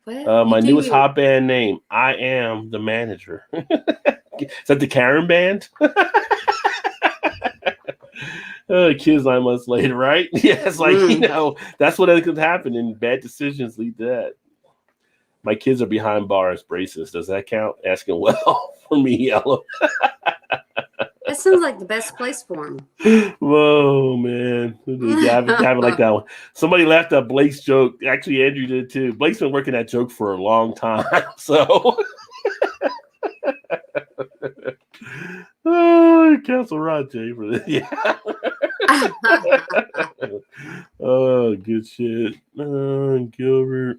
My newest hot band name, I Am the Manager. Is that the Karen band? Kids 9 months later, right? Yeah, it's like, that's what could happen, and bad decisions lead to that. My kids are behind bars, braces. Does that count? Asking well for me, Yellow. That sounds like the best place for him. Whoa, man. Haven't like that one. Somebody laughed at Blake's joke. Actually, Andrew did too. Blake's been working that joke for a long time. So, cancel Rod J for this. Yeah. Oh, good shit. Gilbert.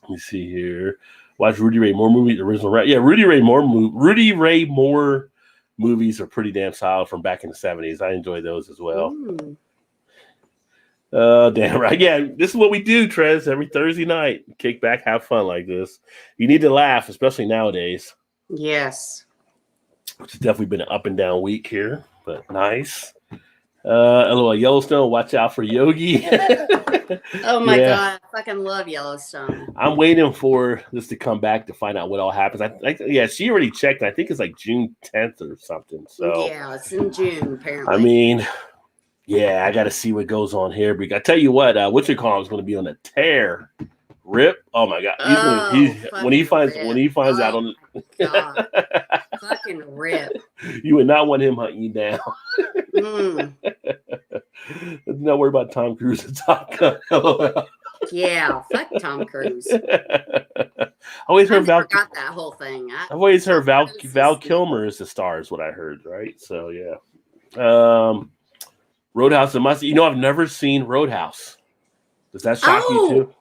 Let me see here. Watch Rudy Ray Moore movie. Original. Yeah, Rudy Ray Moore movies are pretty damn solid from back in the 70s. I enjoy those as well. Damn right. Yeah, this is what we do, Trez, every Thursday night. Kick back, have fun like this. You need to laugh, especially nowadays. Yes. Which has definitely been an up and down week here, but nice. LOL Yellowstone, watch out for Yogi. Oh my God, I fucking love Yellowstone. I'm waiting for this to come back to find out what all happens. She already checked. I think it's like June 10th or something. So yeah, it's in June apparently. I mean, yeah, I got to see what goes on here. But I tell you what, Whatchamacallit is going to be on a tear. Rip! Oh my God! When he finds out on God. Fucking Rip! You would not want him hunting you down. Not worry about Tom Cruise and Top Gun. Yeah, fuck Tom Cruise. I always heard forgot that whole thing. I've always heard Val Kilmer is the star, is what I heard, right? So yeah. Roadhouse and must. I've never seen Roadhouse. Does that shock you too?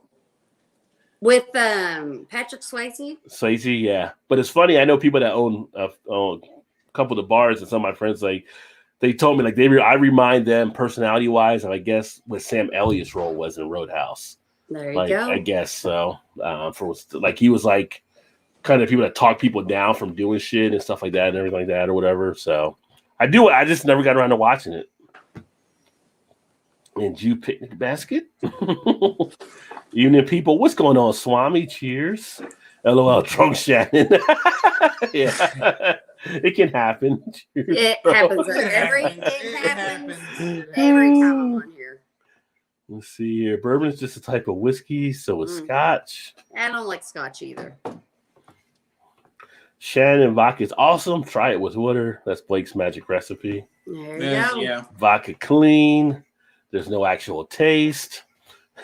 With Patrick Swayze? Swayze, yeah. But it's funny, I know people that own a couple of the bars, and some of my friends, like, they told me, like, I remind them personality-wise, and I guess what Sam Elliott's role was in Roadhouse. There you go. I guess so. He was, like, kind of people that talk people down from doing shit and stuff like that and everything like that or whatever. So I just never got around to watching it. And you picnic basket? Evening, people. What's going on, Swami? Cheers. LOL, drunk Shannon. Yeah. It can happen. Cheers, it happens every time I'm on here. Let's see here. Bourbon is just a type of whiskey, so is scotch. I don't like scotch either. Shannon vodka is awesome. Try it with water. That's Blake's magic recipe. There you go. Yeah. Vodka clean. There's no actual taste.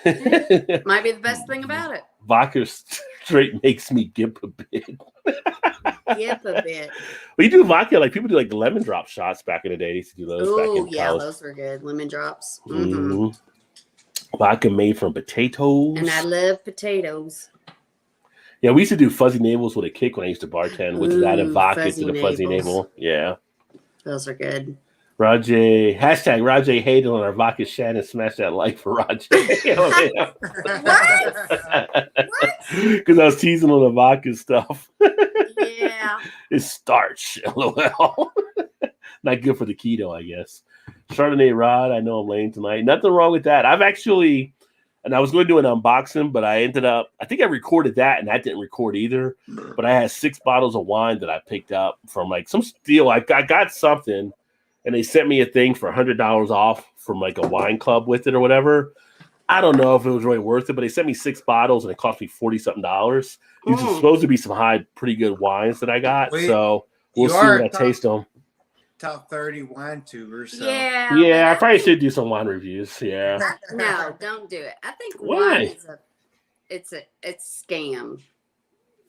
Might be the best thing about it. Vodka straight makes me gip a bit. Gip a bit. We do vodka, like people do like lemon drop shots back in the day. They used to do those back in college. Those were good. Lemon drops. Mm-hmm. Vodka made from potatoes. And I love potatoes. Yeah, we used to do fuzzy navels with a kick when I used to bartend, which is added vodka to the fuzzy navel. Yeah. Those are good. Rajay, hashtag Rajay hated on our vodka. Shannon, smash that like for Rajay. What? Because I was teasing on the vodka stuff. Yeah. It's starch. LOL. Not good for the keto, I guess. Chardonnay Rod, I know I'm lame tonight. Nothing wrong with that. and I was going to do an unboxing, but I think I recorded that, and that didn't record either. But I had 6 bottles of wine that I picked up from like some deal. I got something, and they sent me a thing for $100 off from like a wine club with it or whatever. I don't know if it was really worth it, but they sent me 6 bottles, and it cost me $40-something. These are supposed to be some pretty good wines that I got. So we'll see when I taste them. Top 30 wine tubers. So. Yeah, I probably should do some wine reviews. Yeah. No, don't do it. I think Why? wine is it's scam.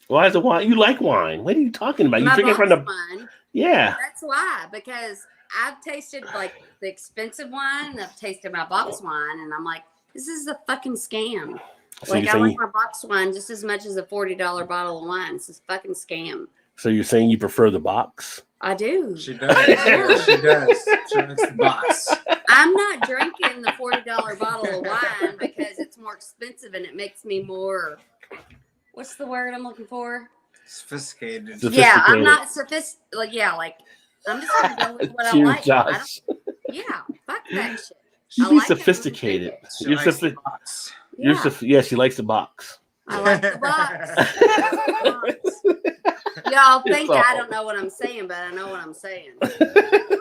Why is it wine? You like wine? What are you talking about? You My drink it from the wine. Yeah. That's why, because I've tasted like the expensive wine, and I've tasted my box wine, and I'm like, this is a fucking scam. So like I like my box wine just as much as a $40 bottle of wine. It's a fucking scam. So you're saying you prefer the box? I do. She does. Yeah, she does. She likes the box. I'm not drinking the $40 bottle of wine because it's more expensive and it makes me more. What's the word I'm looking for? Sophisticated. Yeah, I'm not sophisticated. I'm just gonna go with what Cheers, I like. Josh. Fuck that shit. She's like sophisticated. She likes the box. Yeah, she likes the box. I like the box. Y'all think I don't know what I'm saying, but I know what I'm saying. It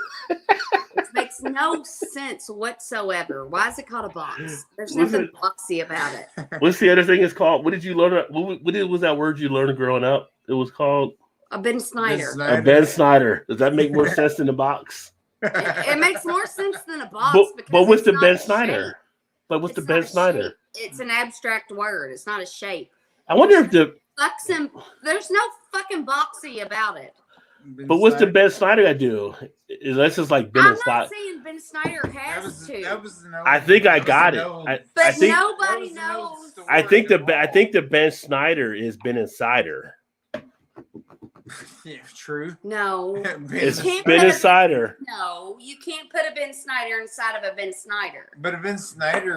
makes no sense whatsoever. Why is it called a box? There's nothing boxy about it. What's the other thing it's called? What did you learn? What was that word you learned growing up? It was called a Ben Snyder. A Ben Snyder. Does that make more sense than the box? It makes more sense than a box. But what's the Ben Snyder? But what's the Ben Snyder? It's an abstract word. It's not a shape. I wonder if there's no fucking boxy about it. But what's the Ben Snyder I do? That's just like Ben Snyder. I'm not saying Ben Snyder has to. I think I got it. But nobody knows. I think the Ben Snyder is Ben Insider. Yeah, true. No, it's Ben Insider. No, you can't put a Ben Snyder inside of a Ben Snyder. But a Ben Snyder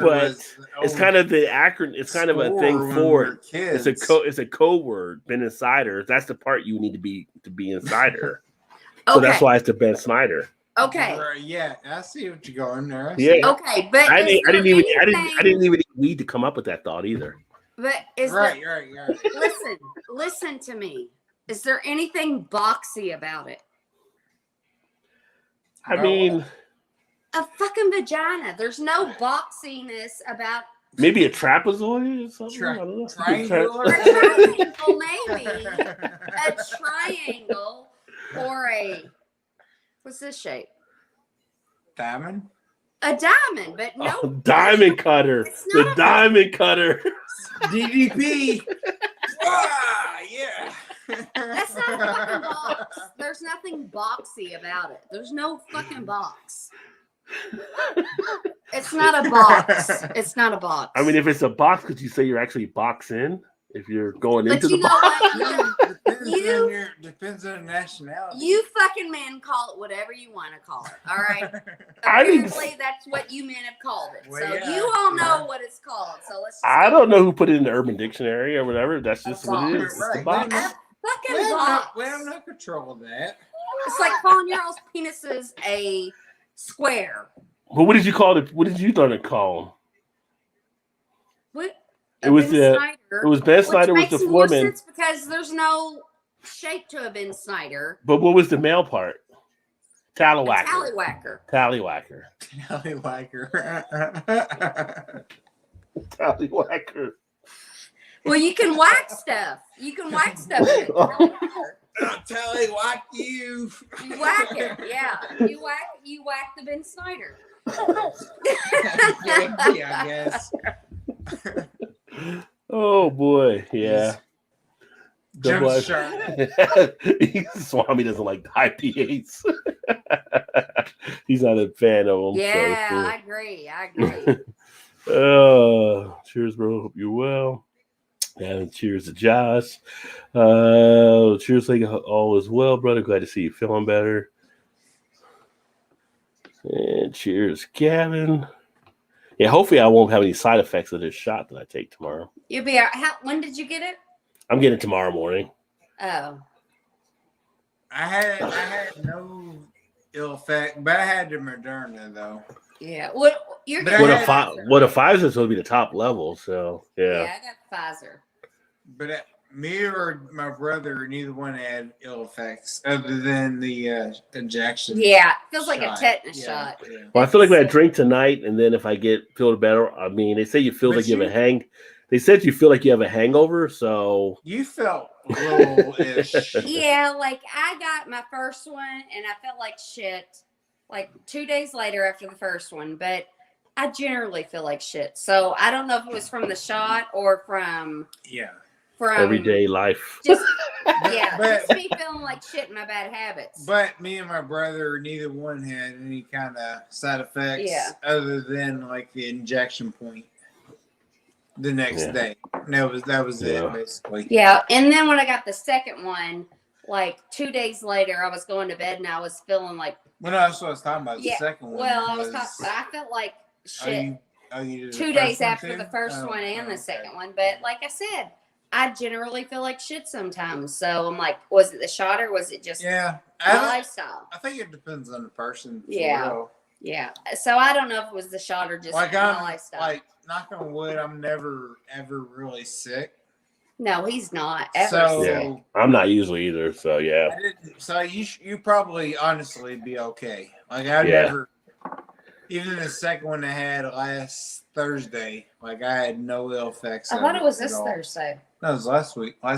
it's kind of the acronym. It's kind of a thing for it. It's a code word. Ben Insider. That's the part you need to be insider. So that's why it's the Ben Snyder. Okay. Yeah, I see what you're going there. Yeah. Okay, but I didn't even need to come up with that thought either. But right. Listen to me. Is there anything boxy about it? I mean, a fucking vagina. There's no boxiness about. Maybe a trapezoid or something. I don't know. Triangle, maybe a triangle or what's this shape? Diamond. A diamond, but no diamond cutter. The diamond cutter. DDP. Yeah. That's not a fucking box. There's nothing boxy about it. There's no fucking box. It's not a box. It's not a box. I mean, if it's a box, could you say you're actually boxing? If you're going into the box? Depends on the nationality. You fucking men call it whatever you want to call it. All right. Apparently, that's what you men have called it. Well, so you all know what it's called. So let's. I don't know who put it in the Urban Dictionary or whatever. That's just what it is. It's a box. Fucking box. We have no control of that. It's like calling your all's penises a square. Well, what did you call it? What did you learn to call them? What? It was Ben Snyder was the foreman. Because there's no shape to a Ben Snyder. But what was the male part? Tallywhacker. Tallywhacker. Tallywhacker. Tallywhacker. Well, you can whack stuff. You can whack stuff. Tallywhack you. You whack it, yeah. You whack the Ben Snyder. Yeah, I guess. Oh boy, yeah. Jump shark. Swami doesn't like the IPAs. He's not a fan of them. Yeah, so I agree. Cheers, bro. Hope you're well. And cheers to Josh. Cheers, like all is well, brother. Glad to see you feeling better. And cheers, Gavin. Yeah, hopefully I won't have any side effects of this shot that I take tomorrow. You'll be out. When did you get it? I'm getting it tomorrow morning. Oh. I had no ill effect, but I had the Moderna though. Yeah. What You're But getting I had- Pfizer. What a Pfizer's supposed to be the top level, so Yeah, I got Pfizer. But me or my brother, neither one had ill effects other than the injection. Yeah, it feels like a shot. tetanus Yeah, shot. yeah. Well, I feel like when I drink tonight, and then if I feel better, I mean, they say you feel But like you have a They said you feel like you have a hangover, so You felt low-ish. Yeah, like I got my first one and I felt like shit like 2 days later after the first one, but I generally feel like shit. So I don't know if it was from the shot or from Yeah. everyday life. Just But- just me feeling like shit and my bad habits. But me and my brother, neither one had any kind of side effects other than like the injection point the next day. That was it basically. Yeah, and then when I got the second one, like 2 days later, I was going to bed and I was feeling like Well, no, that's what I was talking about. The second one. well, I felt like shit. You did 2 the days first one after too? the first Oh, one and the okay. second one. But like I said, I generally feel like shit sometimes. So I'm like, was it the shot or was it just Yeah, my lifestyle? I think it depends on the person. for Yeah. real. Yeah. So I don't know if it was the shot or just Like my I'm lifestyle. like knock on wood, I'm never ever really sick. No, he's not ever So sick. I'm not usually either, so yeah. I didn't. So you probably honestly be okay. Like I Yeah. never. Even the second one I had last Thursday, like I had no ill effects. I of thought it was at this all. Thursday. That was last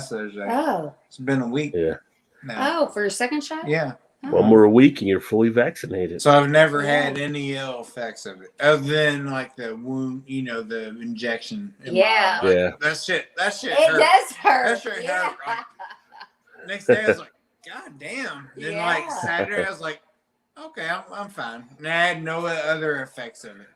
Thursday. Oh. It's been a week Yeah. now. Oh, for your second shot? Yeah. Oh. One more week and you're fully vaccinated. So I've never Yeah. had any ill effects of it, other than like the wound, the injection. in my Yeah. arm. Like, Yeah. That shit It hurt. does hurt. That shit yeah. hurt. Next day I was like, God damn. Then like Yeah. Saturday I was like, okay, I'm fine. And I had no other effects of it.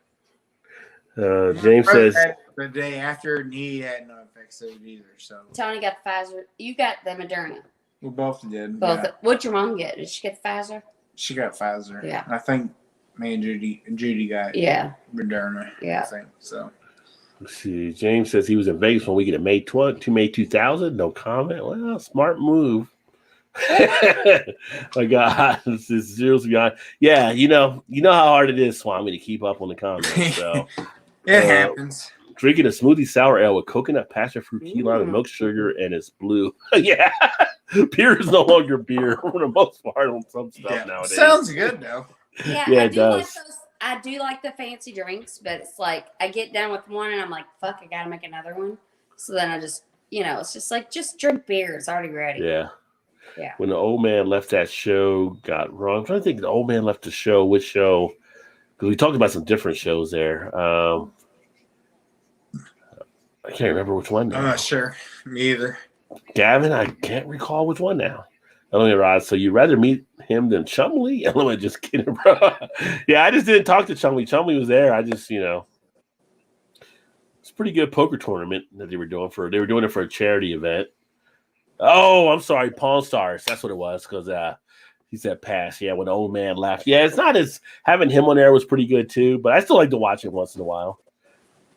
James My brother says, had it the day after, and he had no effects of it either. So Tony got the Pfizer. You got the Moderna. we both did. Both. Yeah. What'd your mom get? Did she get the Pfizer? She got Pfizer. Yeah. I think me and Judy got Yeah. Moderna. Yeah. I think so. let's see, James says he was in Vegas one weekend at May 2000. No comment. Well, smart move. My God, this is seriously beyond. Yeah, you know how hard it is, Swami, to keep up on the comments. So It happens. drinking a smoothie sour ale with coconut, passion fruit, key lime, and milk sugar, and it's blue. Yeah, beer is no longer beer for the most part on some stuff nowadays. Sounds good though. Yeah, Yeah, I it do does. like those. I do like the fancy drinks, but it's like I get done with one and I'm like, fuck, I gotta make another one. So then I just, it's just like, just drink beer. It's already ready. Yeah. Yeah. When the old man left that show, got wrong. I'm trying to think. The old man left the show. Which show? Because we talked about some different shows there. I can't remember which one now. I'm not sure. Me either. Gavin, I can't recall which one now. I don't realize. So you'd rather meet him than Chumley? I'm just kidding, bro. Yeah, I just didn't talk to Chumley. Chumley was there. I just, it's a pretty good poker tournament that they were doing it for a charity event. Oh, I'm sorry, Pawn Stars. That's what it was, because he said pass. Yeah, when the old man left. Yeah, it's not as having him on there was pretty good too, but I still like to watch it once in a while.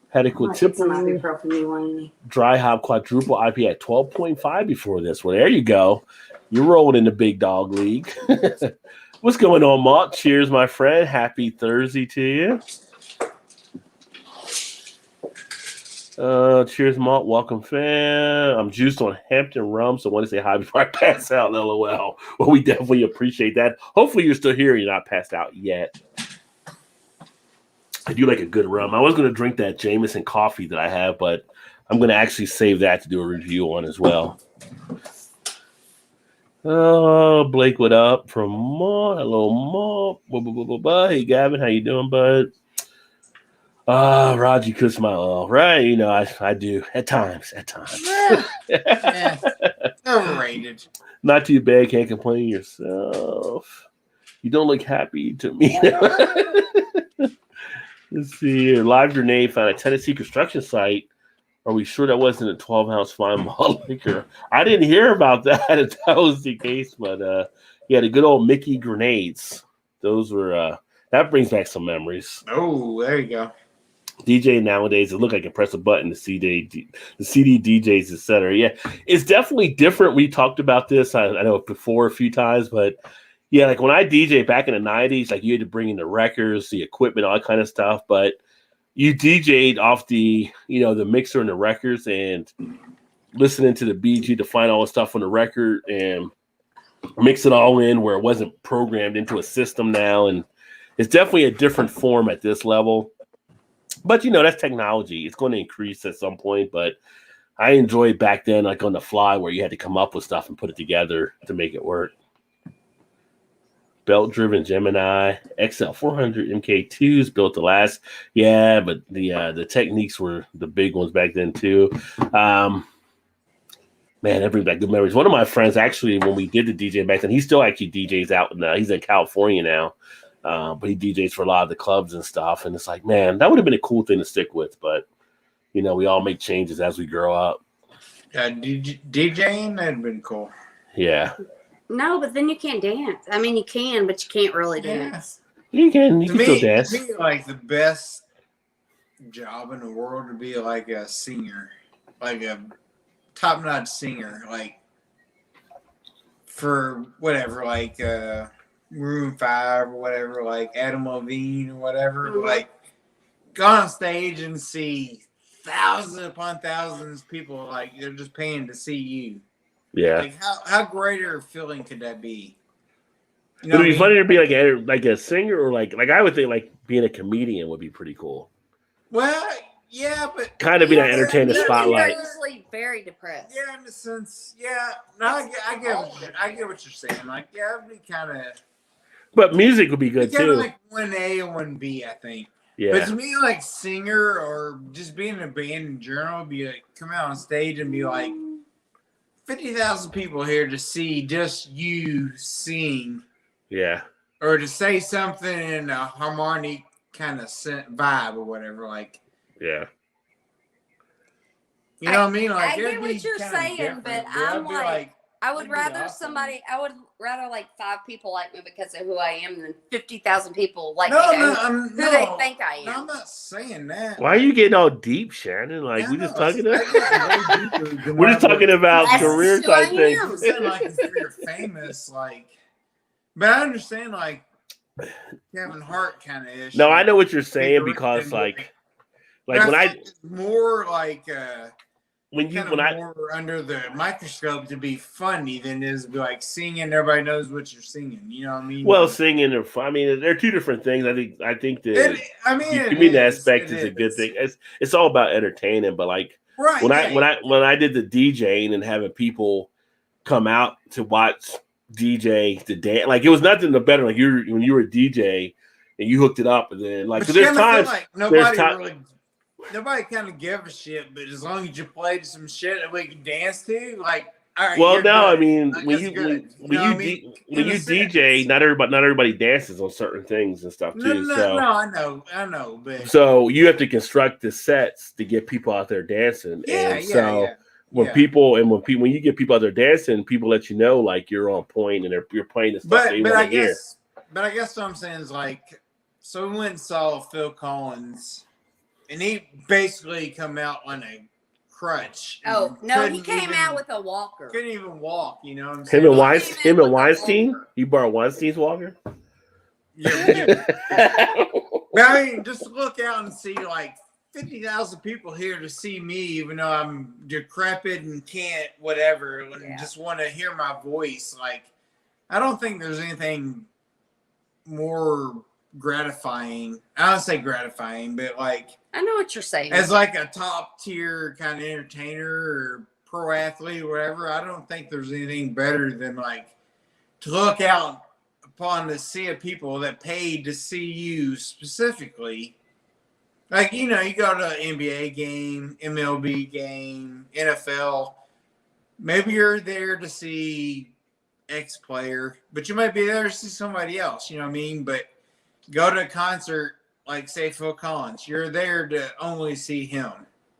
Had a quadruple dry hop quadruple IPA at 12.5 before this. Well, there you go. You're rolling in the big dog league. What's going on, Malt? Cheers, my friend. Happy Thursday to you. Cheers, Malt. Welcome, fan. I'm juiced on Hampton rum, so I want to say hi before I pass out. LOL. Well, we definitely appreciate that. Hopefully, you're still here and you're not passed out yet. I do like a good rum. I was going to drink that Jameson coffee that I have, but I'm going to actually save that to do a review on as well. Oh, Blake, what up from Malt? Hello, Malt. Hey, Gavin, how you doing, bud? Rod, you could smile. All right, I do at times. Yeah. Overrated. Not too bad. Can't complain yourself. You don't look happy to me. Let's see here. Live grenade found at Tennessee construction site. Are we sure that wasn't a 12-ounce fine malt liquor? I didn't hear about that if that was the case, but yeah, the good old Mickey grenades. Those were that brings back some memories. Oh, there you go. DJ nowadays, it look like you press a button, the CD DJs, etc. Yeah, it's definitely different. We talked about this, I know before a few times, but yeah, like when I DJ back in the 90s, like you had to bring in the records, the equipment, all that kind of stuff. But you DJ'd off the the mixer and the records and listening to the BG to find all the stuff on the record and mix it all in where it wasn't programmed into a system now, and it's definitely a different form at this level. But that's technology. It's going to increase at some point, but I enjoyed back then, like on the fly, where you had to come up with stuff and put it together to make it work. Belt-driven Gemini XL 400 MK2s built to last. Yeah, but the techniques were the big ones back then too. Man, that brings back good memories. One of my friends, actually, when we did the DJ back then, he still actually DJs out. He's in California now, but he DJs for a lot of the clubs and stuff. And it's like, man, that would have been a cool thing to stick with. But we all make changes as we grow up. DJing, that'd been cool. Yeah. No, but then you can't dance. I mean, you can, but you can't really dance. You can still dance. To me, like the best job in the world would be like a singer, like a top-notch singer, like for whatever, like Maroon 5 or whatever, like Adam Levine or whatever. Mm-hmm. Like go on stage and see thousands upon thousands of people, like they're just paying to see you. Yeah. Like how greater a feeling could that be? Would it be funny to be like a singer, or like I would think like being a comedian would be pretty cool. Well, yeah, but kind of be that entertainment spotlight. You're usually very depressed. Yeah, in a sense. Yeah, no, I get what you're saying. Like, yeah, it'd be kind of. But music would be good too. Like 1A and 1B, I think. Yeah. But to me, like singer or just being in a band in general, be like come out on stage and be like 50,000 people here to see just you sing. Yeah. Or to say something in a harmonic kind of vibe or whatever. Like. Yeah. You know what I mean? Like, I get what you're saying, but I'm like I would rather awesome. I would rather like 5 people like me because of who I am than 50,000 people like me who they think I am. No, I'm not saying that. Why are you getting all deep, Shannon? Like we just talking we're just talking about career type things. I'm saying like if you're famous, like, but I understand like Kevin Hart kind of issue. No, I know what you're saying because like when I more like when more under the microscope to be funny than it is to be like singing. Everybody knows what you're singing. You know what I mean? Well, singing and I mean, they're two different things. I think the comedian aspect is a good thing. It's all about entertaining. But like when I did the DJing and having people come out to watch DJ to dance, like it was nothing better. Like when you were a DJ and you hooked it up, and then like there's times like nobody kind of give a shit, but as long as you played some shit that we can dance to, like, all right. Well, no, good. I mean, like, when you DJ, not everybody dances on certain things and stuff too. No, I know, but so you have to construct the sets to get people out there dancing. When you get people out there dancing, people let you know like you're on point and you're playing the stuff they want to hear. But I guess what I'm saying is like, so we went and saw Phil Collins. And he basically come out on a crutch. Oh, no, he came out with a walker. Couldn't even walk, you know what I'm saying? Him and Weinstein? You borrowed Weinstein's walker? Yeah. I mean, just look out and see like 50,000 people here to see me, even though I'm decrepit and can't whatever, and just want to hear my voice. Like, I don't think there's anything more gratifying. I don't say gratifying, but like I know what you're saying. As like a top tier kind of entertainer or pro athlete or whatever, I don't think there's anything better than like to look out upon the sea of people that paid to see you specifically. Like, you know, you go to an NBA game, MLB game, NFL. Maybe you're there to see X player, but you might be there to see somebody else, you know what I mean? But go to a concert, like, say, Phil Collins. You're there to only see him.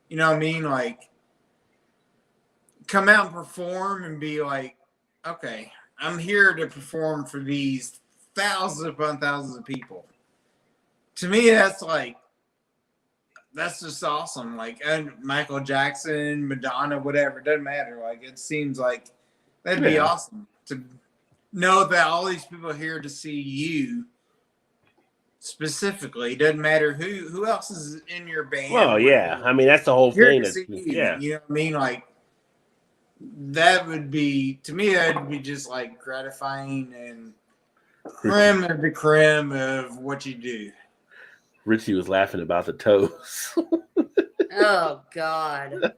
You know what I mean? Like, come out and perform and be like, okay, I'm here to perform for these thousands upon thousands of people. To me, that's just awesome. Like, and Michael Jackson, Madonna, whatever. It doesn't matter. Like, it seems like that'd be awesome to know that all these people are here to see you specifically. It doesn't matter who else is in your band. Well, yeah. I mean, that's the whole Here thing. to see you. Yeah. You know what I mean? Like, that would be, to me, that would be just like gratifying and creme of the creme of what you do. Richie was laughing about the toes. Oh God.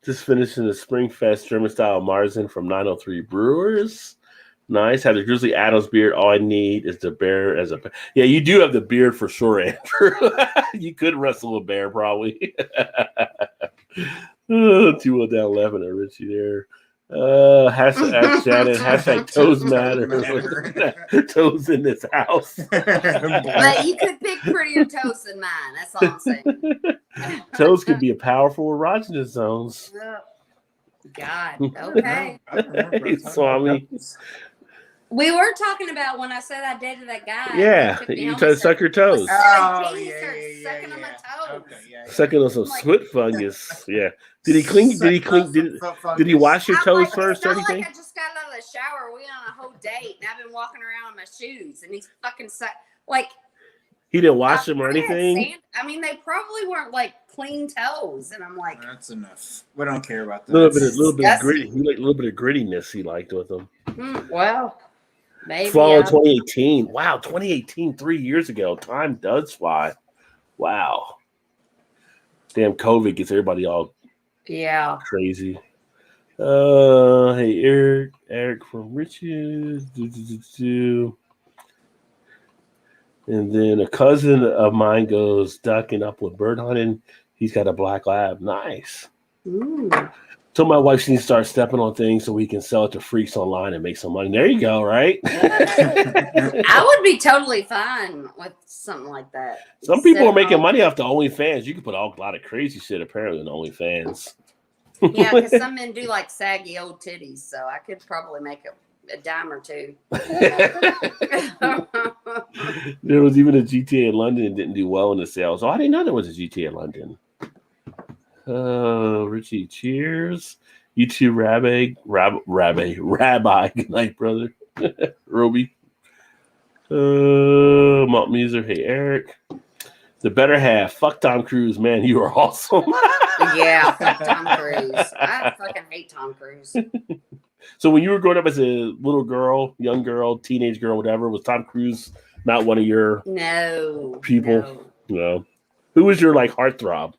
Just finishing the Springfest German style Marzen from 903 Brewers. Nice. Have the Grizzly Adams beard. All I need is the bear as a. Yeah, you do have the beard for sure, Andrew. You could wrestle a bear probably. 2-1 down 11 at Richie there. Hashtag Shannon. Hashtag toes matter. Toes in this house. But you could pick prettier toes than mine. That's all I'm saying. Toes could be a powerful erogenous zones. God. Okay. Swami. We were talking about when I said I dated that guy. Yeah, you try to suck your toes. Sucking on my toes. Okay, Sucking on some sweat fungus. Yeah. Did he clean? Did he clean? Did he wash your toes first or anything? Like I just got out of the shower. We on a whole date, and I've been walking around in my shoes, and he's fucking like. He didn't wash them or anything. I mean, they probably weren't like clean toes, and I'm like, that's enough. We don't care about that. A little bit of gritty. He liked a little bit of grittiness. He liked with them. Well, maybe. Fall of 2018. Wow, 2018, 3 years ago. Time does fly. Wow. Damn, COVID gets everybody all crazy. Hey, Eric from Riches. And then a cousin of mine goes ducking up with bird hunting. He's got a black lab. Nice. Ooh. So my wife she needs to start stepping on things so we can sell it to freaks online and make some money. There you go, right? I would be totally fine with something like that. Some people are making money off the OnlyFans. You can put a lot of crazy shit apparently on OnlyFans. Yeah, because some men do like saggy old titties, so I could probably make a dime or two. There was even a GTA in London that didn't do well in the sales. Oh, I didn't know there was a GTA in London. Richie, cheers. You too, Rabbi. Good night, brother. Roby. Mont Muser. Hey, Eric. The better half. Fuck Tom Cruise, man. You are awesome. Yeah, fuck Tom Cruise. I fucking hate Tom Cruise. So when you were growing up as a little girl, young girl, teenage girl, whatever, was Tom Cruise not one of your people? No. Who was your like heartthrob?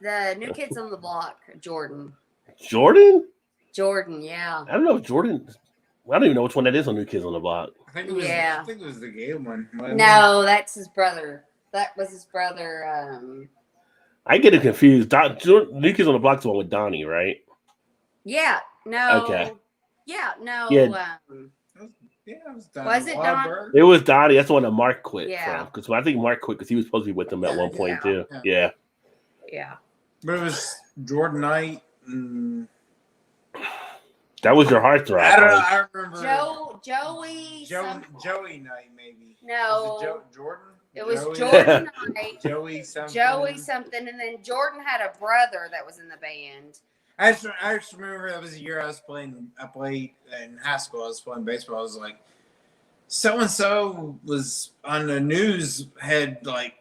The New Kids on the Block, Jordan. Jordan, yeah. I don't know if Jordan. I don't even know which one that is on New Kids on the Block. I think it was the gay one. No, that's his brother. That was his brother. I get it confused. New Kids on the Block is the one with Donnie, right? Yeah. No. Okay. Yeah. No. Yeah. It was Donnie. Was it Don? It was Donnie. That's the one that Mark quit from. Because I think Mark quit because he was supposed to be with them at one point too. Yeah. But it was Jordan Knight. That was your heartthrob. I don't know. I remember Joey Knight, maybe. No. Was it Jordan? It was Jordan Knight. Joey something, and then Jordan had a brother that was in the band. I just remember that was the year I played in high school. I was playing baseball. I was like, so-and-so was on the news, had like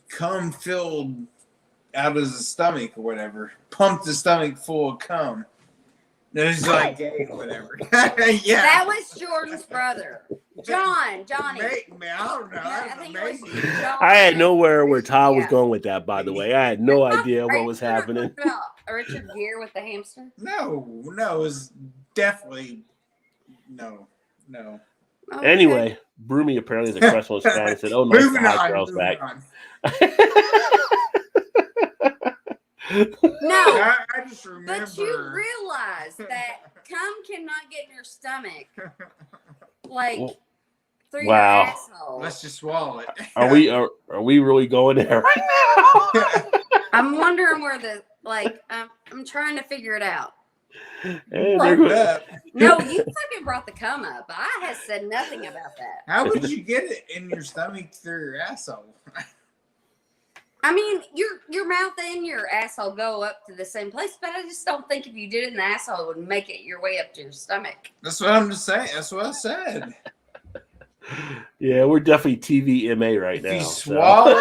cum filled out of his stomach or whatever. Pumped his stomach full of cum. It was like gay or whatever. Yeah. That was Jordan's brother. Johnny. Man, I don't know. I think it was John. I had nowhere where Todd was going with that, by the way. I had no idea what was happening. Richard Gere with the hamster? No, it was definitely no. Okay. Anyway, Broomy apparently is a crush on Stan and said, "Oh, nice, the hot girl's back." No, I just remember. but you realize that cum cannot get in your stomach, like through your asshole. Let's just swallow it. Are we really going there right now? I'm wondering where I'm trying to figure it out. And No, you fucking brought the cum up. I have said nothing about that. How would you get it in your stomach through your asshole? I mean, your mouth and your asshole go up to the same place, but I just don't think if you did it in the asshole, it would make it your way up to your stomach. That's what I'm just saying. That's what I said. Yeah, we're definitely TVMA right now. If you swallow,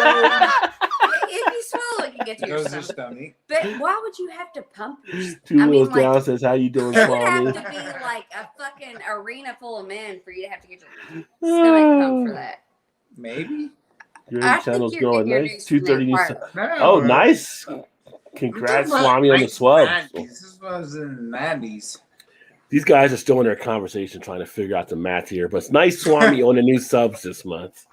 If you swallow, it can get to your goes your stomach. stomach. But why would you have to pump your Two I mean, wheels like, down says, "How you doing, it would have Swami?" to be like a fucking arena full of men for you to have to get your stomach pumped for that. Maybe. Your I think channel's you're growing getting your nice. news from 230 news. that No. Oh, nice. Congrats, Swami, on the swab. 90s. This was in the 90s. These guys are still in their conversation trying to figure out the math here, but it's nice, Swami, on the new subs this month.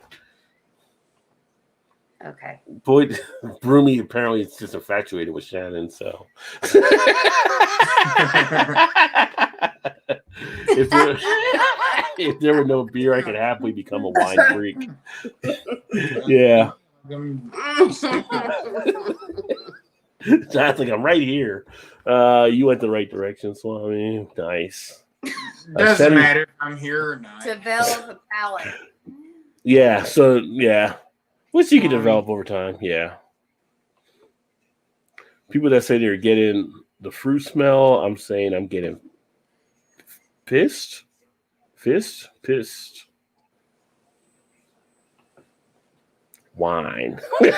Okay. Boy, Broomy apparently is just infatuated with Shannon, so. if there were no beer, I could happily become a wine freak. Yeah. I think I'm right here. You went the right direction, Swami. Nice. Doesn't matter if I'm here or not. Develop a palate. Yeah, so yeah. Which you can develop over time, yeah. People that say they're getting the fruit smell, I'm saying I'm getting pissed. Wine. What?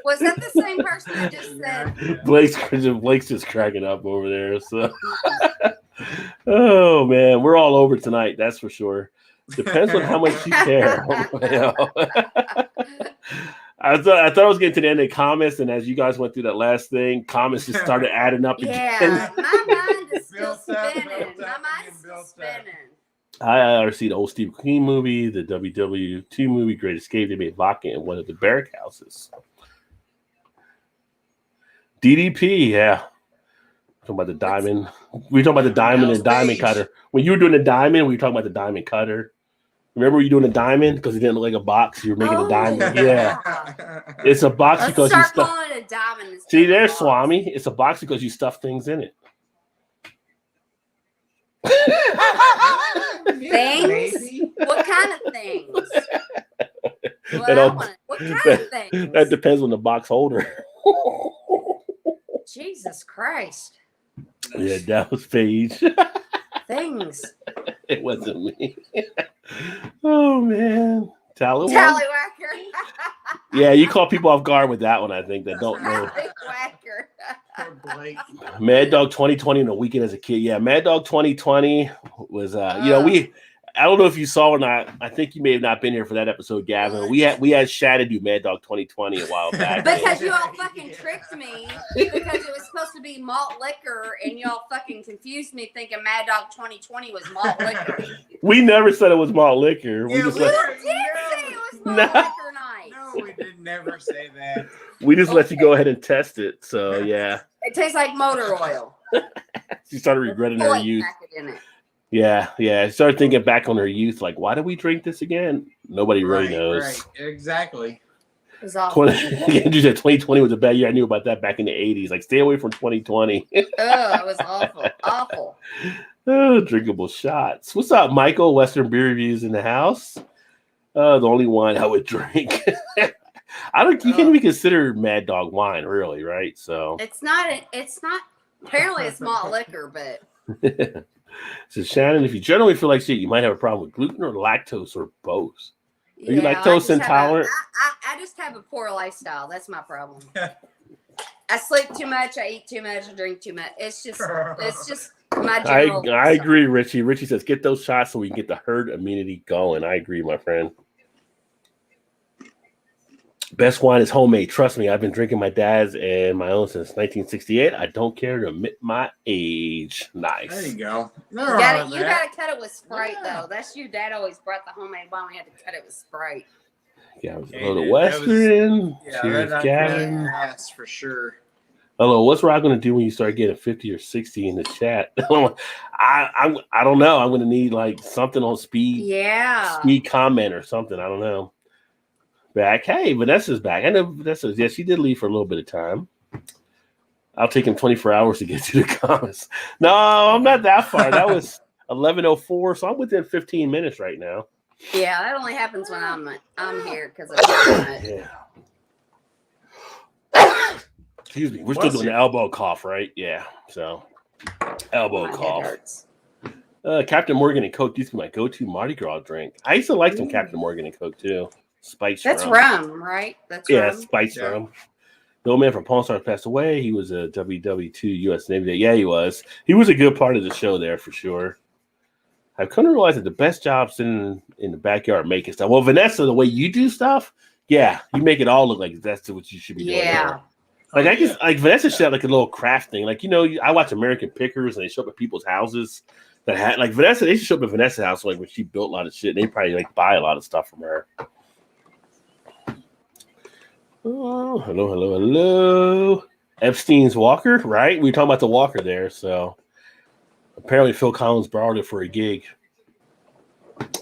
Was that the same person that just said? Blake's just cracking up over there. So, oh man, we're all over tonight. That's for sure. Depends on how much you care. I thought I was getting to the end of the comments, and as you guys went through that last thing, comments just started adding up again. Yeah, my mind is still spinning. My mind's still spinning. I see the old Steve McQueen movie, the WW2 movie, Great Escape. They made vodka in one of the barrack houses. DDP, yeah. Talking about the diamond. We were talking about the diamond and diamond cutter. When you were doing the diamond, we were talking about the diamond cutter. Remember you doing the diamond because it didn't look like a box? You were making a diamond. Yeah. It's a box because you stuff. A diamond. See, there's Swami. It's a box because you stuff things in it. Things? What kind of things? What kind of things? That depends on the box holder. Jesus Christ. Yeah, that was Paige. Things. It wasn't me. Oh, man. Tallywhacker. Yeah, you caught people off guard with that one, I think, that don't know. Mad Dog 2020 in a weekend as a kid. Yeah, Mad Dog 2020 was, I don't know if you saw or not. I think you may have not been here for that episode, Gavin. We had Shannon do Mad Dog 2020 a while back. Because you all fucking tricked me because it was supposed to be malt liquor and y'all fucking confused me thinking Mad Dog 2020 was malt liquor. We never said it was malt liquor. Yeah, we just did say it was malt liquor night. No, we did never say that. We just let you go ahead and test it. So, yeah. It tastes like motor oil. She started regretting her youth. In it. Yeah. I started thinking back on her youth, like, why did we drink this again? Nobody really knows. Right, exactly. It was awful. Andrew said 2020 was a bad year. I knew about that back in the 80s. Like, stay away from 2020. Oh, it was awful. Awful. Oh, drinkable shots. What's up, Michael? Western Beer Reviews in the house. The only wine I would drink. You can't even consider Mad Dog wine, really, right? So it's not. Apparently, it's malt liquor, but. So Shannon, if you generally feel like shit, you might have a problem with gluten or lactose or both. Are you lactose intolerant? I just have a poor lifestyle. That's my problem. I sleep too much. I eat too much. I drink too much. It's just my general. I agree, Richie. Richie says get those shots so we can get the herd immunity going. I agree, my friend. Best wine is homemade. Trust me, I've been drinking my dad's and my own since 1968. I don't care to admit my age. Nice. There you go. You gotta cut it with Sprite, though. That's your dad always brought the homemade wine. We had to cut it with Sprite. Yeah, a little Western. Cheers, Gavin. That's for sure. Hello, what's Rob going to do when you start getting 50 or 60 in the chat? I don't know. I'm going to need like something on speed. Yeah. Speed comment or something. I don't know. Back. Hey, Vanessa's back. I know Vanessa's. Yeah, she did leave for a little bit of time. I'll take him 24 hours to get to the comments. No, I'm not that far. That was 11:04, so I'm within 15 minutes right now. Yeah, that only happens when I'm here because of Yeah. Excuse me. We're still Bless doing you. the elbow cough, right? Yeah. So elbow my head cough. hurts. Captain Morgan and Coke used to be my go-to Mardi Gras drink. I used to like some Ooh. Captain Morgan and Coke too. Spiced That's rum. rum, right? That's Yeah, rum. spiced Yeah. rum. The old man from Pawn Stars passed away. He was a WW2 U.S. Navy. Yeah, he was. He was a good part of the show there for sure. I've come to realize that the best job's in the backyard making stuff. Well, Vanessa, the way you do stuff, yeah, you make it all look like that's what you should be doing. Yeah. There. Like I guess, like Vanessa should have like a little craft thing. Like I watch American Pickers and they show up at people's houses that had like Vanessa. They should show up at Vanessa's house like when she built a lot of shit. They probably like buy a lot of stuff from her. Oh, hello. Epstein's Walker, right? We were talking about the Walker there. So apparently Phil Collins borrowed it for a gig.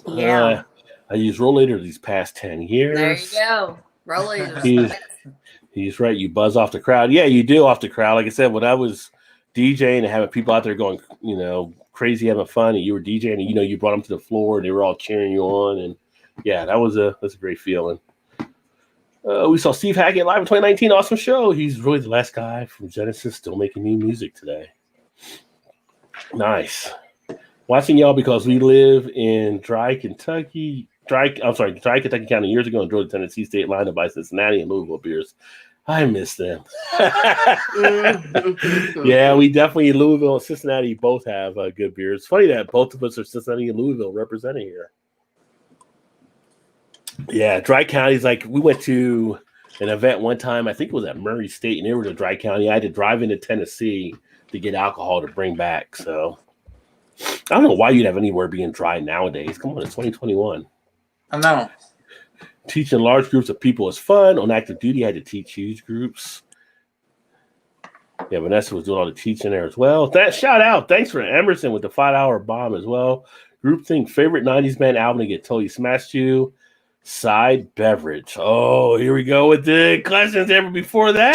Yeah. I used Rollator these past 10 years. There you go. Rollators. He's right. You buzz off the crowd. Yeah, you do off the crowd. Like I said, when I was DJing and having people out there going, crazy, having fun, and you were DJing, and you brought them to the floor, and they were all cheering you on, and yeah, that's a great feeling. We saw Steve Hackett live in 2019. Awesome show. He's really the last guy from Genesis still making new music today. Nice. Watching y'all because we live in Dry Kentucky County years ago and drove the Tennessee state line to buy Cincinnati and Louisville beers. I miss them. Yeah, we definitely, Louisville and Cincinnati both have good beers. It's funny that both of us are Cincinnati and Louisville representing here. Yeah, Dry County's like, we went to an event one time, I think it was at Murray State, and they were to Dry County. I had to drive into Tennessee to get alcohol to bring back. So I don't know why you'd have anywhere being dry nowadays. Come on, it's 2021. I know. Teaching large groups of people is fun. On active duty, I had to teach huge groups. Yeah, Vanessa was doing all the teaching there as well. Shout out. Thanks for Emerson with the 5-hour bomb as well. Groupthink favorite 90s band album to get totally smashed you. Side beverage. Oh, here we go with the questions ever before that.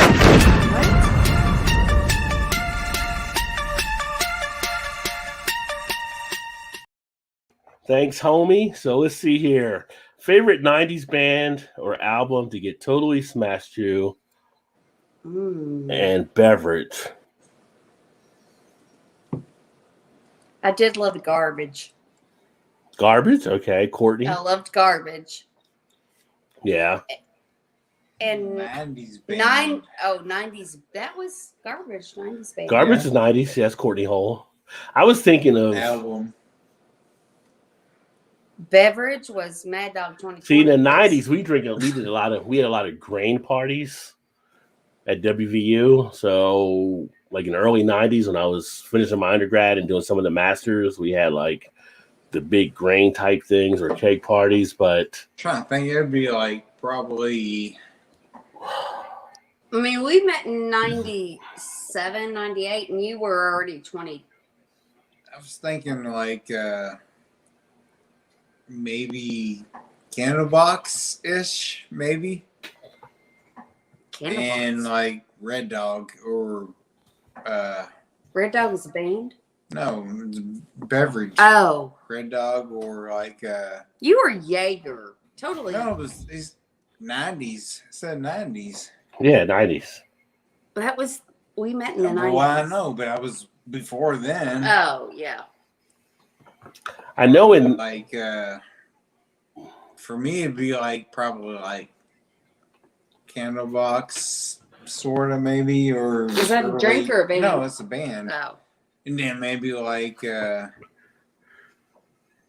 Thanks, homie. So let's see here. Favorite 90s band or album to get totally smashed you and beverage. I did love Garbage. Garbage? Okay. Courtney? I loved Garbage. Yeah. And 90s band. 90s. That was Garbage. 90s band. Garbage is 90s. Yes, Courtney Hole. I was thinking of Album. Beverage was Mad Dog 2020. See, in the 90s, we had a lot of grain parties at WVU. So, like in the early 90s, when I was finishing my undergrad and doing some of the masters, we had like the big grain type things or cake parties. But I'm trying to think, it'd be like probably. I mean, we met in 97, 98, and you were already 20. I was thinking like maybe Candlebox ish, maybe. And like Red Dog or Red Dog was a band? no, it's beverage. Oh. Red Dog or like You were Jaeger. Totally. no, it was these 90s. It said 90s. yeah, 90s. That was, we met in the 90s. Well, I know, but I was before then. Oh, yeah. I know in Like for me it'd be like probably like Candlebox sort of maybe, or is that a drink or a band? No, it's a band. Oh. And then maybe like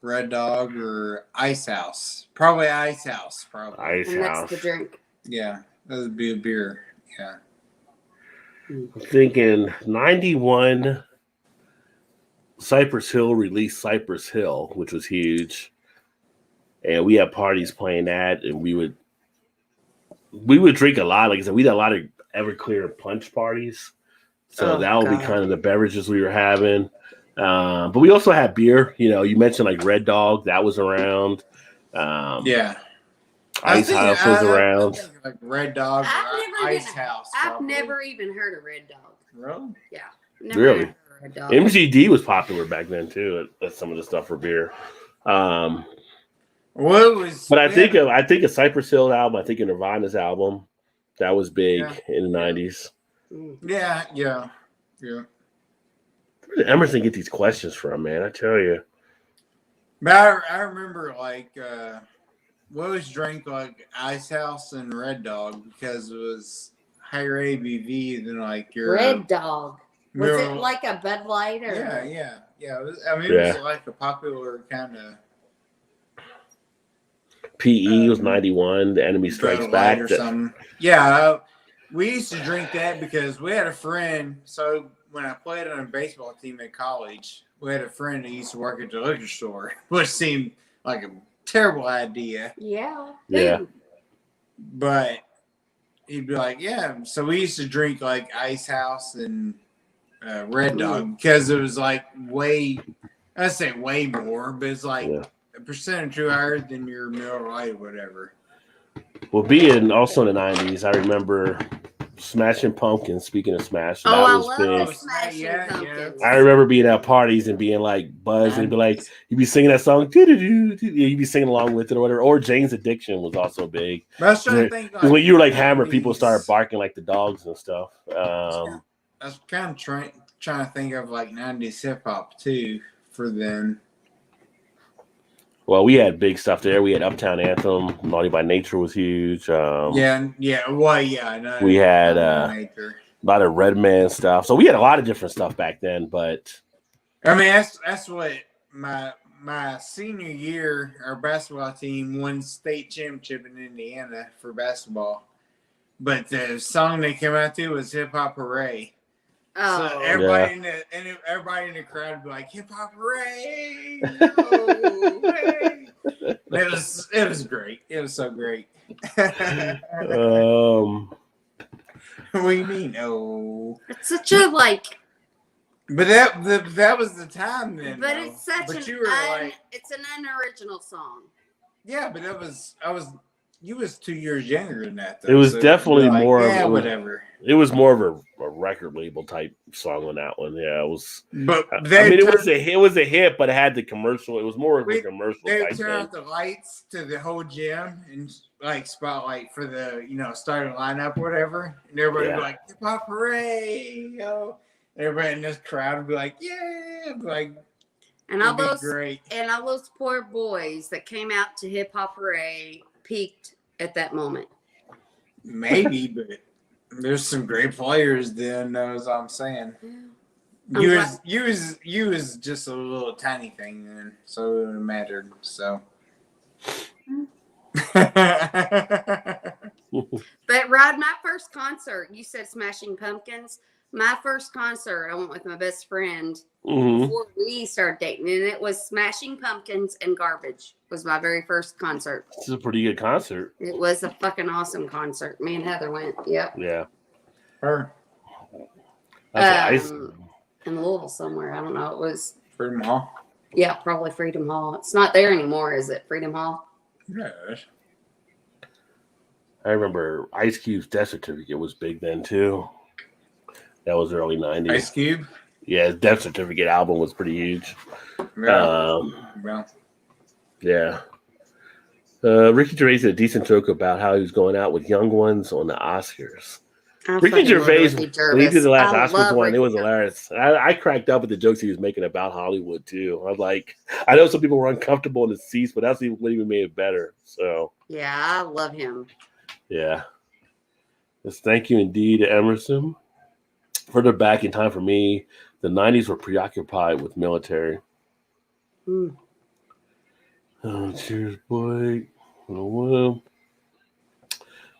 Red Dog or Ice House. Probably Ice House, probably. Ice And House. that's the drink. Yeah, that would be a beer. Yeah. I'm thinking 91 Cypress Hill released Cypress Hill, which was huge. And we had parties playing that, and we would drink a lot. Like I said, we did a lot of Everclear punch parties. So that would be kind of the beverages we were having. But we also had beer. You mentioned like Red Dog. That was around. Yeah. Ice House was around. Like Red Dog or Ice House. I've never even heard of Red Dog. Really? Yeah. Never Really? heard of Red Dog. MGD was popular back then too. That's some of the stuff for beer. Well, it was. But I think a Cypress Hill album. I think a Nirvana's album that was big in the 90s. Yeah. Where did Emerson get these questions from, man? I tell you. But I remember like we always drank like Ice House and Red Dog because it was higher ABV than like your Red Dog. Was it like a Bud Light or? Yeah. It was like a popular kind of. PE was 91. The Enemy Strikes Back or something. Yeah, we used to drink that because we had a friend. So when I played on a baseball team at college, we had a friend that used to work at the liquor store, which seemed like a terrible idea. Yeah. But he'd be like, yeah. So we used to drink like Ice House and Red Dog because it was like I say way more, but it's like a percentage higher than your Miller Lite or whatever. Well, being also in the 90s, I remember Smashing Pumpkins. Speaking of Smashing, that was big. Smashing Pumpkins. I remember being at parties and being like buzzed and be like, you'd be singing that song, you'd be singing along with it or whatever. Or Jane's Addiction was also big. But I was trying to think because when you were like hammered, people started barking like the dogs and stuff. I was kind of trying to think of like 90s hip hop too for them. Well, we had big stuff there. We had Uptown Anthem. Naughty by Nature was huge. I know. We had a lot of Redman stuff. So we had a lot of different stuff back then. But I mean, that's what my senior year, our basketball team won state championship in Indiana for basketball. But the song they came out to was Hip Hop Hooray. Oh, so everybody in the crowd would be like, "Hip Hop Hooray!" Oh, hey. It was great. It was so great. What do you mean? Oh, it's such a like. But that was the time then. But though. it's such it's an unoriginal song. Yeah, but you was 2 years younger than that though. It was definitely like, more of whatever. It was more of a record label type song on that one. Yeah, it was. But it was a hit, but it had the commercial. It was more of a commercial. They type would turn thing. out the lights to the whole gym and like spotlight for the starting lineup, or whatever, and everybody would be like, "Hip Hop Hooray!" Yo. Everybody in this crowd would be like, "Yeah!" Like, and all those poor boys that came out to Hip Hop Hooray peaked at that moment. Maybe, but there's some great players then. That's all I'm saying. You was just a little tiny thing then, so it wouldn't have mattered. So. But Rod, my first concert, you said Smashing Pumpkins. My first concert, I went with my best friend before we started dating, and it was Smashing Pumpkins and Garbage was my very first concert. This is a pretty good concert. It was a fucking awesome concert. Me and Heather went. Yep. Yeah. Her. In Louisville somewhere. I don't know. It was Freedom Hall. Yeah, probably Freedom Hall. It's not there anymore, is it? Freedom Hall? Yes. I remember Ice Cube's Death Certificate was big then too. That was early 90s. Ice Cube? Yeah, his Death Certificate album was pretty huge. Yeah. Ricky Gervais did a decent joke about how he was going out with young ones on the Oscars. Ricky Gervais, when he did the last Oscars one, it was hilarious. I cracked up at the jokes he was making about Hollywood too. I was like, I know some people were uncomfortable in the seats, but that's what even made it better. So yeah, I love him. Yeah. Yes, thank you indeed, Emerson. Further back in time for me, the 90s were preoccupied with military. Oh, cheers, boy. Oh,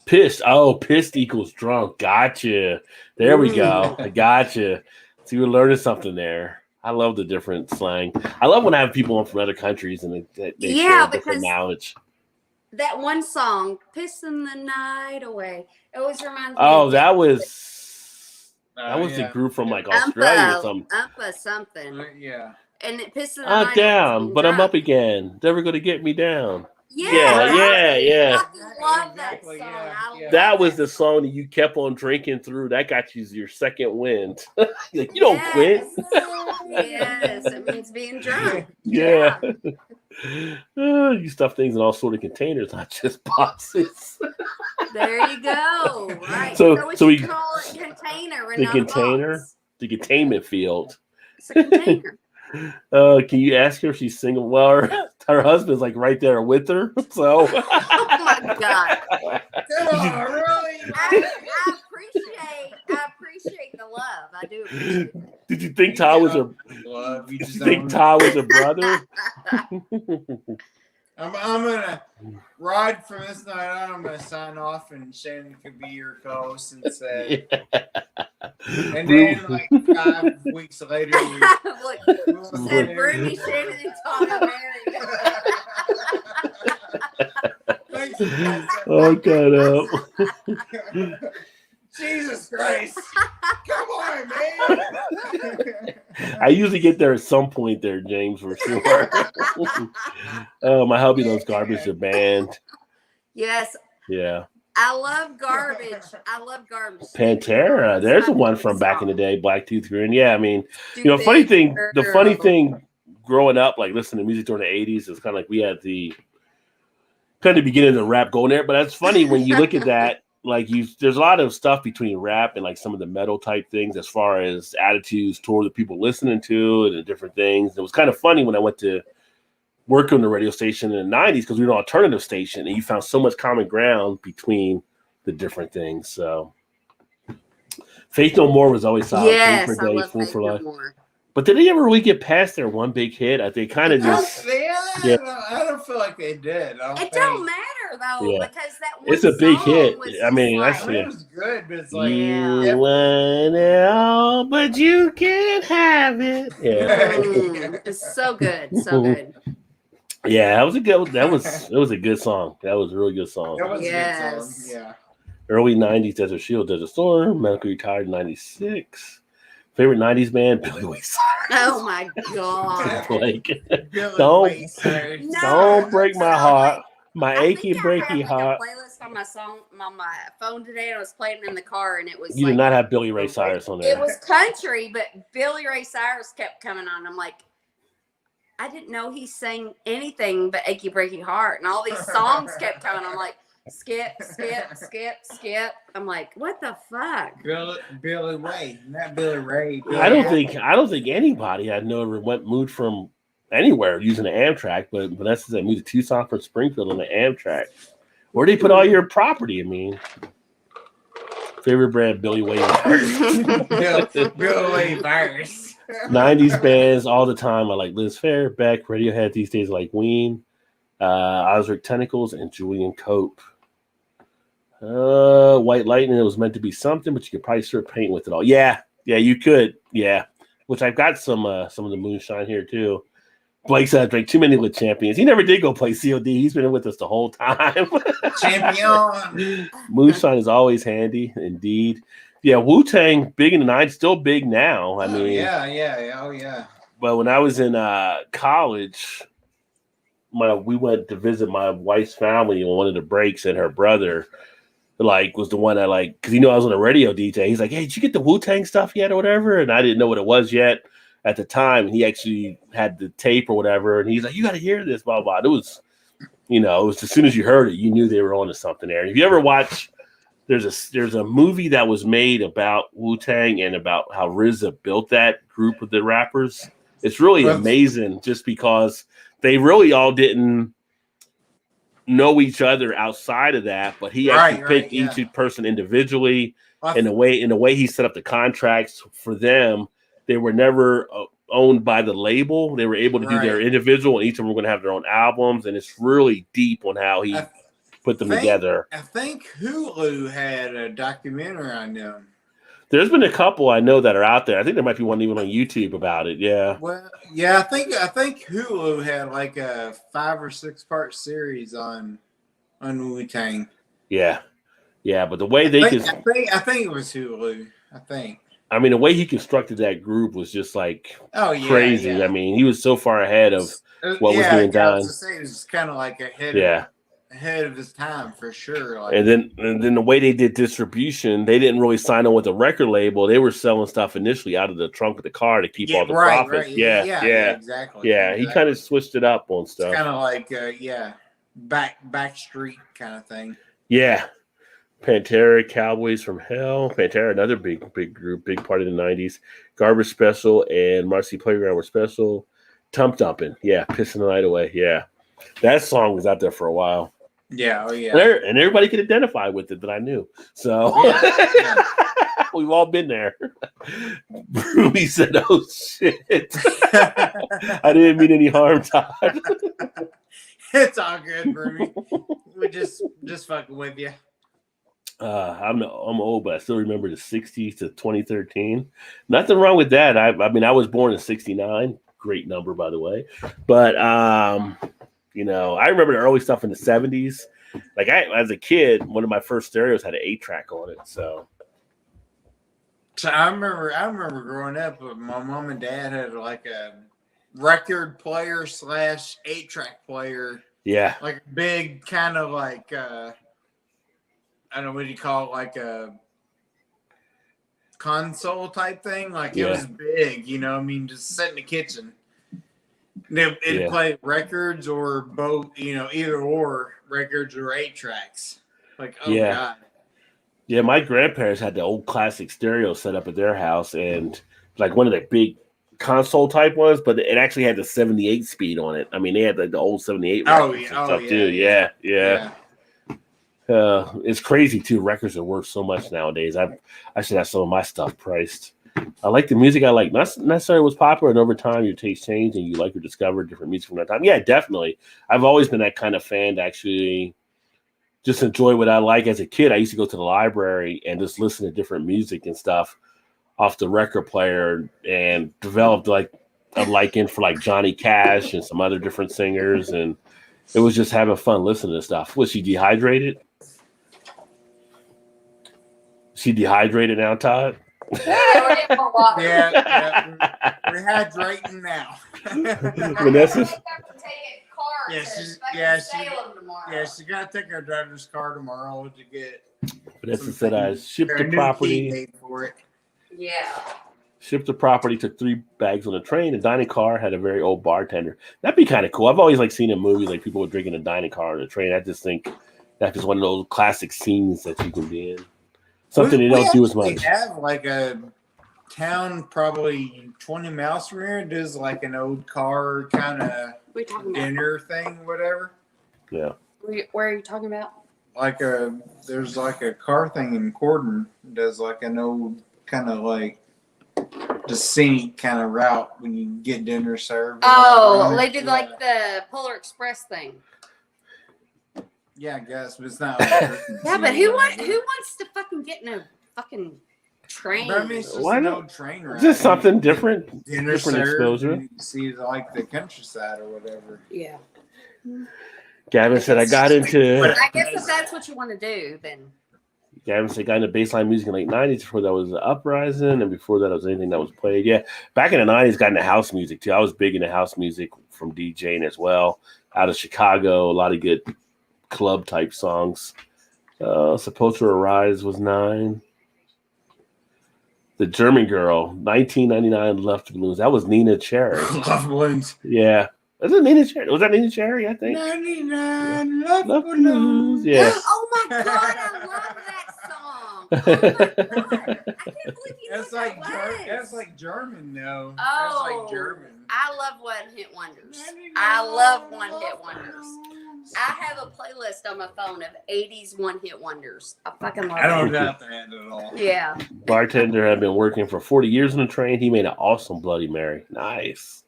pissed. Oh, pissed equals drunk. Gotcha. There we go. I gotcha. So you're learning something there. I love the different slang. I love when I have people on from other countries and they share different knowledge. That one song, "Pissing the Night Away," it always reminds me. Oh, that was the group from like Australia or something. Something. Yeah. And it pisses the night I'm down, but I'm up again. Never gonna get me down. Yeah. I love that song. Yeah. That was the song that you kept on drinking through. That got you your second wind. Like, you don't quit. Yes, it means being drunk. Yeah. You stuff things in all sort of containers, not just boxes. There you go. Right. So we we call it container and the not container, a box. the containment field. It's a container. Can you ask her if she's single? Well, her husband's like right there with her. So. Oh my God. Come on, really? I appreciate the love. I do appreciate it. Did you think Todd was her? Love. You Did just you think Todd was her brother? I'm gonna ride from this night on. I'm gonna sign off, and Shannon could be your co-host instead. And then, like 5 weeks later, Said Brittany, Shannon, and Todd are married. Thanks for that. Oh, God up. Jesus Christ! Come on, man! I usually get there at some point there, James, for sure. My hubby loves Garbage the band. Yes. Yeah. I love Garbage. Pantera. There's one from back in the day, Blacktooth Grin. Yeah, I mean, Stupid the funny girl. thing growing up, like listening to music during the 80s, is kind of like we had the kind of beginning of rap going there. But that's funny when you look at that. Like there's a lot of stuff between rap and like some of the metal type things as far as attitudes toward the people listening to it and different things. It was kind of funny when I went to work on the radio station in the 90s because we were an alternative station and you found so much common ground between the different things. So Faith No More was always solid. Yes, Fool for I Day, love Fool Faith for No Life. More. But did they ever really get past their one big hit? I think kind of just. I don't feel like they did. It don't matter though because that one it's a big song hit. was I mean, just It was good, but it's like you want it all, but you can't have it. Yeah, it's so good, so good. Yeah, it was a good song. That was a really good song. That was a good Yes. song. Yeah. Early 90s, Desert Shield, Desert Storm, Medically Retired in 96. Favorite 90s band, Billy Ray Cyrus. Oh my God. Like, Don't don't break my heart. My I achy think I breaky had like heart. a playlist on my phone today, and I was playing it in the car, and it was You like, did not have Billy Ray Cyrus on there. It was country, but Billy Ray Cyrus kept coming on. I'm like, I didn't know he sang anything but Achy Breaky Heart, and all these songs kept coming. I'm like, skip, skip, skip, skip. I'm like, what the fuck? Billy Ray, not Billy Ray. I don't think anybody I know ever moved from anywhere using the Amtrak, but Vanessa said moved to Tucson from Springfield on the Amtrak. Where do you put all your property? I mean, favorite brand, Billy Ray Cyrus. Billy Ray Cyrus. 90s bands all the time. I like Liz Phair, Beck, Radiohead these days, like Ween, Osric Tentacles, and Julian Cope. White Lightning, it was meant to be something, but you could probably start painting with it all. Yeah, you could. Yeah, which I've got some of the moonshine here too. Blake said I drank too many with Champions. He never did go play COD. He's been with us the whole time. Champion. Moonshine is always handy, indeed. Yeah, Wu-Tang, big in the 90s, still big now. I mean, yeah. But when I was in college, we went to visit my wife's family on one of the breaks, and her brother was the one that because I was on a radio DJ. He's like, "Hey, did you get the Wu-Tang stuff yet or whatever?" And I didn't know what it was yet at the time. And he actually had the tape or whatever, and he's like, "You got to hear this, blah blah." It was, it was as soon as you heard it, you knew they were onto something there. And if you ever watch, there's a movie that was made about Wu-Tang and about how RZA built that group of the rappers. It's really amazing, just because they really all didn't know each other outside of that, but he actually picked each person individually. In the way he set up the contracts for them, they were never owned by the label. They were able to do their individual, and each of them were going to have their own albums. And it's really deep on how he put them together. I think Hulu had a documentary on them. There's been a couple I know that are out there. I think there might be one even on YouTube about it. Yeah. Well, yeah, I think Hulu had like a 5 or 6 part series on Wu-Tang. Yeah. Yeah, but the way I think it was Hulu. I think. I mean, the way he constructed that group was just crazy. Yeah. I mean, he was so far ahead of what was being done. It was kind of like ahead ahead of his time for sure. Like, And then the way they did distribution, they didn't really sign on with a record label. They were selling stuff initially out of the trunk of the car to keep all the profits. Right. Yeah, exactly. Yeah, he kind of switched it up on stuff. It's kind of like back street kind of thing. Yeah. Pantera, Cowboys from Hell. Pantera, another big group, big part of the 90s. Garbage Special and Marcy Playground were special. Tump Dumping. Yeah, Pissing the Night Away. Yeah. That song was out there for a while. Yeah, oh yeah. And everybody could identify with it that I knew. So we've all been there. Ruby said, "Oh shit." I didn't mean any harm, Todd. It's all good, Ruby. We're just fucking with you. I'm old, but I still remember the 60s to 2013. Nothing wrong with that. I mean, I was born in 69. Great number, by the way. But you know, I remember the early stuff in the 70s. Like as a kid, one of my first stereos had an 8-track on it. So I remember growing up, my mom and dad had like a record player / 8-track player. Yeah. Like big kind of like I don't know, what do you call it, like a console type thing. Like it was big, you know. I mean, just sit in the kitchen. It'd play records or both, you know, either or records or 8-tracks. Like, oh god. Yeah, my grandparents had the old classic stereo set up at their house, and like one of the big console type ones, but it actually had the 78 speed on it. I mean, they had like the old 78 records and stuff too. Yeah. It's crazy too. Records are worth so much nowadays. I should have some of my stuff priced. I like the music I like. Not necessarily what's popular, and over time your taste changed and you like or discover different music from that time. Yeah, definitely. I've always been that kind of fan to actually just enjoy what I like. As a kid, I used to go to the library and just listen to different music and stuff off the record player, and developed like a liking for like Johnny Cash and some other different singers, and it was just having fun listening to stuff. Was she dehydrated? She dehydrated now, Todd? Yeah, we're hydrating now. Vanessa's. She got to take her driver's car tomorrow to get. Vanessa said I shipped the property. For it. Yeah. Shipped the property, took 3 bags on the train. The dining car had a very old bartender. That'd be kind of cool. I've always like seen in movies like people were drinking a dining car on the train. I just think that's just one of those classic scenes that you can be in. Something they don't do as much. We have like a town probably 20 miles from here does like an old car kind of dinner thing, whatever. Yeah. Where are you talking about? There's like a car thing in Corden does like an old kind of like the scenic kind of route when you get dinner served. Oh, they did like the Polar Express thing. Yeah, I guess, but it's not. Like yeah, but who wants to fucking get in a fucking train? But I mean, it's just an old train ride. Just something different. Dinner different exposure. You see like the countryside or whatever. Yeah. Gavin said I got into. I guess if that's what you want to do, then. Gavin said got into baseline music in the late 90s. Before that was Uprising, and before that was anything that was played. Yeah, back in the 90s, got into house music too. I was big into house music from DJing as well. Out of Chicago, a lot of good club type songs. Sepultura Rise was 9. The German Girl, 1999, Left Balloons. That was Nina Cherry. Love Balloons. Yeah. Was it Nina Cherry? Was that Nina Cherry, I think? 99 Love Balloons. Yeah. Oh my God, I love that song. Oh my God. I can't believe you That's know like that that's like German, though. Oh, that's like German. I love one-hit wonders. I love one-hit wonders. I have a playlist on my phone of 80s one-hit wonders. I fucking love it. I don't doubt that at all. Yeah. Bartender had been working for 40 years on the train. He made an awesome Bloody Mary. Nice.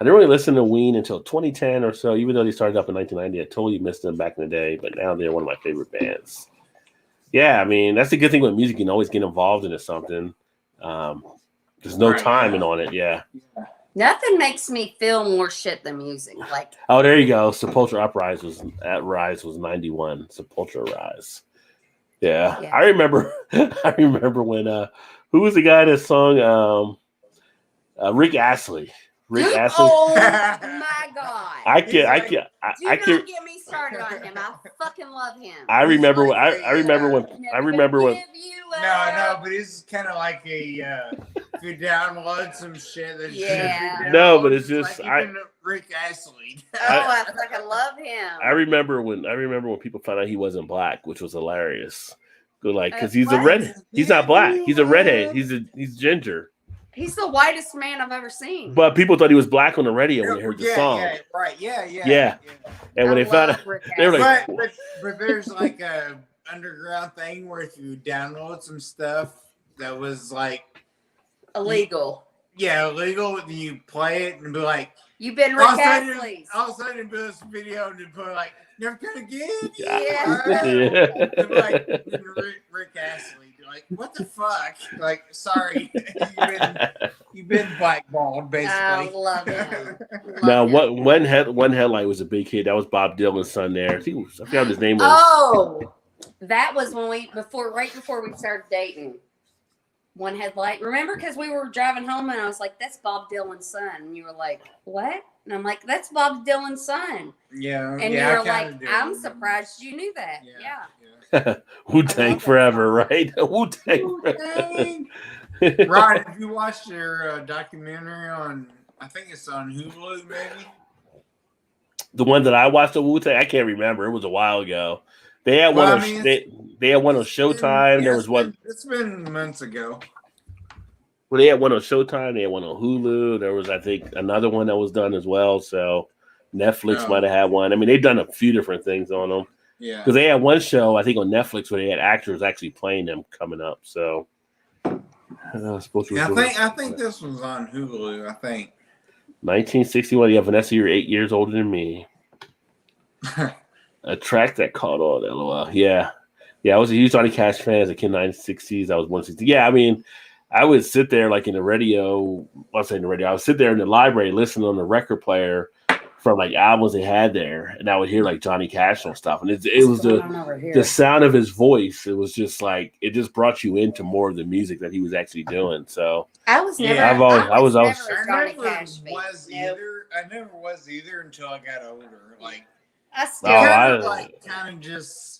I didn't really listen to Ween until 2010 or so, even though they started up in 1990. I totally missed them back in the day, but now they're one of my favorite bands. Yeah, I mean, that's the good thing with music. You can always get involved into something. There's no timing on it. Yeah. Nothing makes me feel more shit than music. Like, oh, there you go. Sepultura Rise was 91. Sepultura Rise. Yeah. I remember when who was the guy that sung Rick Astley Rick Astley. Oh my god! I Do can't. not get me started on him. I fucking love him. I remember. He's like I remember when. I remember when. No, but it's kind of like a if you download some shit that No, but it's just like Rick Astley. I fucking love him. I remember when people found out he wasn't black, which was hilarious. Like, because he's a what? red. He's not black. He's a redhead. He's ginger. He's the whitest man I've ever seen. But people thought he was black on the radio when they heard the song. Yeah, right. Yeah. And when they found out, they were like, but there's like a underground thing where if you download some stuff that was like illegal. Illegal, then you play it and be like, you've been Rick Astley. All of a sudden, do this video and put like, never gonna get Rick Astley. Like, what the fuck? Like, sorry, you've been blackballed, basically. I love him. Now, one headline was a big hit. That was Bob Dylan's son. There, I forgot what his name was. Oh, that was when right before we started dating. One headlight. Remember, because we were driving home and I was like, "That's Bob Dylan's son," and you were like, "What?" And I'm like, "That's Bob Dylan's son." Yeah. And you were like, "I'm surprised you knew that." Yeah. Wu-Tang forever, right? Wu-Tang forever. Ryan, have you watched their documentary on? I think it's on Hulu, maybe. The one that I watched of Wu-Tang, I can't remember. It was a while ago. They had one. They had one on Showtime. There was one. It's been months ago. Well, they had one on Showtime. They had one on Hulu. There was, I think, another one that was done as well. So Netflix might have had one. I mean, they've done a few different things on them. Yeah. Because they had one show, I think, on Netflix where they had actors actually playing them coming up. So I think this was on Hulu. I think 1961. Yeah, Vanessa, you're 8 years older than me. A track that caught on. LOL. Yeah. I was a huge Johnny Cash fan as a kid in the 1960s. I was 160. Yeah, I mean, I would sit there like in the radio. I would sit there in the library listening on the record player from like albums they had there, and I would hear like Johnny Cash and stuff. And it was the sound of his voice. It was just like it just brought you into more of the music that he was actually doing. So I was never. I was always. I never was either until I got older. Like I still kind of just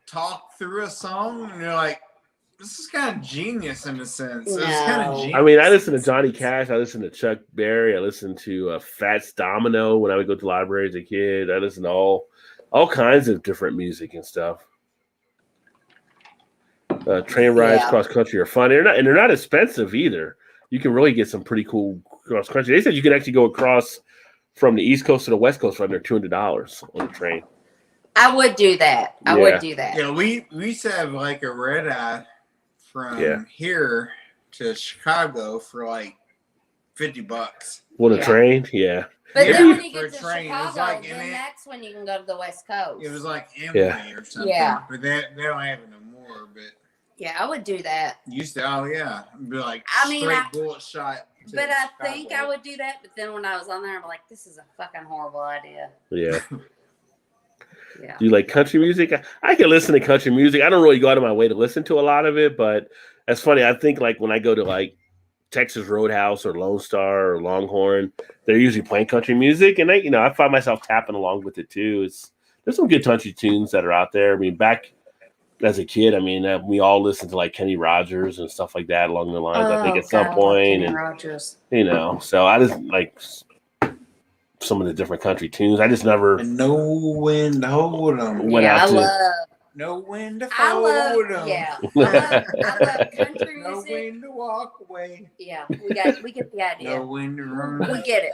talk through a song, and you're like, this is kind of genius in a sense. No. It's kind of genius. I mean, I listen to Johnny Cash. I listen to Chuck Berry. I listen to Fats Domino when I would go to the library as a kid. I listen to all kinds of different music and stuff. Train rides cross country are fun. They're not expensive either. You can really get some pretty cool cross country. They said you can actually go across from the East Coast to the West Coast for under $200 on the train. I would do that. I would do that. Yeah, we used to have like a red eye from here to Chicago for like $50. On a train? Yeah. But then when you get to train, Chicago, then that's when you can go to the West Coast. It was like Emily or something. Yeah. But they don't have it no more. But yeah, I would do that. Used to, be like bullet shot. But I think I would do that. But then when I was on there, I'm like, this is a fucking horrible idea. Yeah. Yeah. Do you like country music? I can listen to country music. I don't really go out of my way to listen to a lot of it, but that's funny. I think like when I go to like Texas Roadhouse or Lone Star or Longhorn, they're usually playing country music, and I find myself tapping along with it too. There's some good country tunes that are out there. I mean, back as a kid, we all listened to like Kenny Rogers and stuff like that along the lines. I think at some point, Kenny Rogers. So I just like some of the different country tunes. I just never know when to hold them. Know when to fold them. Yeah, I love country music. Know when to walk away. Yeah, we get the idea. Know when to run. We get it.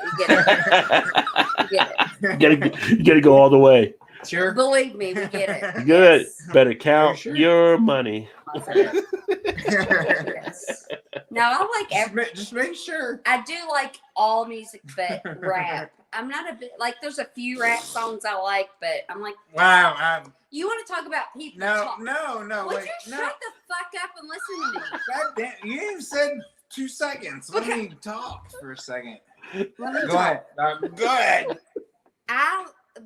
You gotta go all the way. Sure. Believe me, we get it. Good. Yes. Better count your money. Yes. Now I like just make sure. I do like all music but rap. I'm not a bit like there's a few rap songs I like, but I'm like, wow. You want to talk about people? No. Would wait, you shut the fuck up and listen to me? God damn, you even said 2 seconds. Let me talk for a second. Go ahead. Go ahead.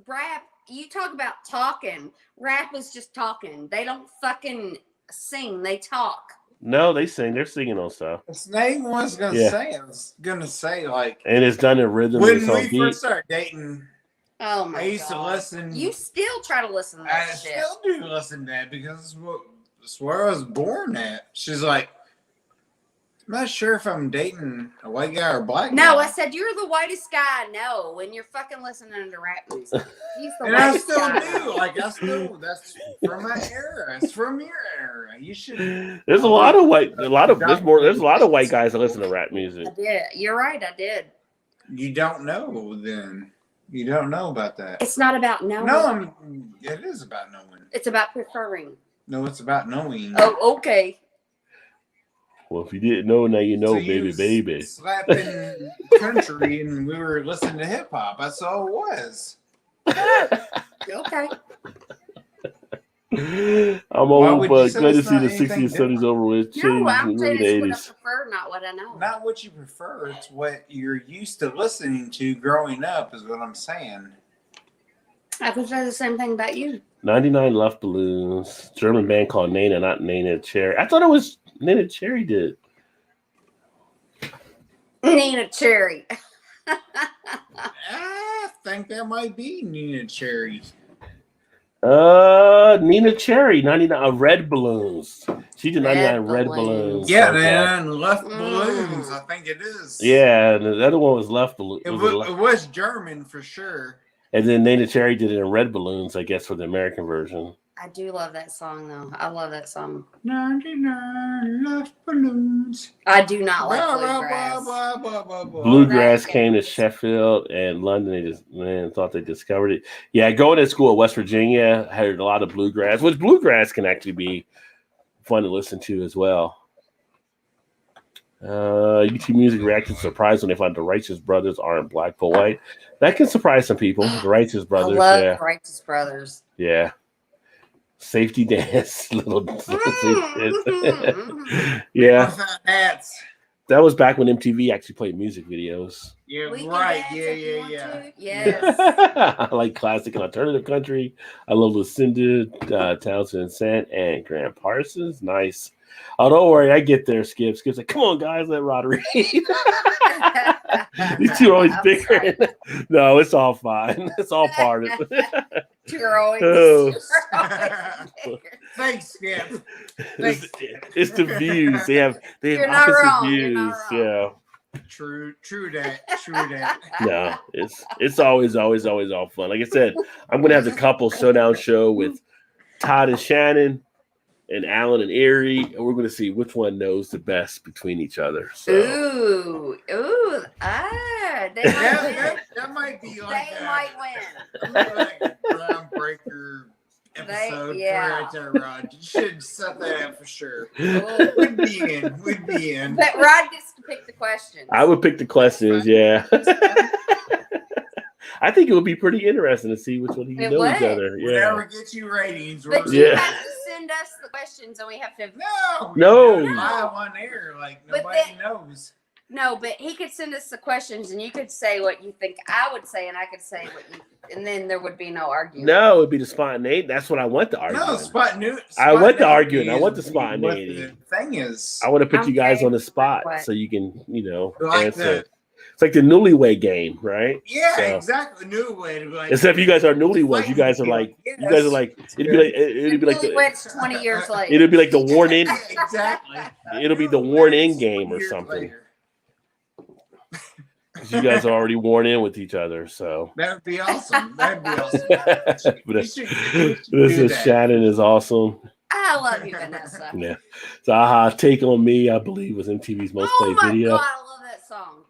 Rap. You talk about talking. Rap is just talking. They don't fucking sing. They talk. No, they sing. They're singing on stuff. It's not even what I was gonna Yeah. say. I was gonna say like And it's done in rhythm. when It's on we beat. first started dating. Oh my god! I used to listen. You still try to listen to I that shit. still do listen to that because it's where I was born at. She's like, I'm not sure if I'm dating a white guy or a black guy. No, I said you're the whitest guy I know when you're fucking listening to rap music. He's the And I whitest still guy. do. Like that's from my era. It's from your era. You should. There's a lot of white guys that listen to rap music. I did. You're right. I did. You don't know then. You don't know about that. It's not about knowing. No, it is about knowing. It's about preferring. No, it's about knowing. Oh, okay. Well, if you didn't know, now you know, So you baby. slapping country and we were listening to hip hop. That's all it was. Okay. I'm Why old, would but you say glad to it's see not the anything 60s and 70s over with. No, Changed I'm in the saying early it's what I 80s. prefer, not what I know. Not what you prefer. It's what you're used to listening to growing up is what I'm saying. I could say the same thing about you. 99 Left Balloons. German band called Nana, not Nana Cherry. I thought it was Nana Cherry did. Nina Cherry. I think that might be Nina Cherry. Nina Cherry, 99 Red Balloons. She did 99 Red Red Balloons. Balloons. Yeah, Okay. man, Left Balloons. I think it is. Yeah, and the other one was Left Balloons. It was German for sure. And then Nana Cherry did it in Red Balloons, I guess, for the American version. I do love that song, though. I love that song. 99 Left Balloons. I do not like Blah, bluegrass. Bluegrass That came to is- Sheffield and London. They just thought they discovered it. Yeah, going to school at West Virginia, I heard a lot of bluegrass, which bluegrass can actually be fun to listen to as well. YouTube music reactions surprised when they find the Righteous Brothers aren't black but white. That can surprise some people. The Righteous I Brothers, love yeah, Righteous Brothers. yeah. Safety dance, little yeah. Hats. That was back when MTV actually played music videos. Yeah, We can right. dance Yeah, if you yeah, want yeah. to. Yes. I like classic and alternative country. I love Lucinda, Townsend and Sant, and Graham Parsons. Nice. Oh, don't worry, I get there, Skip. Skip's like, come on, guys, let Rod read. These two are always I'm bigger. sorry. No, it's all fine. It's all part of it. You're always, Oh. you're always bigger. Thanks, Skip. It's the views. They have You're not opposite wrong. You're views. not Yeah. True that. No, it's always all fun. Like I said, I'm gonna have the couple showdown show with Todd and Shannon and Alan and Erie, and we're gonna see which one knows the best between each other. So Ooh. They might win. That might be like They might win. like a groundbreaker episode yeah. right there, Rod. You should set that up for sure. Ooh. We'd be in. But Rod gets to pick the questions. I would pick the questions, yeah. I think it would be pretty interesting to see which one he It knows each would. other. Yeah. Whatever gets you ratings. But we're- you have to send us the questions and we have to. No. No. Live on air, like But nobody then- knows. No, but he could send us the questions and you could say what you think I would say and I could say what you. And then there would be no argument. No, it'd be the spontaneity. That's what I want to argue. No, I want the spontaneity arguing. I is want the what spontaneity. The thing is, I want to put you guys Okay. on the spot What? so you can, like answer. It's like the newlywed game, right? yeah, So- exactly. New way to be like. Except you guys are newlyweds. You guys are like, it'd be like, it'd be like Really the, went 20 years later. it'd be like the worn in. Exactly. It'll be the worn in game or Years something. later. 'Cause you guys are already worn in with each other, so. That would be awesome. That'd be awesome. But We should do this is that. Shannon is awesome. I love you, Vanessa. Yeah. So Take On Me, I believe, was MTV's most Oh played my video. God, I love that song.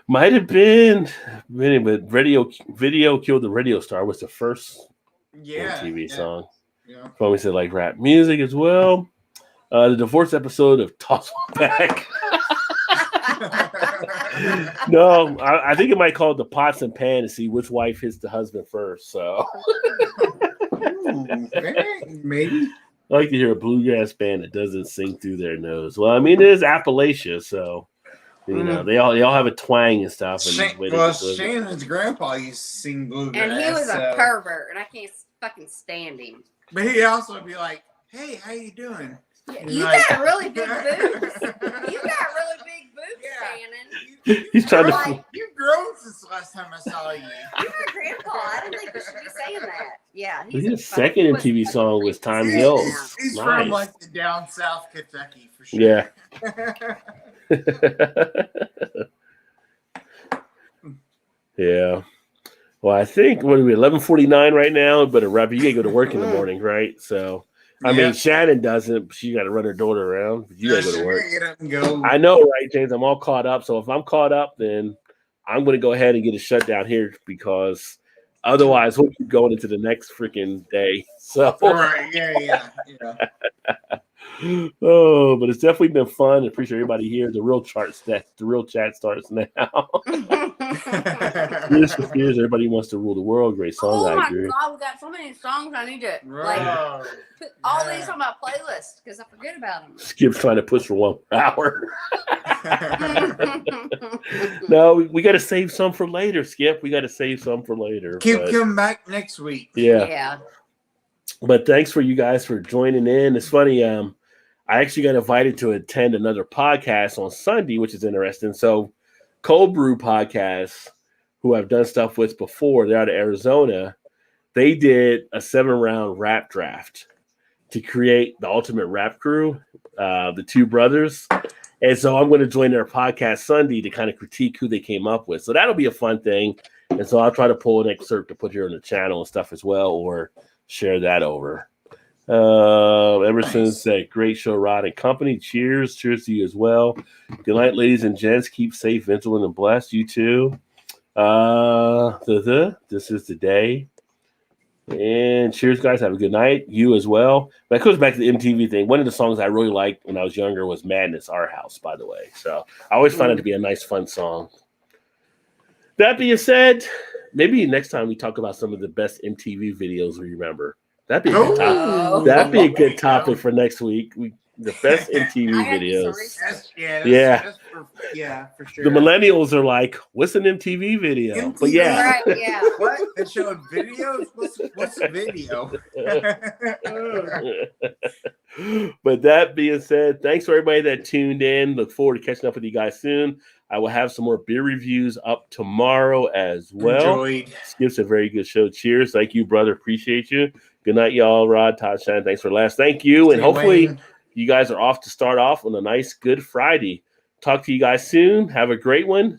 Might have been, but Video Killed the Radio Star was the first MTV song. Yeah. Probably said like rap music as well. The divorce episode of Toss One Back. No, I think it might call it the pots and pan to see which wife hits the husband first. So Ooh, maybe. I like to hear a bluegrass band that doesn't sing through their nose. Well, I mean, it is Appalachia, so they all have a twang and stuff. And Shannon's grandpa used to sing bluegrass. And he was a pervert, and I can't fucking stand him. But he also would be like, "Hey, how you doing?" You Like- got really big boobs. You got really big boobs, Yeah. Shannon. He's trying to. Like, You've grown since the last time I saw you. you're a grandpa. I don't think you should be saying that. Yeah. His second MTV song was Time Hills. He's Nice. from like the down south Kentucky for sure. Yeah. Yeah. Well, I think what are we 11:49 right now? But a wrap. You gotta go to work in the morning, right? So, I mean, Shannon doesn't. She got to run her daughter around. But you gotta go to work. Get up and go. I know, right, James? I'm all caught up. So if I'm caught up, then I'm going to go ahead and get a shutdown here because otherwise we'll keep going into the next freaking day. So, All right. Yeah. oh, but it's definitely been fun. I appreciate everybody here. The real chat starts now. Here's everybody wants to rule the world. Great song, Oh I my agree. God, we got so many songs. I need to like Bro. put all these on my playlist because I forget about them. Skip's trying to push for 1 hour. No, we got to save some for later, Skip. We got to save some for later. Keep but- coming back next week. Yeah. But thanks for you guys for joining in. It's funny. I actually got invited to attend another podcast on Sunday, which is interesting. So, Cold Brew Podcast, who I've done stuff with before, they're out of Arizona. They did a 7-round rap draft to create the ultimate rap crew, the two brothers. And so I'm going to join their podcast Sunday to kind of critique who they came up with. So that'll be a fun thing. And so I'll try to pull an excerpt to put here on the channel and stuff as well, or share that over. Ever since that great show, Rod and Company. Cheers to you as well. Good night, ladies and gents. Keep safe, vigilant, and blessed. You too. This is the day. And cheers, guys. Have a good night. You as well. But it goes back to the MTV thing. One of the songs I really liked when I was younger was Madness, Our House, by the way. So I always found it to be a nice, fun song. That being said, maybe next time we talk about some of the best MTV videos we remember. That'd be a good topic. Oh. That'd be a good topic for next week. The best MTV I gotta do some videos. research. Yeah, for sure. The millennials are like, "What's an MTV video?" MTV. But yeah, Right, yeah. What? They showed videos? What's a video? But that being said, thanks for everybody that tuned in. Look forward to catching up with you guys soon. I will have some more beer reviews up tomorrow as well. Enjoyed. Skip's a very good show. Cheers. Thank you, brother. Appreciate you. Good night, y'all. Rod, Todd, Shine. Thanks for last. Thank you. And Stay hopefully Wayne. you guys are off to start off on a nice, good Friday. Talk to you guys soon. Have a great one.